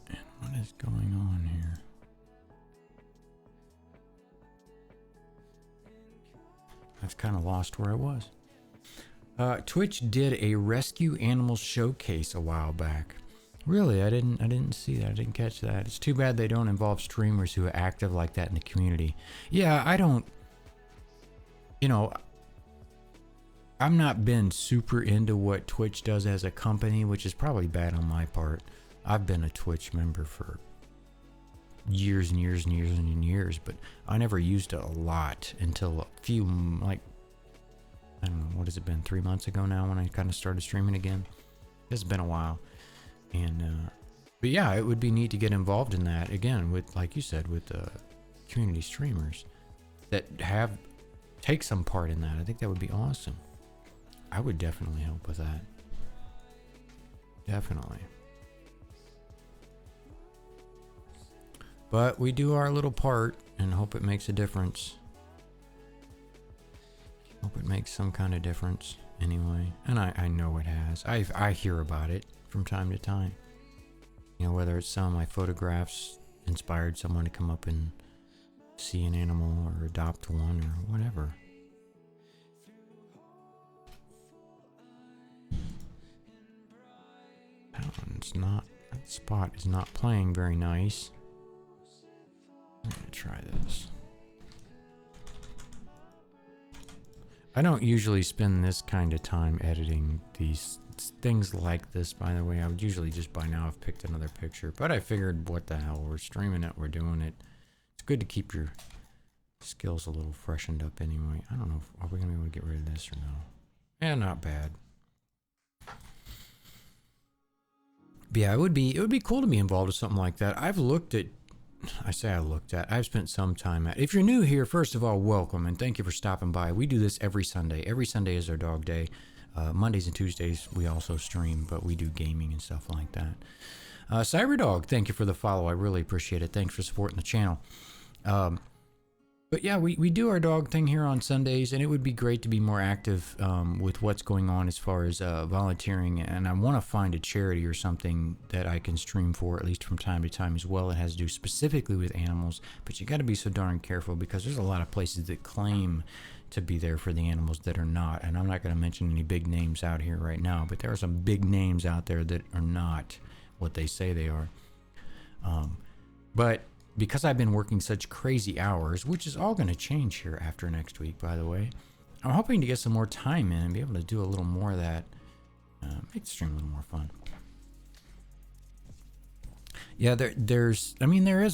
And what is going on here? I've kind of lost where I was. Twitch did a rescue animal showcase a while back. Really, I didn't see that. I didn't catch that. It's too bad they don't involve streamers who are active like that in the community. Yeah, I don't, you know, I'm not been super into what Twitch does as a company, which is probably bad on my part. I've been a Twitch member for years and years and years and years, but I never used it a lot until a few, like, I don't know, what has it been, 3 months ago now when I kind of started streaming again. It's been a while. And, but yeah, it would be neat to get involved in that again with, like you said, with community streamers that take some part in that. I think that would be awesome. I would definitely help with that. Definitely. But we do our little part and hope it makes a difference. Hope it makes some kind of difference anyway. And I know it has. I hear about it from time to time. You know, whether it's some of my photographs inspired someone to come up and see an animal or adopt one or whatever. That spot is not playing very nice. I'm gonna try this. I don't usually spend this kind of time editing these things like this, by the way, I would usually just by now have picked another picture, but I figured, what the hell, we're streaming it, we're doing it. It's good to keep your skills a little freshened up anyway. I don't know, are we gonna be able to get rid of this or no? Yeah, not bad. But yeah, it would be cool to be involved with something like that. I've spent some time at. If you're new here, first of all, welcome and thank you for stopping by. We do this every Sunday. Every Sunday is our dog day. Mondays and Tuesdays we also stream, but we do gaming and stuff like that. Cyberdog, thank you for the follow. I really appreciate it. Thanks for supporting the channel. But yeah, we do our dog thing here on Sundays, and it would be great to be more active with what's going on as far as volunteering. And I want to find a charity or something that I can stream for, at least from time to time as well. It has to do specifically with animals, but you got to be so darn careful because there's a lot of places that claim to be there for the animals that are not. And I'm not going to mention any big names out here right now, but there are some big names out there that are not what they say they are. But because I've been working such crazy hours, which is all going to change here after next week, by the way, I'm hoping to get some more time in and be able to do a little more of that. Make the stream a little more fun. Yeah, there is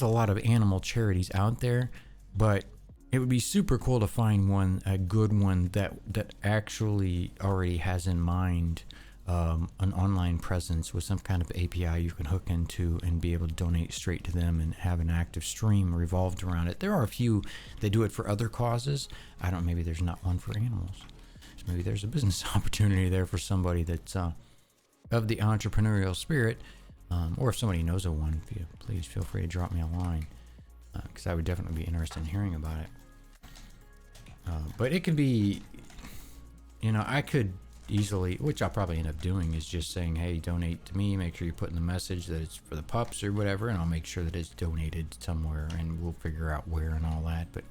a lot of animal charities out there, but it would be super cool to find a good one that actually already has in mind an online presence with some kind of API you can hook into and be able to donate straight to them and have an active stream revolved around it. There are a few that do it for other causes. Maybe there's not one for animals. So maybe there's a business opportunity there for somebody that's of the entrepreneurial spirit. Or if somebody knows of one, please feel free to drop me a line, because I would definitely be interested in hearing about it. But it can be, I could easily, which I'll probably end up doing, is just saying, hey, donate to me, make sure you put in the message that it's for the pups or whatever, and I'll make sure that it's donated somewhere, and we'll figure out where and all that. But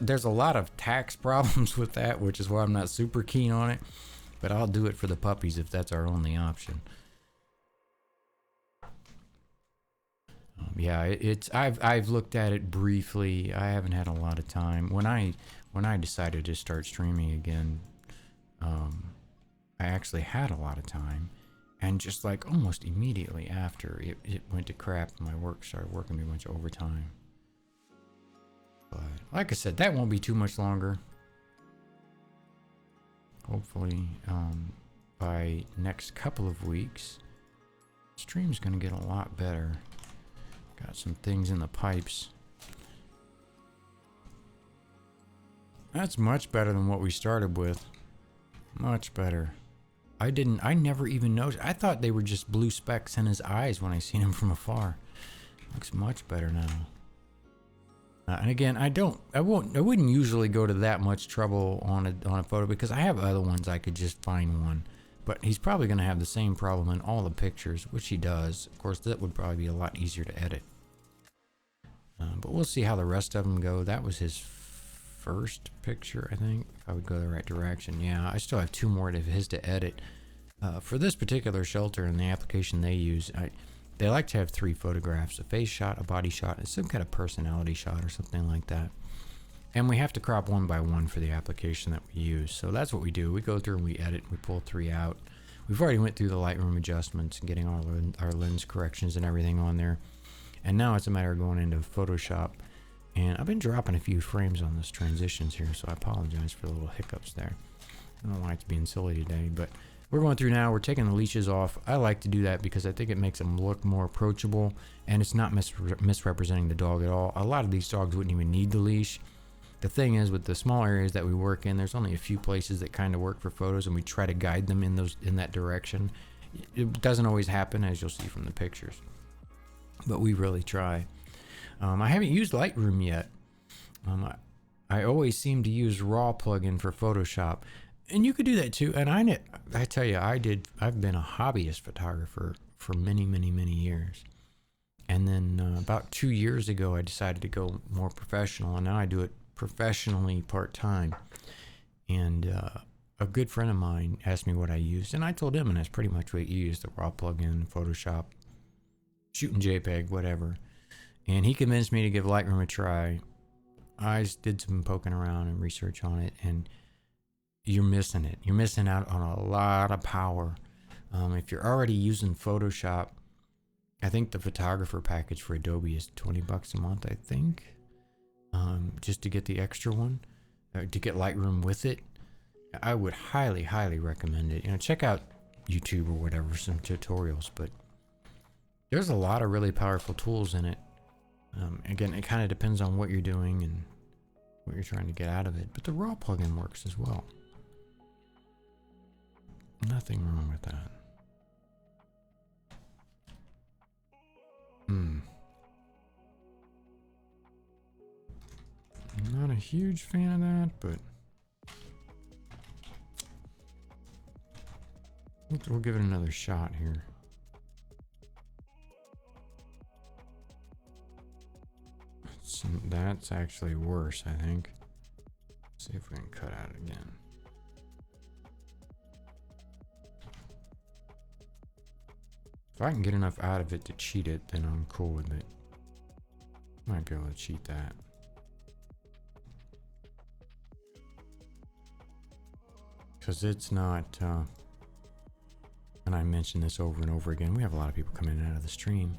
there's a lot of tax problems with that, which is why I'm not super keen on it, but I'll do it for the puppies if that's our only option. Yeah, I've looked at it briefly. I haven't had a lot of time. When I decided to start streaming again, I actually had a lot of time, and just like almost immediately after, it went to crap and my work started working me a bunch of overtime. But like I said, that won't be too much longer. Hopefully by next couple of weeks, stream's gonna get a lot better. Got some things in the pipes. That's much better than what we started with. Much better. I never even noticed. I thought they were just blue specks in his eyes when I seen him from afar. Looks much better now. And again, I wouldn't usually go to that much trouble on a photo, because I have other ones I could just find one. But he's probably going to have the same problem in all the pictures, which he does. Of course, that would probably be a lot easier to edit. But we'll see how the rest of them go. That was his first picture, I think, if I would go the right direction. Yeah, I still have two more of his to edit. For this particular shelter and the application they use, they like to have 3 photographs: a face shot, a body shot, and some kind of personality shot or something like that. And we have to crop one by one for the application that we use. So that's what we do. We go through and we edit, we pull 3 out. We've already went through the Lightroom adjustments and getting all our lens corrections and everything on there. And now it's a matter of going into Photoshop. And I've been dropping a few frames on this transitions here, so I apologize for the little hiccups there. I don't like to being silly today, but we're going through now. We're taking the leashes off. I like to do that because I think it makes them look more approachable, and it's not misrepresenting the dog at all. A lot of these dogs wouldn't even need the leash. The thing is, with the small areas that we work in, there's only a few places that kind of work for photos, and we try to guide them in that direction. It doesn't always happen, as you'll see from the pictures, but we really try. I haven't used Lightroom yet. I always seem to use RAW plugin for Photoshop, and you could do that too. And I tell you, I've been a hobbyist photographer for many years. And then about 2 years ago, I decided to go more professional, and now I do it professionally part-time. And a good friend of mine asked me what I used, and I told him, and that's pretty much what you use: the RAW plugin, Photoshop, shooting JPEG, whatever. And he convinced me to give Lightroom a try. I did some poking around and research on it, and you're missing it. You're missing out on a lot of power. If you're already using Photoshop, I think the photographer package for Adobe is $20 a month, I think. Just to get the extra one, to get Lightroom with it. I would highly, highly recommend it. Check out YouTube or whatever, some tutorials, but there's a lot of really powerful tools in it. Again, it kind of depends on what you're doing and what you're trying to get out of it, but the raw plugin works as well. Nothing wrong with that. I'm not a huge fan of that, but we'll give it another shot here. That's actually worse, I think. Let's see if we can cut out again. If I can get enough out of it to cheat it, then I'm cool with it. Might be able to cheat that. Because it's not, and I mention this over and over again, we have a lot of people coming in and out of the stream.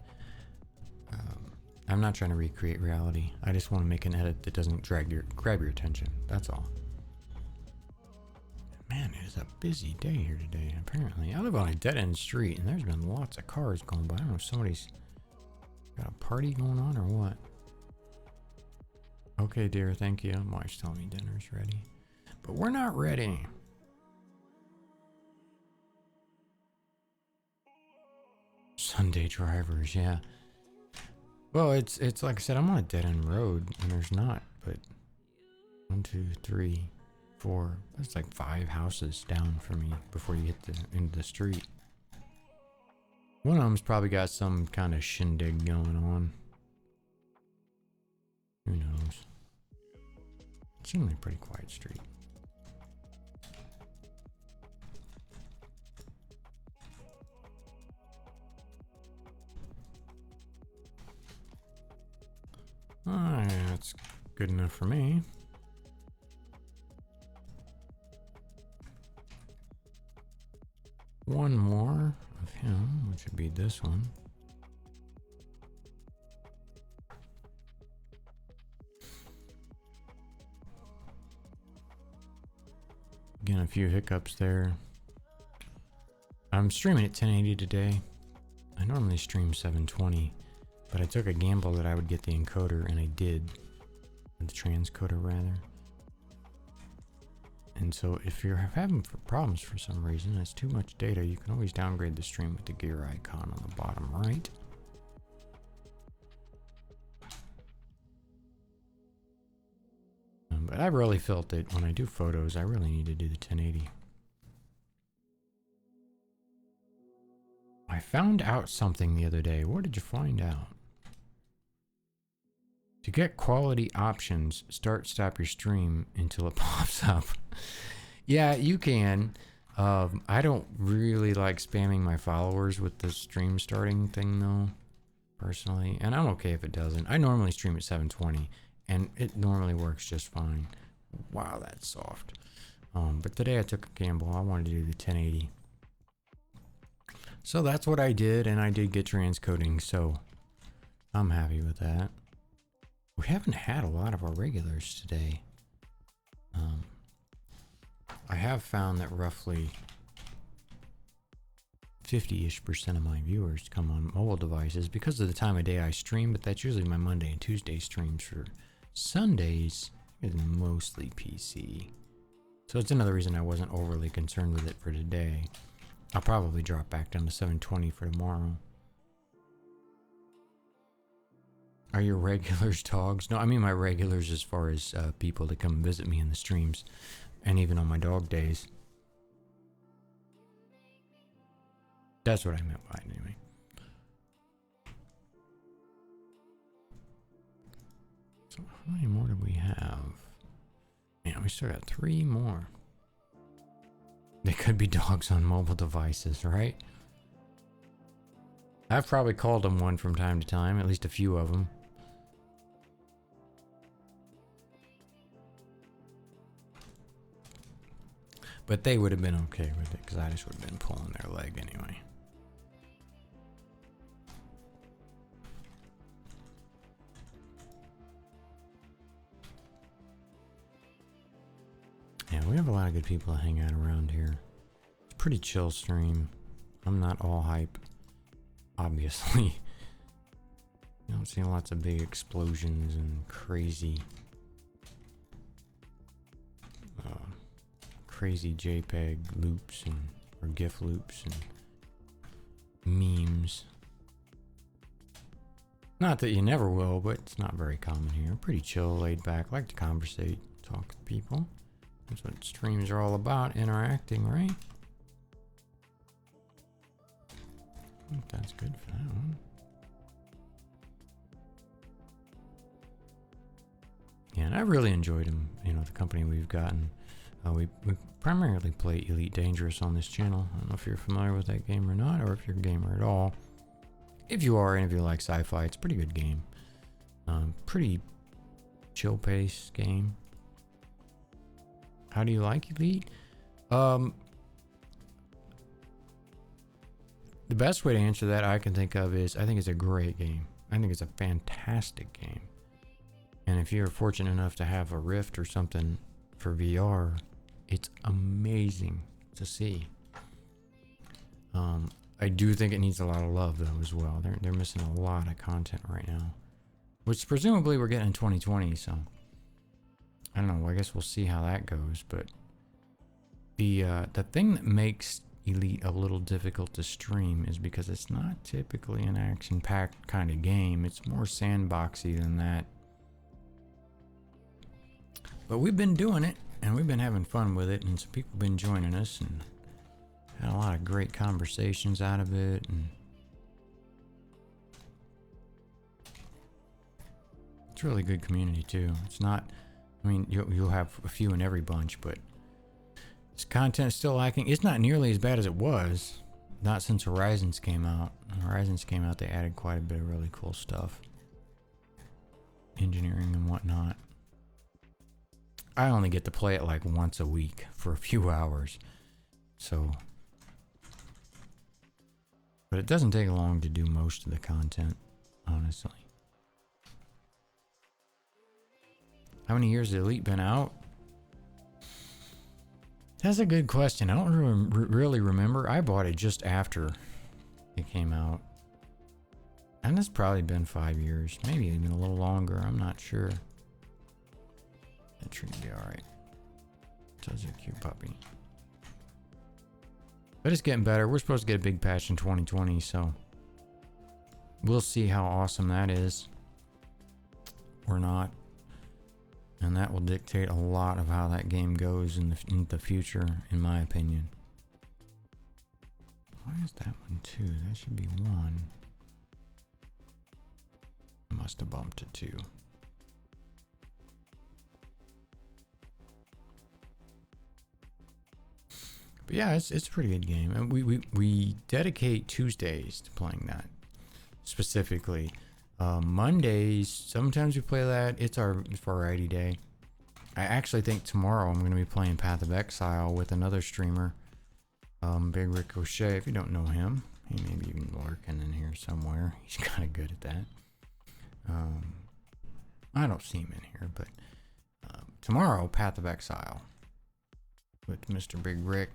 I'm not trying to recreate reality. I just want to make an edit that doesn't grab your attention. That's all. Man, it is a busy day here today, apparently. I live on a dead-end street, and there's been lots of cars going by. I don't know if somebody's got a party going on or what. Okay, dear, thank you. My wife's telling me dinner's ready. But we're not ready. Sunday drivers, yeah. Well, it's like I said, I'm on a dead-end road, and there's not, but 1, 2, 3, 4, that's like 5 houses down for me before you hit the end of the street. One of them's probably got some kind of shindig going on. Who knows? It's generally a pretty quiet street. That's good enough for me. One more of him, which would be this one. Again, a few hiccups there. I'm streaming at 1080 today. I normally stream 720. But I took a gamble that I would get the encoder, and I did. The transcoder, rather. And so if you're having problems for some reason, it's too much data, you can always downgrade the stream with the gear icon on the bottom right. But I really felt that when I do photos, I really need to do the 1080. I found out something the other day. What did you find out? To get quality options, stop your stream until it pops up. Yeah, you can. I don't really like spamming my followers with the stream starting thing though, personally. And I'm okay if it doesn't. I normally stream at 720 and it normally works just fine. Wow, that's soft. But today I took a gamble. I wanted to do the 1080. So that's what I did, and I did get transcoding, so I'm happy with that. We haven't had a lot of our regulars today. I have found that roughly 50-ish% of my viewers come on mobile devices because of the time of day I stream, but that's usually my Monday and Tuesday streams. For Sundays is mostly PC. So it's another reason I wasn't overly concerned with it for today. I'll probably drop back down to 720 for tomorrow. Are your regulars dogs? No, I mean my regulars as far as people that come visit me in the streams and even on my dog days. That's what I meant by it anyway. So how many more do we have? Man, we still got 3 more. They could be dogs on mobile devices, right? I've probably called them one from time to time, at least a few of them. But they would have been okay with it because I just would have been pulling their leg anyway. Yeah, we have a lot of good people that hang out around here. It's a pretty chill stream. I'm not all hype, obviously. You don't see lots of big explosions and crazy JPEG loops or GIF loops and memes. Not that you never will, but it's not very common here. Pretty chill, laid back, like to conversate, talk with people. That's what streams are all about, interacting, right? I think that's good for that one. Yeah, and I really enjoyed them, the company we've gotten. We primarily play Elite Dangerous on this channel. I don't know if you're familiar with that game or not, or if you're a gamer at all. If you are, and if you like sci-fi, it's a pretty good game. Pretty chill pace game. How do you like Elite? The best way to answer that I can think of is I think it's a great game. I think it's a fantastic game. And if you're fortunate enough to have a Rift or something for VR, it's amazing to see. I do think it needs a lot of love though as well. They're missing a lot of content right now, which presumably we're getting in 2020. So I don't know. I guess we'll see how that goes. But the thing that makes Elite a little difficult to stream is because it's not typically an action-packed kind of game. It's more sandboxy than that. But we've been doing it, and we've been having fun with it, and some people have been joining us, and had a lot of great conversations out of it, and it's a really good community too. It's not, I mean, you'll have a few in every bunch, but this content is still lacking. It's not nearly as bad as it was, not since Horizons came out. When Horizons came out, they added quite a bit of really cool stuff, engineering and whatnot. I only get to play it like once a week for a few hours, so, but it doesn't take long to do most of the content, honestly. How many years has Elite been out? That's a good question. I don't really remember. I bought it just after it came out, and it's probably been 5 years, maybe even a little longer. I'm not sure. That should be alright. Such a cute puppy. But it's getting better. We're supposed to get a big patch in 2020, so we'll see how awesome that is. Or not. And that will dictate a lot of how that game goes in the future, in my opinion. Why is that one 2? That should be 1. I must have bumped it 2. But yeah, it's a pretty good game, and we dedicate Tuesdays to playing that specifically. Mondays, sometimes we play that. It's our variety day. I actually think tomorrow I'm going to be playing Path of Exile with another streamer, Big Ricochet. If you don't know him, he may be even lurking in here somewhere. He's kind of good at that. I don't see him in here, but tomorrow, Path of Exile with Mr. Big Rick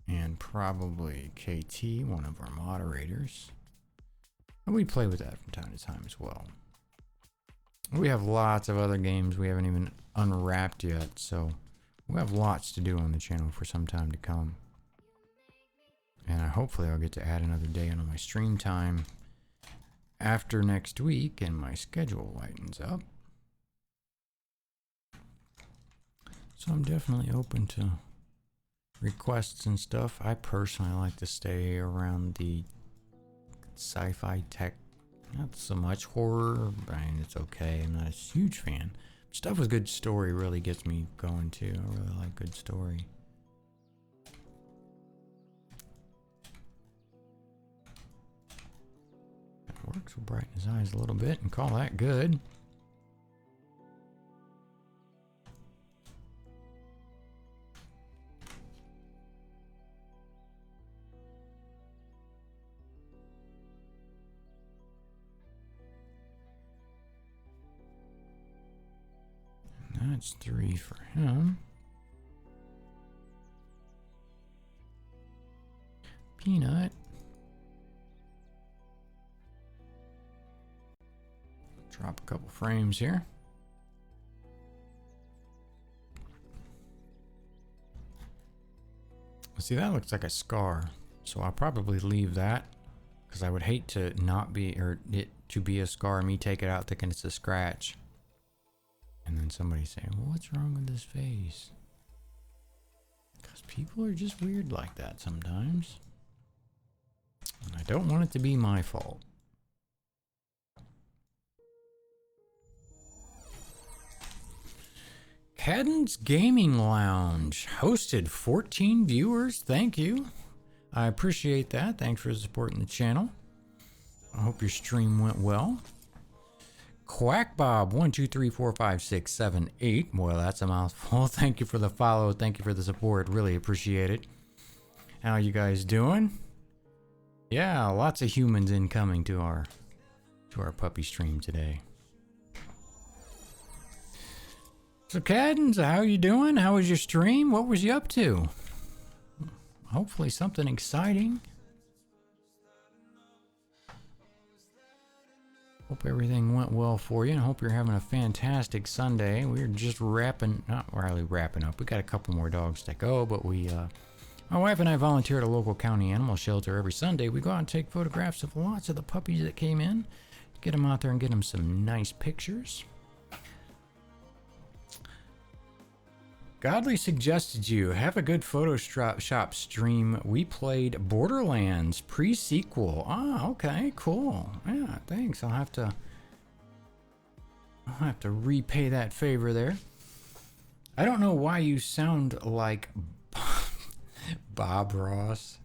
and probably KT, one of our moderators. And we play with that from time to time as well. We have lots of other games we haven't even unwrapped yet, so we have lots to do on the channel for some time to come. And hopefully I'll get to add another day on my stream time after next week and my schedule lightens up. So I'm definitely open to requests and stuff. I personally like to stay around the sci-fi tech, not so much horror. I mean, it's okay. I'm not a huge fan. Stuff with good story really gets me going too. I really like good story. That works. We'll brighten his eyes a little bit and call that good. That's 3 for him. Peanut. Drop a couple frames here. See, that looks like a scar, so I'll probably leave that because I would hate to not be, or it to be a scar, me take it out thinking it's a scratch, and then somebody say, well, what's wrong with this face? Because people are just weird like that sometimes, and I don't want it to be my fault. Cadden's Gaming Lounge hosted 14 viewers. Thank you. I appreciate that. Thanks for supporting the channel. I hope your stream went well. Quackbob 1 2 3 4 5 6 7 8. Boy, that's a mouthful. Thank you for the follow. Thank you for the support. Really appreciate it. How you guys doing? Yeah, lots of humans incoming to our puppy stream today. So Cadens, how you doing? How was your stream? What was you up to? Hopefully something exciting. Hope everything went well for you, and hope you're having a fantastic Sunday. We're just not really wrapping up. We got a couple more dogs to go, but my wife and I volunteer at a local county animal shelter every Sunday. We go out and take photographs of lots of the puppies that came in, get them out there and get them some nice pictures. Godly suggested you have a good Photoshop stream. We played Borderlands pre-sequel. Ah, okay, cool. Yeah, thanks. I'll have to repay that favor there. I don't know why you sound like Bob Ross.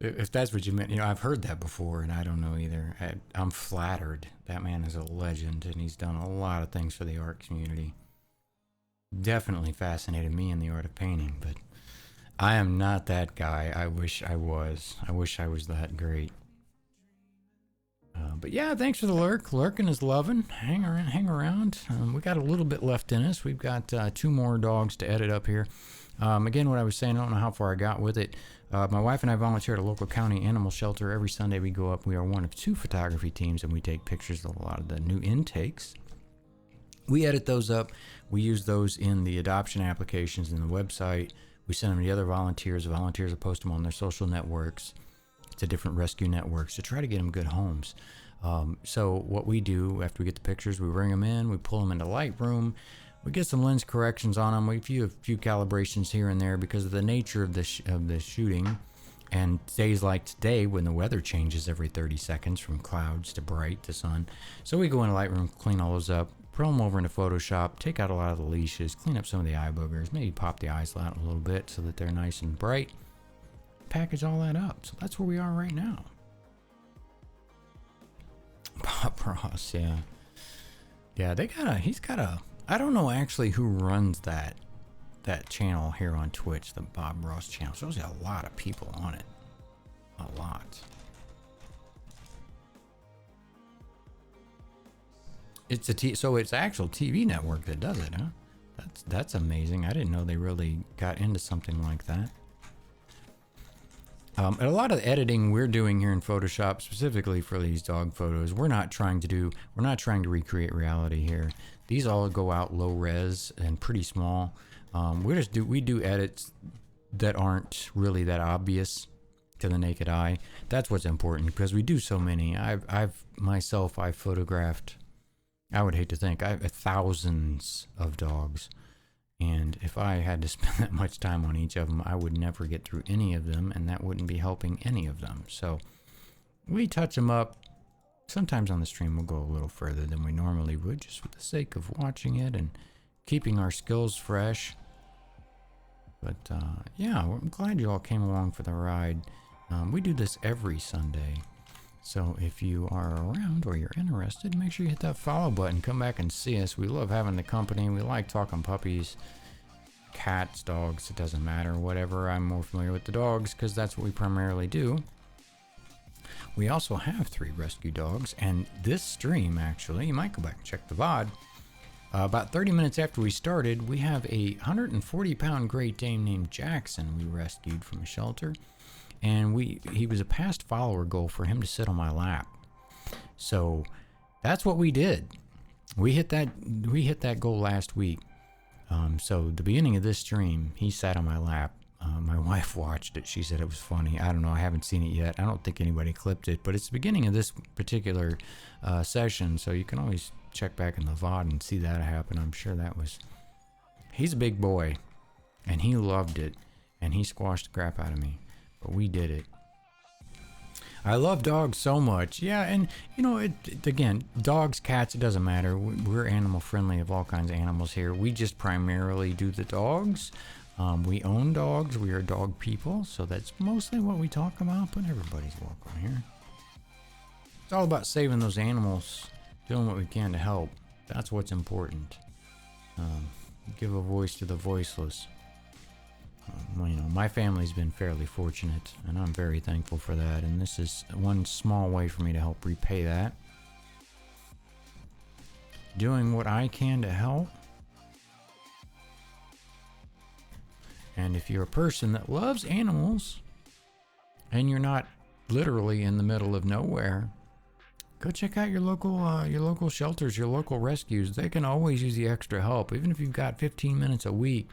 If that's what you meant, I've heard that before, and I don't know either. I'm flattered. That man is a legend, and he's done a lot of things for the art community. Definitely fascinated me in the art of painting, but I am not that guy. I wish I was. I wish I was that great. But yeah, thanks for the lurk. Lurking is loving. Hang around. We got a little bit left in us. We've got 2 more dogs to edit up here. Again, what I was saying, I don't know how far I got with it. My wife and I volunteer at a local county animal shelter. Every Sunday we go up. We are one of 2 photography teams, and we take pictures of a lot of the new intakes. We edit those up. We use those in the adoption applications in the website. We send them to the other volunteers. The volunteers will post them on their social networks, to different rescue networks, to try to get them good homes. So what we do after we get the pictures, we bring them in, we pull them into Lightroom, we get some lens corrections on them. We do a few calibrations here and there because of the nature of the shooting. And days like today, when the weather changes every 30 seconds from clouds to bright to sun. So we go into Lightroom, clean all those up, put them over into Photoshop, take out a lot of the leashes, clean up some of the eye boogers, maybe pop the eyes out a little bit so that they're nice and bright. Package all that up. So that's where we are right now. Bob Ross, yeah. Yeah, I don't know actually who runs that channel here on Twitch, the Bob Ross channel. So there's a lot of people on it. A lot. So it's actual TV network that does it, huh? That's amazing. I didn't know they really got into something like that. And a lot of the editing we're doing here in Photoshop, specifically for these dog photos, we're not trying to recreate reality here. These all go out low res and pretty small. We do edits that aren't really that obvious to the naked eye. That's what's important because we do so many. I've photographed, I would hate to think, I have thousands of dogs. And if I had to spend that much time on each of them, I would never get through any of them, and that wouldn't be helping any of them. So we touch them up. Sometimes on the stream we'll go a little further than we normally would, just for the sake of watching it and keeping our skills fresh. But yeah, I'm glad you all came along for the ride. We do this every Sunday. So if you are around or you're interested, make sure you hit that follow button. Come back and see us. We love having the company. We like talking puppies, cats, dogs. It doesn't matter. Whatever. I'm more familiar with the dogs because that's what we primarily do. We also have 3 rescue dogs. And this stream, actually, you might go back and check the VOD. About 30 minutes after we started, we have a 140-pound Great Dane named Jackson we rescued from a shelter. And he was a past follower goal for him to sit on my lap. So that's what we did. We hit that goal last week. So the beginning of this stream, he sat on my lap. My wife watched it. She said it was funny. I don't know. I haven't seen it yet. I don't think anybody clipped it, but it's the beginning of this particular session. So you can always check back in the VOD and see that happen. I'm sure he's a big boy and he loved it and he squashed the crap out of me, but we did it. I love dogs so much. Yeah, and again, dogs, cats, it doesn't matter. We're animal friendly of all kinds of animals here. We just primarily do the dogs. We own dogs. We are dog people, so that's mostly what we talk about, but everybody's welcome here. It's all about saving those animals, doing what we can to help. That's what's important. Give a voice to the voiceless. My family's been fairly fortunate, and I'm very thankful for that, and this is one small way for me to help repay that. Doing what I can to help. And if you're a person that loves animals, and you're not literally in the middle of nowhere, go check out your local shelters, your local rescues. They can always use the extra help, even if you've got 15 minutes a week.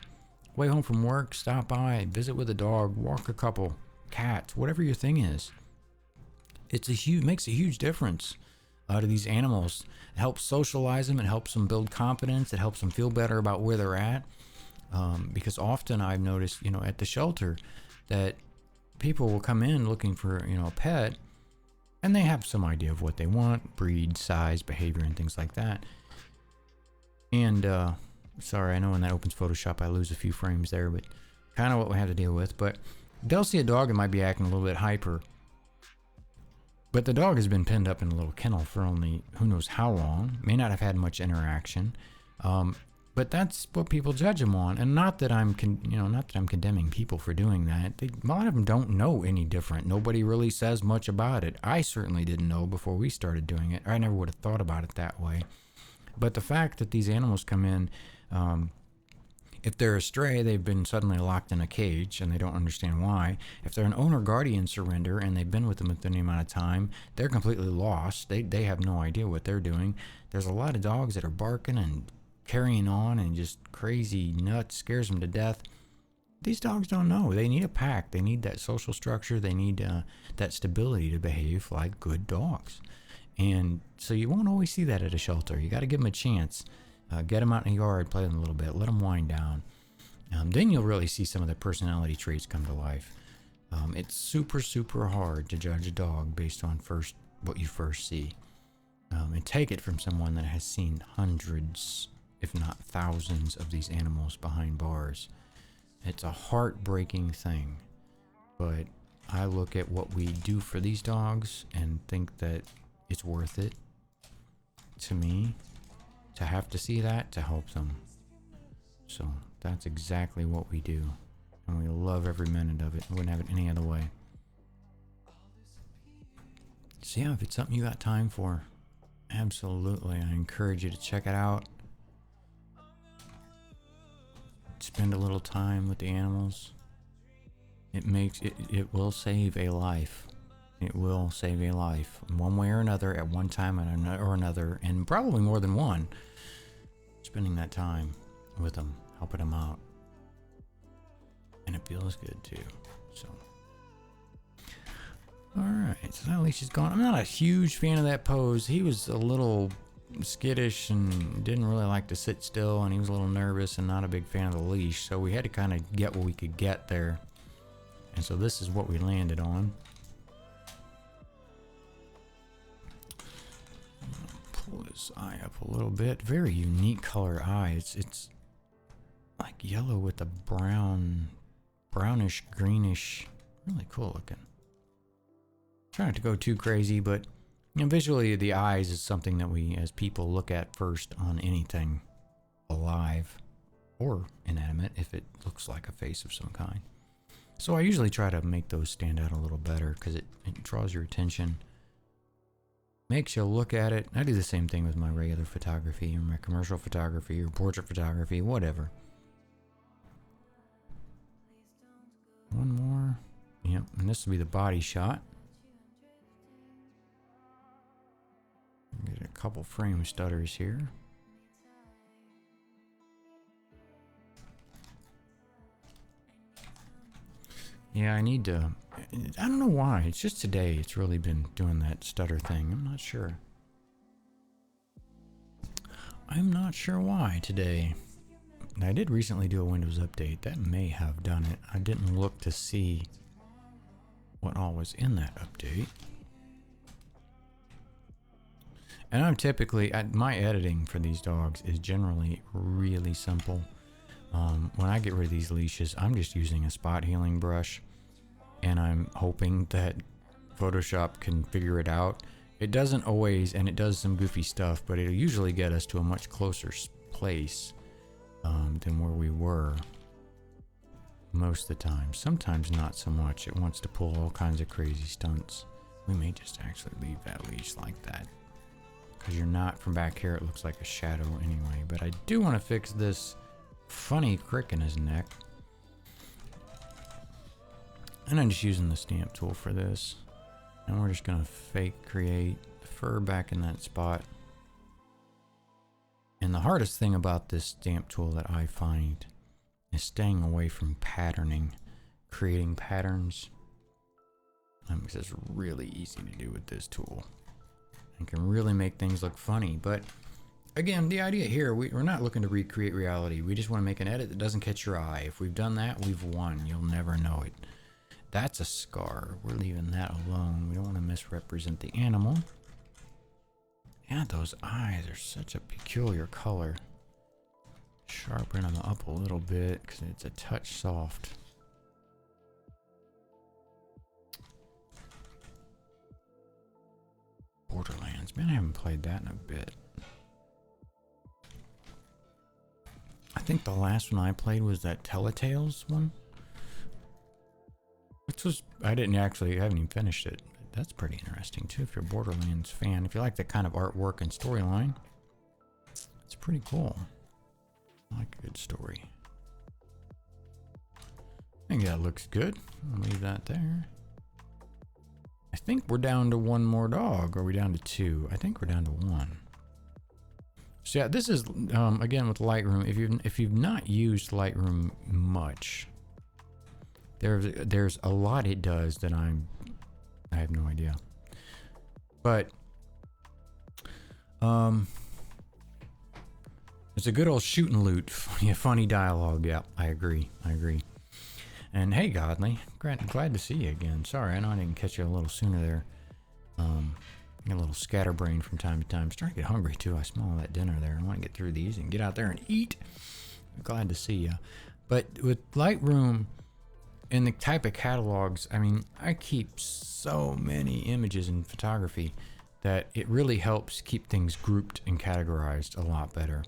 Way home from work, stop by, visit with a dog, walk a couple, cats, whatever your thing is. Makes a huge difference to these animals. It helps socialize them. It helps them build confidence. It helps them feel better about where they're at. Because often I've noticed, at the shelter, that people will come in looking for, a pet, and they have some idea of what they want, breed, size, behavior, and things like that. And sorry, I know when that opens Photoshop, I lose a few frames there, but kind of what we have to deal with. But they'll see a dog that might be acting a little bit hyper, but the dog has been pinned up in a little kennel for only who knows how long, may not have had much interaction. But that's what people judge them on, and not that I'm condemning people for doing that. A lot of them don't know any different. Nobody really says much about it. I certainly didn't know before we started doing it. I never would have thought about it that way. But the fact that these animals come in, if they're a stray, they've been suddenly locked in a cage and they don't understand why. If they're an owner guardian surrender and they've been with them within any amount of time, they're completely lost. They have no idea what they're doing. There's a lot of dogs that are barking and carrying on and just crazy nuts, scares them to death. These dogs don't know. They need a pack. They need that social structure. They need that stability to behave like good dogs. And so you won't always see that at a shelter. You got to give them a chance. Get them out in the yard, play them a little bit, let them wind down. Then you'll really see some of their personality traits come to life. It's super, super hard to judge a dog based on what you first see. And take it from someone that has seen hundreds, if not thousands, of these animals behind bars. It's a heartbreaking thing. But I look at what we do for these dogs and think that it's worth it to me to have to see that to help them. So that's exactly what we do, and we love every minute of it. We wouldn't have it any other way. So yeah, if it's something you got time for, absolutely, I encourage you to check it out. Spend a little time with the animals. It will save a life. It will save a life, one way or another, at one time or another, and probably more than one. Spending that time with them, helping them out, and it feels good too. So, all right, so now Leash is gone. I'm not a huge fan of that pose. He was a little skittish and didn't really like to sit still, and he was a little nervous and not a big fan of the leash. So we had to kind of get what we could get there, and so this is what we landed on. Pull his eye up a little bit. Very unique color eye. It's like yellow with a brownish, greenish. Really cool looking. Try not to go too crazy, but visually the eyes is something that we as people look at first on anything alive or inanimate if it looks like a face of some kind. So I usually try to make those stand out a little better because it draws your attention. makes you look at it. I do the same thing with my regular photography or my commercial photography or portrait photography, whatever. One more. Yep, and this will be the body shot. Get a couple frame stutters here. Yeah, I need to. I don't know why. It's just today it's really been doing that stutter thing. I'm not sure. I'm not sure why today. I did recently do a Windows update. That may have done it. I didn't look to see what all was in that update. And I'm typically, my editing for these dogs is generally really simple. When I get rid of these leashes, I'm just using a spot healing brush, and I'm hoping that Photoshop can figure it out. It doesn't always, and it does some goofy stuff, but it'll usually get us to a much closer place than where we were most of the time. Sometimes not so much. It wants to pull all kinds of crazy stunts. We may just actually leave that leash like that, because you're not, from back here it looks like a shadow anyway. But I do want to fix this funny crick in his neck, and I'm just using the stamp tool for this, and we're just gonna fake create the fur back in that spot. And the hardest thing about this stamp tool that I find is staying away from patterning, creating patterns. Because it's really easy to do with this tool. It can really make things look funny. But again, the idea here, we're not looking to recreate reality. We just want to make an edit that doesn't catch your eye. If we've done that, we've won. You'll never know it. That's a scar. We're leaving that alone. We don't want to misrepresent the animal. Yeah, those eyes are such a peculiar color. Sharpen them up a little bit because it's a touch soft. Borderlands. Man, I haven't played that in a bit. I think the last one I played was that Telltales one. Which was, I haven't even finished it. That's pretty interesting too if you're a Borderlands fan. If you like that kind of artwork and storyline, it's pretty cool. I like a good story. I think that looks good. I'll leave that there. I think we're down to one more dog. Or are we down to two? I think we're down to one. So yeah, this is again with Lightroom. If you've not used Lightroom much, there's a lot it does that I have no idea. But it's a good old shoot and loot, funny dialogue. Yeah, I agree. And hey, Godly, glad to see you again. Sorry, I know I didn't catch you a little sooner there. Get a little scatterbrain from time to time. Starting to get hungry too. I smell all that dinner there. I want to get through these and get out there and eat. Glad to see you. But with Lightroom and the type of catalogs, I mean, I keep so many images in photography that it really helps keep things grouped and categorized a lot better.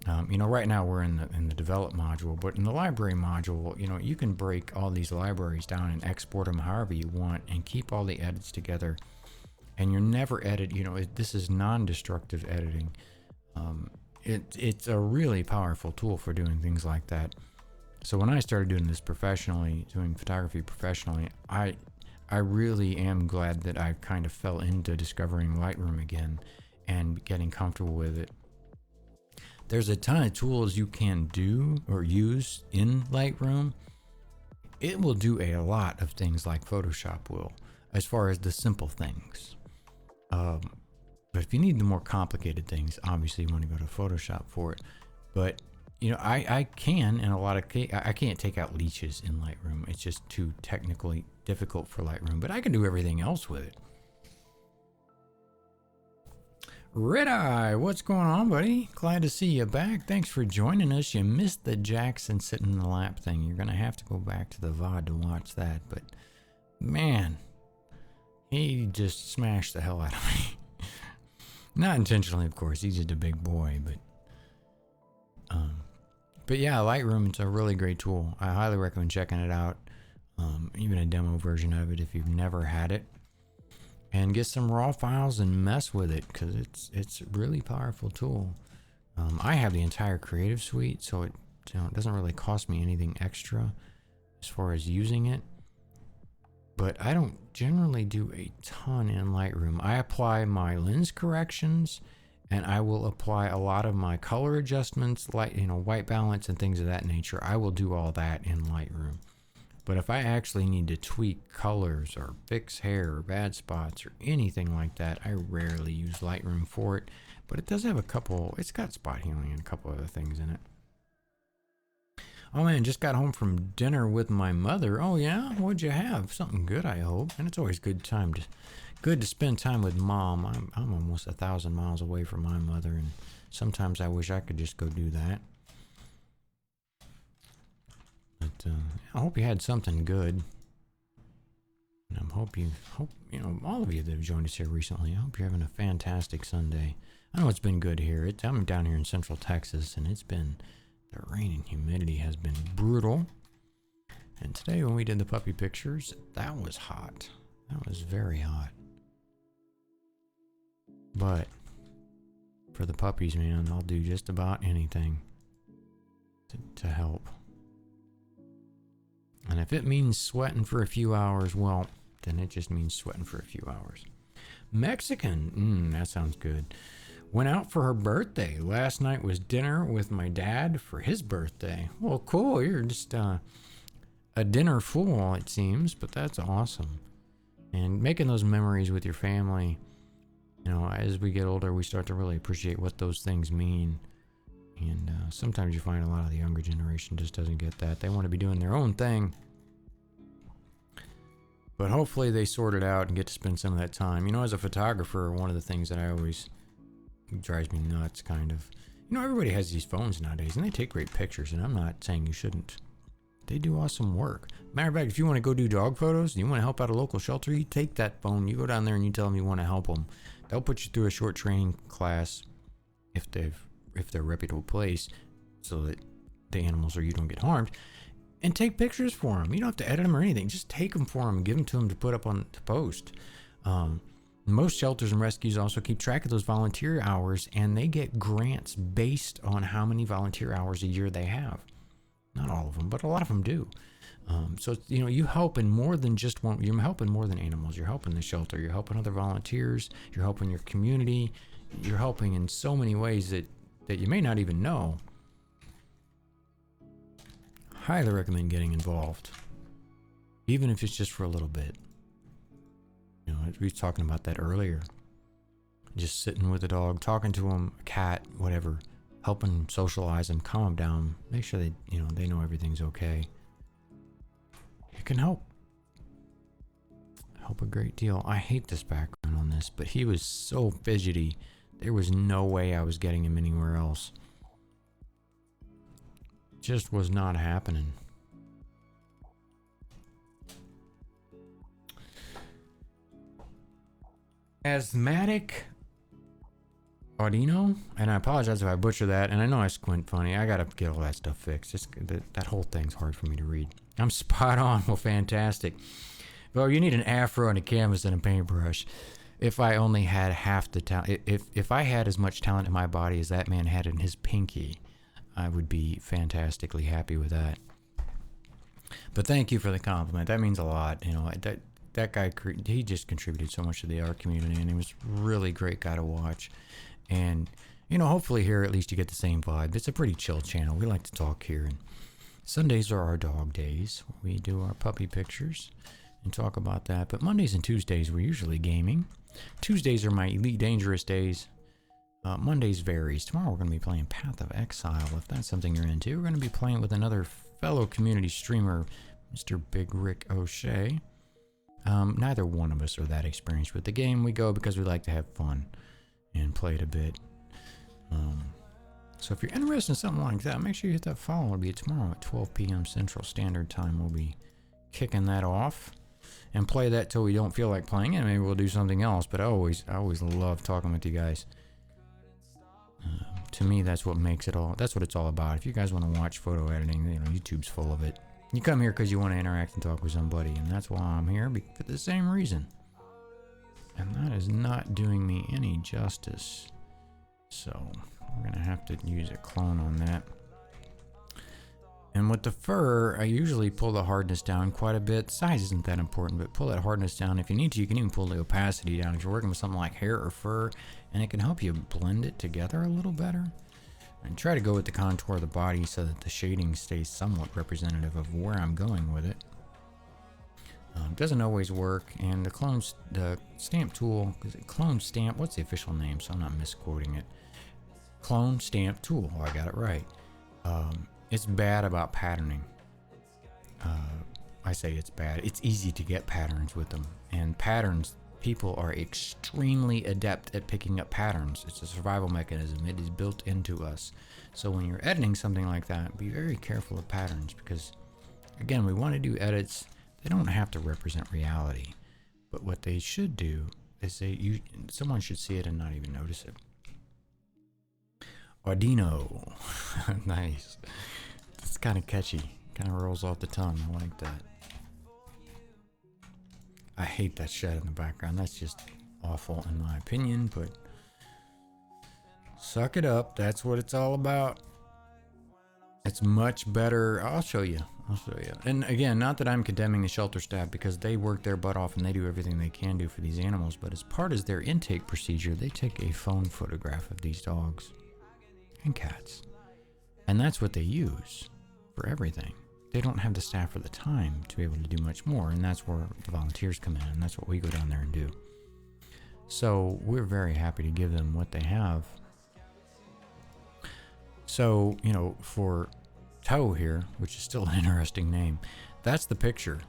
Right now we're in the develop module, but in the library module, you can break all these libraries down and export them however you want and keep all the edits together. And you're never this is non-destructive editing. It's a really powerful tool for doing things like that. So when I started doing this professionally, doing photography professionally, I really am glad that I kind of fell into discovering Lightroom again and getting comfortable with it. There's a ton of tools you can do or use in Lightroom. It will do a lot of things like Photoshop will, as far as the simple things. But if you need the more complicated things, obviously you want to go to Photoshop for it. But I can, in a lot of cases, I can't take out leeches in Lightroom. It's just too technically difficult for Lightroom, but I can do everything else with it. Red Eye, what's going on, buddy? Glad to see you back. Thanks for joining us. You missed the Jackson sitting in the lap thing. You're going to have to go back to the VOD to watch that. But, man, he just smashed the hell out of me. Not intentionally, of course. He's just a big boy. But yeah, Lightroom, it's a really great tool. I highly recommend checking it out. Even a demo version of it if you've never had it. and get some raw files and mess with it, because it's a really powerful tool. I have the entire Creative Suite, so it doesn't really cost me anything extra as far as using it. But I don't generally do a ton in Lightroom. I apply my lens corrections, and I will apply a lot of my color adjustments, like white balance and things of that nature. I will do all that in Lightroom. But if I actually need to tweak colors or fix hair or bad spots or anything like that, I rarely use Lightroom for it. But it does have it's got spot healing and a couple other things in it. Oh man, just got home from dinner with my mother. Oh yeah? What'd you have? Something good, I hope. And it's always good to spend time with Mom. I'm almost 1,000 miles away from my mother, and sometimes I wish I could just go do that. But I hope you had something good. And I hope all of you that have joined us here recently, I hope you're having a fantastic Sunday. I know it's been good here. I'm down here in Central Texas, and the rain and humidity has been brutal. And today when we did the puppy pictures, that was hot. That was very hot. But for the puppies, man, I'll do just about anything to help. And if it means sweating for a few hours, well, then it just means sweating for a few hours. Mexican, that sounds good. Went out for her birthday. Last night was dinner with my dad for his birthday. Well, cool. You're just a dinner fool, it seems, but that's awesome. And making those memories with your family, as we get older, we start to really appreciate what those things mean. And sometimes you find a lot of the younger generation just doesn't get that. They want to be doing their own thing. But hopefully they sort it out and get to spend some of that time. As a photographer, one of the things that drives me nuts, kind of. Everybody has these phones nowadays, and they take great pictures, and I'm not saying you shouldn't. They do awesome work. Matter of fact, if you want to go do dog photos, and you want to help out a local shelter, you take that phone, you go down there and you tell them you want to help them. They'll put you through a short training class if they're a reputable place, so that the animals or you don't get harmed, and take pictures for them. You don't have to edit them or anything. Just take them for them and give them to them to put up to post. Most shelters and rescues also keep track of those volunteer hours, and they get grants based on how many volunteer hours a year they have. Not all of them, but a lot of them do. So you help in more than just one. You're helping more than animals. You're helping the shelter. You're helping other volunteers. You're helping your community. You're helping in so many ways that you may not even know. Highly recommend getting involved, even if it's just for a little bit. We were talking about that earlier. Just sitting with a dog, talking to him, a cat, whatever, helping socialize them, calm them down, make sure they know everything's okay. It can help a great deal. I hate this background on this, but he was so fidgety. There was no way I was getting him anywhere else. Just was not happening. Asthmatic Audino, and I apologize if I butcher that, and I know I squint funny. I gotta get all that stuff fixed. That whole thing's hard for me to read. I'm spot on. Well, fantastic. Well, you need an afro and a canvas and a paintbrush. If I only had half the talent, if I had as much talent in my body as that man had in his pinky, I would be fantastically happy with that. But thank you for the compliment. That means a lot. That guy, he just contributed so much to the art community, and he was a really great guy to watch. And, hopefully here at least you get the same vibe. It's a pretty chill channel. We like to talk here. And Sundays are our dog days. We do our puppy pictures and talk about that. But Mondays and Tuesdays, we're usually gaming. Tuesdays are my Elite Dangerous days. Mondays varies. Tomorrow we're going to be playing Path of Exile, if that's something you're into. We're going to be playing with another fellow community streamer, Mr. Big Rick O'Shea. Neither one of us are that experienced with the game. We go because we like to have fun and play it a bit. So if you're interested in something like that, make sure you hit that follow. It'll be tomorrow at 12 p.m. Central Standard Time. We'll be kicking that off and play that till we don't feel like playing it. Maybe we'll do something else, but I always love talking with you guys. To me, that's what makes it all. That's what it's all about. If you guys want to watch photo editing, YouTube's full of it. You come here because you want to interact and talk with somebody, and that's why I'm here, for the same reason. And that is not doing me any justice. So we're gonna have to use a clone on that. And with the fur, I usually pull the hardness down quite a bit. Size isn't that important, but pull that hardness down. If you need to, you can even pull the opacity down if you're working with something like hair or fur, and it can help you blend it together a little better. And try to go with the contour of the body so that the shading stays somewhat representative of where I'm going with it. Doesn't always work, and the stamp tool, clone stamp, what's the official name so I'm not misquoting it? Clone stamp tool, I got it right. It's bad about patterning. I say it's bad. It's easy to get patterns with them, and patterns, people are extremely adept at picking up patterns. It's a survival mechanism. It is built into us. So when you're editing something like that, be very careful of patterns, because again, we want to do edits. They don't have to represent reality, but what they should do is someone should see it and not even notice it. Audino. Nice. It's kind of catchy. Kind of rolls off the tongue. I like that. I hate that shed in the background. That's just awful in my opinion, but suck it up. That's what it's all about. It's much better. I'll show you. And again, not that I'm condemning the shelter staff, because they work their butt off and they do everything they can do for these animals, but as part of their intake procedure, they take a phone photograph of these dogs and cats. And that's what they use for everything. They don't have the staff or the time to be able to do much more, and that's where the volunteers come in, and that's what we go down there and do. So we're very happy to give them what they have. So, for Toe here, which is still an interesting name, that's the picture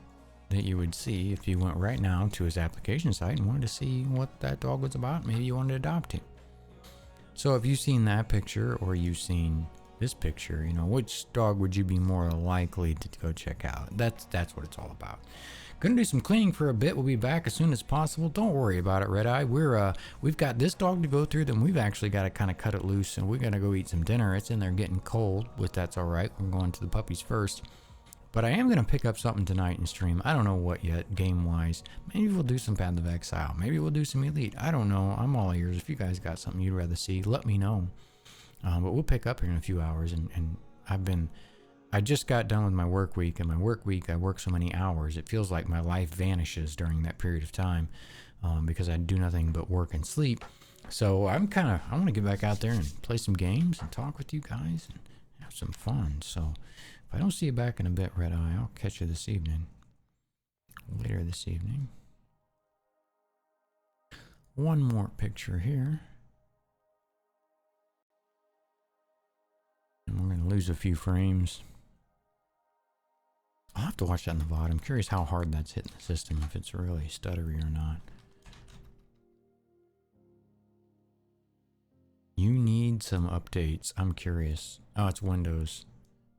that you would see if you went right now to his application site and wanted to see what that dog was about. Maybe you wanted to adopt him. So if you've seen that picture, or you've seen this picture, which dog would you be more likely to go check out? That's what it's all about. Gonna do some cleaning for a bit. We'll be back as soon as possible. Don't worry about it, Red Eye. We've got this dog to go through, then we've actually got to kind of cut it loose, and we're gonna go eat some dinner. It's in there getting cold, but that's all right. We're going to the puppies first. But I am gonna pick up something tonight in stream. I don't know what yet, game-wise. Maybe we'll do some Path of Exile. Maybe we'll do some Elite. I don't know. I'm all ears. If you guys got something you'd rather see, let me know. But we'll pick up here in a few hours, and I just got done with my work week, and my work week, I work so many hours, it feels like my life vanishes during that period of time, because I do nothing but work and sleep. So I want to get back out there and play some games and talk with you guys and have some fun. So if I don't see you back in a bit, Red Eye, I'll catch you this evening, later this evening. One more picture here. And we're going to lose a few frames. I'll have to watch that in the VOD. I'm curious how hard that's hitting the system, if it's really stuttery or not. You need some updates. I'm curious. Oh, it's Windows.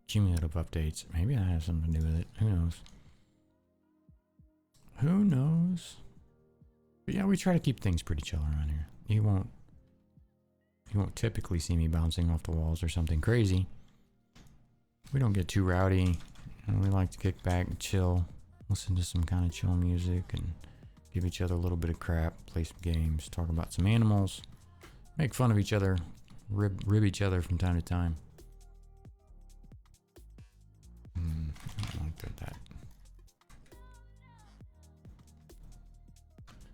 Cumulative updates. Maybe that has something to do with it. Who knows? Who knows? But yeah, we try to keep things pretty chill around here. You won't typically see me bouncing off the walls or something crazy. We don't get too rowdy. And we like to kick back and chill, listen to some kind of chill music, and give each other a little bit of crap, play some games, talk about some animals, make fun of each other, rib each other from time to time. I don't like that.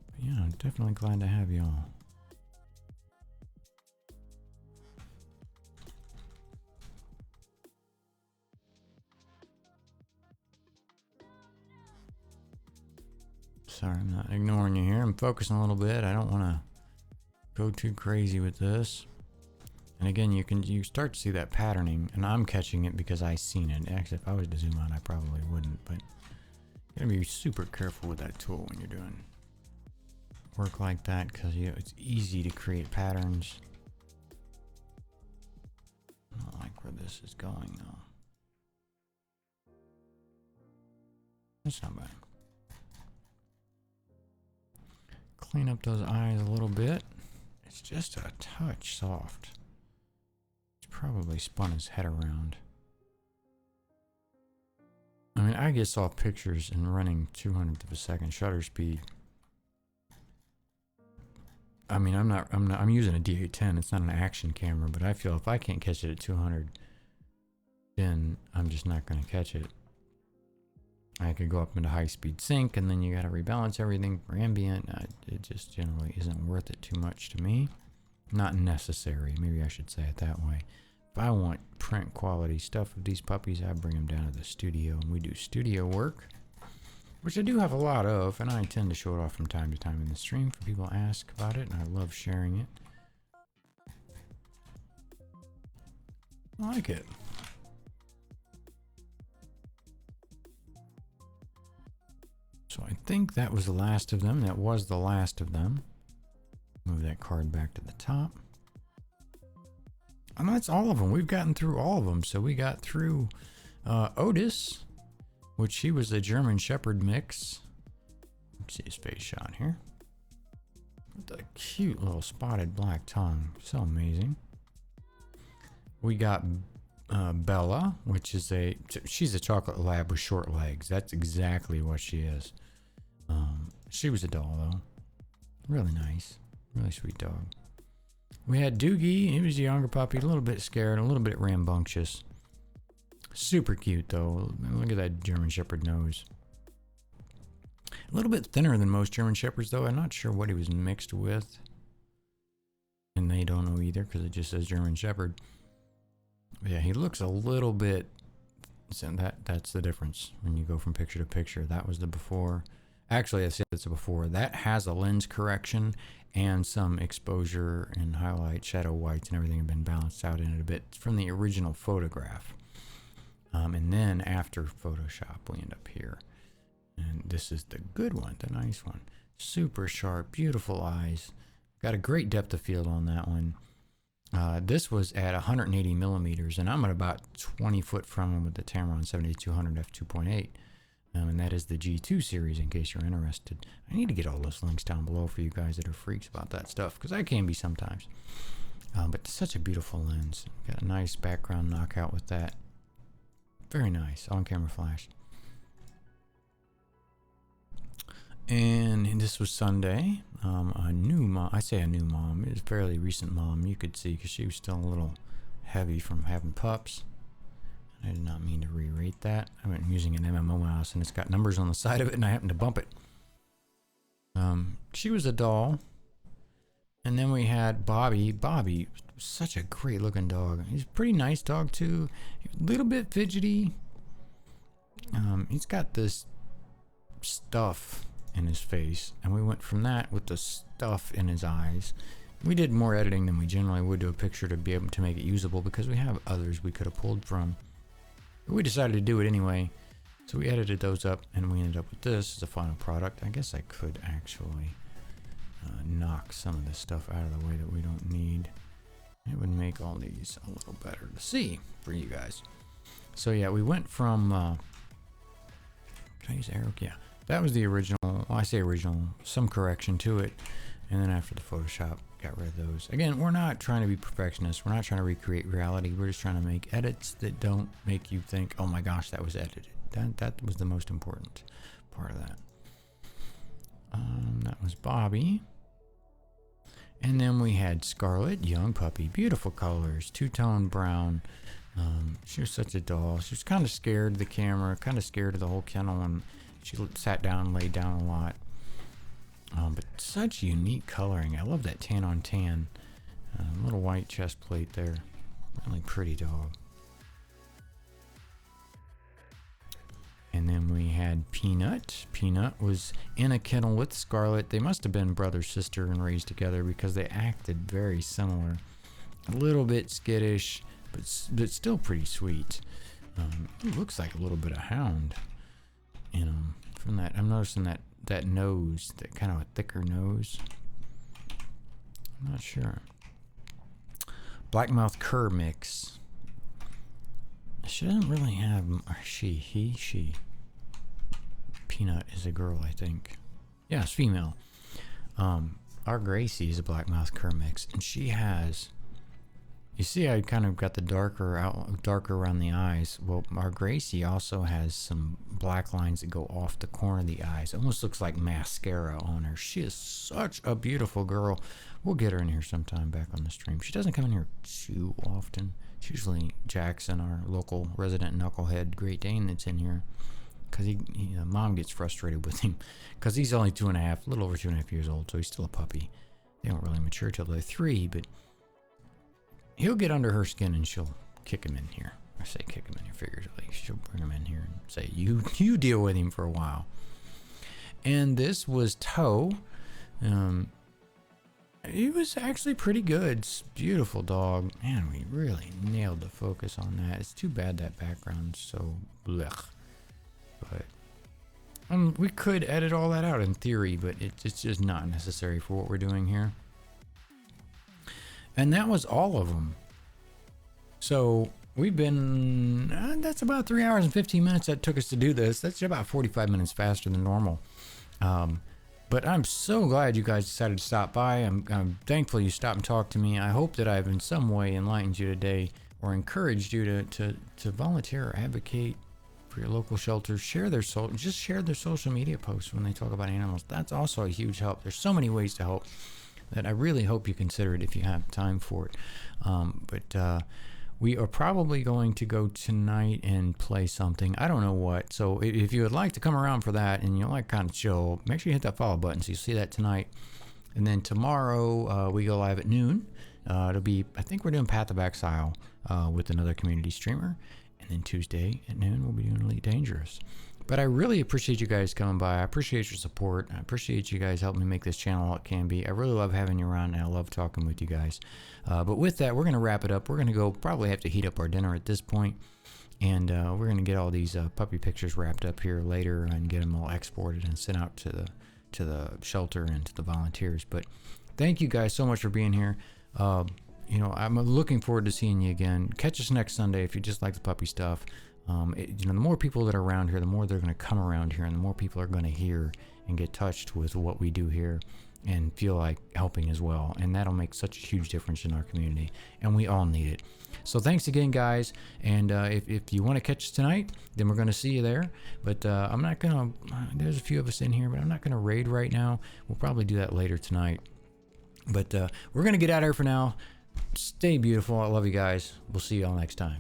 But yeah, I'm definitely glad to have y'all. Sorry, I'm not ignoring you here. I'm focusing a little bit. I don't want to go too crazy with this. And again, you start to see that patterning, and I'm catching it because I seen it. Actually, if I was to zoom out, I probably wouldn't. But you gotta be super careful with that tool when you're doing work like that, because it's easy to create patterns. I don't like where this is going though. That's not bad. Clean up those eyes a little bit. It's just a touch soft. It's probably spun his head around. I mean, I get soft pictures and running 200th of a second shutter speed. I'm using a D810. It's not an action camera, but I feel if I can't catch it at 200, then I'm just not going to catch it. I could go up into high-speed sync, and then you got to rebalance everything for ambient. It just generally isn't worth it too much to me. Not necessary. Maybe I should say it that way. If I want print quality stuff of these puppies, I bring them down to the studio, and we do studio work, which I do have a lot of, and I tend to show it off from time to time in the stream for people to ask about it, and I love sharing it. I like it. So I think that was the last of them. That was the last of them. Move that card back to the top. And that's all of them. We've gotten through all of them. So we got through Otis, which he was a German Shepherd mix. Let's see his face shot here. With the cute little spotted black tongue. So amazing. We got Bella, which is she's a chocolate lab with short legs. That's exactly what she is. She was a doll though. Really nice. Really sweet dog. We had Doogie. He was a younger puppy, a little bit scared, a little bit rambunctious. Super cute though. Look at that German Shepherd nose. A little bit thinner than most German Shepherds though. I'm not sure what he was mixed with. And they don't know either because it just says German Shepherd. Yeah, he looks a little bit. So that's the difference when you go from picture to picture. That was the before. Actually, I said it's a before. That has a lens correction and some exposure and highlight, shadow whites, and everything have been balanced out in it a bit from the original photograph. And then after Photoshop, we end up here. And this is the good one, the nice one. Super sharp, beautiful eyes. Got a great depth of field on that one. This was at 180 millimeters, and I'm at about 20 foot from him with the Tamron 7200 f2.8. And that is the G2 series, in case you're interested. I need to get all those links down below for you guys that are freaks about that stuff, because I can be sometimes. But such a beautiful lens. Got a nice background knockout with that. Very nice. On-camera flash. And this was Sunday. A new mom. I say a new mom. It was a fairly recent mom. You could see because she was still a little heavy from having pups. I did not mean to re-rate that. I'm using an MMO mouse and it's got numbers on the side of it and I happened to bump it. She was a doll. And then we had Bobby. Bobby, such a great looking dog. He's a pretty nice dog too. A little bit fidgety. He's got this stuff in his face, and we went from that with the stuff in his eyes. We did more editing than we generally would to a picture to be able to make it usable because we have others we could have pulled from. But we decided to do it anyway, so we edited those up and we ended up with this as a final product. I guess I could actually knock some of this stuff out of the way that we don't need. It would make all these a little better to see for you guys. So yeah, we went from can I use arrow? Yeah. That was the original. Well, I say original, some correction to it. And then after the Photoshop, got rid of those. Again, we're not trying to be perfectionists. We're not trying to recreate reality. We're just trying to make edits that don't make you think, oh my gosh, that was edited. That was the most important part of that. That was Bobby. And then we had Scarlet, young puppy, beautiful colors, two-tone brown. She was such a doll. She was kind of scared of the camera, kind of scared of the whole kennel, and she sat down, laid down a lot. But such unique coloring. I love that tan on tan. Little white chest plate there. Really pretty dog. And then we had Peanut. Peanut was in a kennel with Scarlet. They must have been brother, sister, and raised together because they acted very similar. A little bit skittish, but still pretty sweet. It looks like a little bit of hound. You know, from that, I'm noticing that nose, that kind of a thicker nose. I'm not sure. Blackmouth cur mix. She doesn't really have, or she. Peanut is a girl, I think. Yeah, it's female. Our Gracie is a Blackmouth cur mix, and she has You see, I kind of got the darker around the eyes. Well, our Gracie also has some black lines that go off the corner of the eyes. It almost looks like mascara on her. She is such a beautiful girl. We'll get her in here sometime back on the stream. She doesn't come in here too often. It's usually Jackson, our local resident knucklehead Great Dane, that's in here. Because mom gets frustrated with him. Because he's only 2.5, a little over 2.5 years old, so he's still a puppy. They don't really mature till they're 3, but he'll get under her skin and she'll kick him in here. I say kick him in here figuratively. She'll bring him in here and say, you deal with him for a while. And this was Toe. He was actually pretty good. It's a beautiful dog. Man, we really nailed the focus on that. It's too bad that background's so blech. But we could edit all that out in theory, but it's just not necessary for what we're doing here. And that was all of them. So we've been, that's about 3 hours and 15 minutes that took us to do this. That's about 45 minutes faster than normal. But I'm so glad you guys decided to stop by. I'm thankful you stopped and talked to me. I hope that I've in some way enlightened you today or encouraged you to volunteer or advocate for your local shelters. Share their social media posts when they talk about animals. That's also a huge help. There's so many ways to help that I really hope you consider it if you have time for it. But we are probably going to go tonight and play something. I don't know what. So if you would like to come around for that and you like kind of chill, make sure you hit that follow button so you see that tonight. And then tomorrow we go live at noon. It'll be, I think we're doing Path of Exile with another community streamer. And then Tuesday at noon we'll be doing Elite Dangerous. But I really appreciate you guys coming by. I appreciate your support. I appreciate you guys helping me make this channel all it can be. I really love having you around, and I love talking with you guys. But with that, we're going to wrap it up. We're going to go probably have to heat up our dinner at this point. And we're going to get all these puppy pictures wrapped up here later and get them all exported and sent out to the shelter and to the volunteers. But thank you guys so much for being here. I'm looking forward to seeing you again. Catch us next Sunday if you just like the puppy stuff. The more people that are around here, the more they're going to come around here, and the more people are going to hear and get touched with what we do here and feel like helping as well. And that'll make such a huge difference in our community, and we all need it. So thanks again, guys. And if you want to catch us tonight, then we're going to see you there. But I'm not going to, there's a few of us in here, but I'm not going to raid right now. We'll probably do that later tonight. But we're going to get out of here for now. Stay beautiful. I love you guys. We'll see you all next time.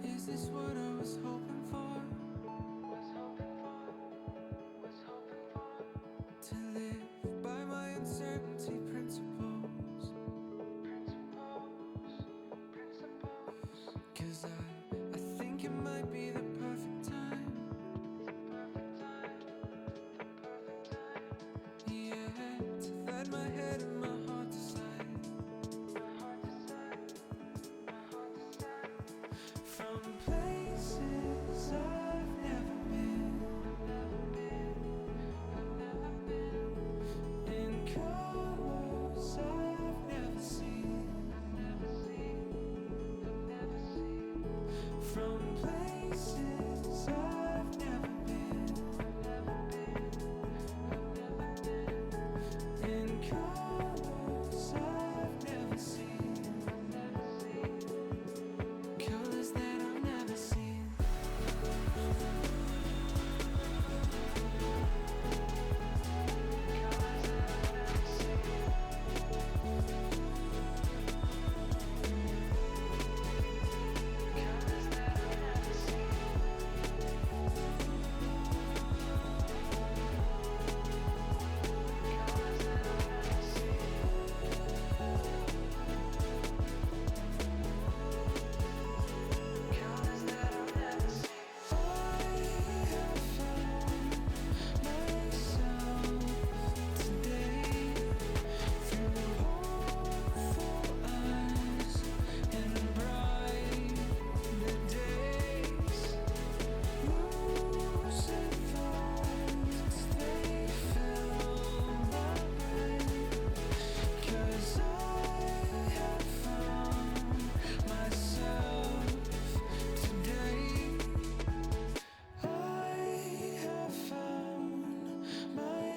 Is this what I was hoping for? To live by my uncertainty principles. 'Cause I think it might be the perfect time. Yeah, to let my head and my heart decide. From places I've never been, in colors I've never seen, from places I've never been, in colors I've never seen, colors that I've never seen.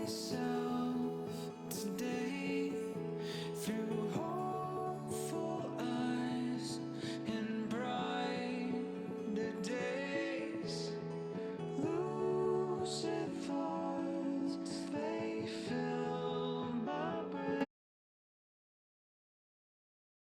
say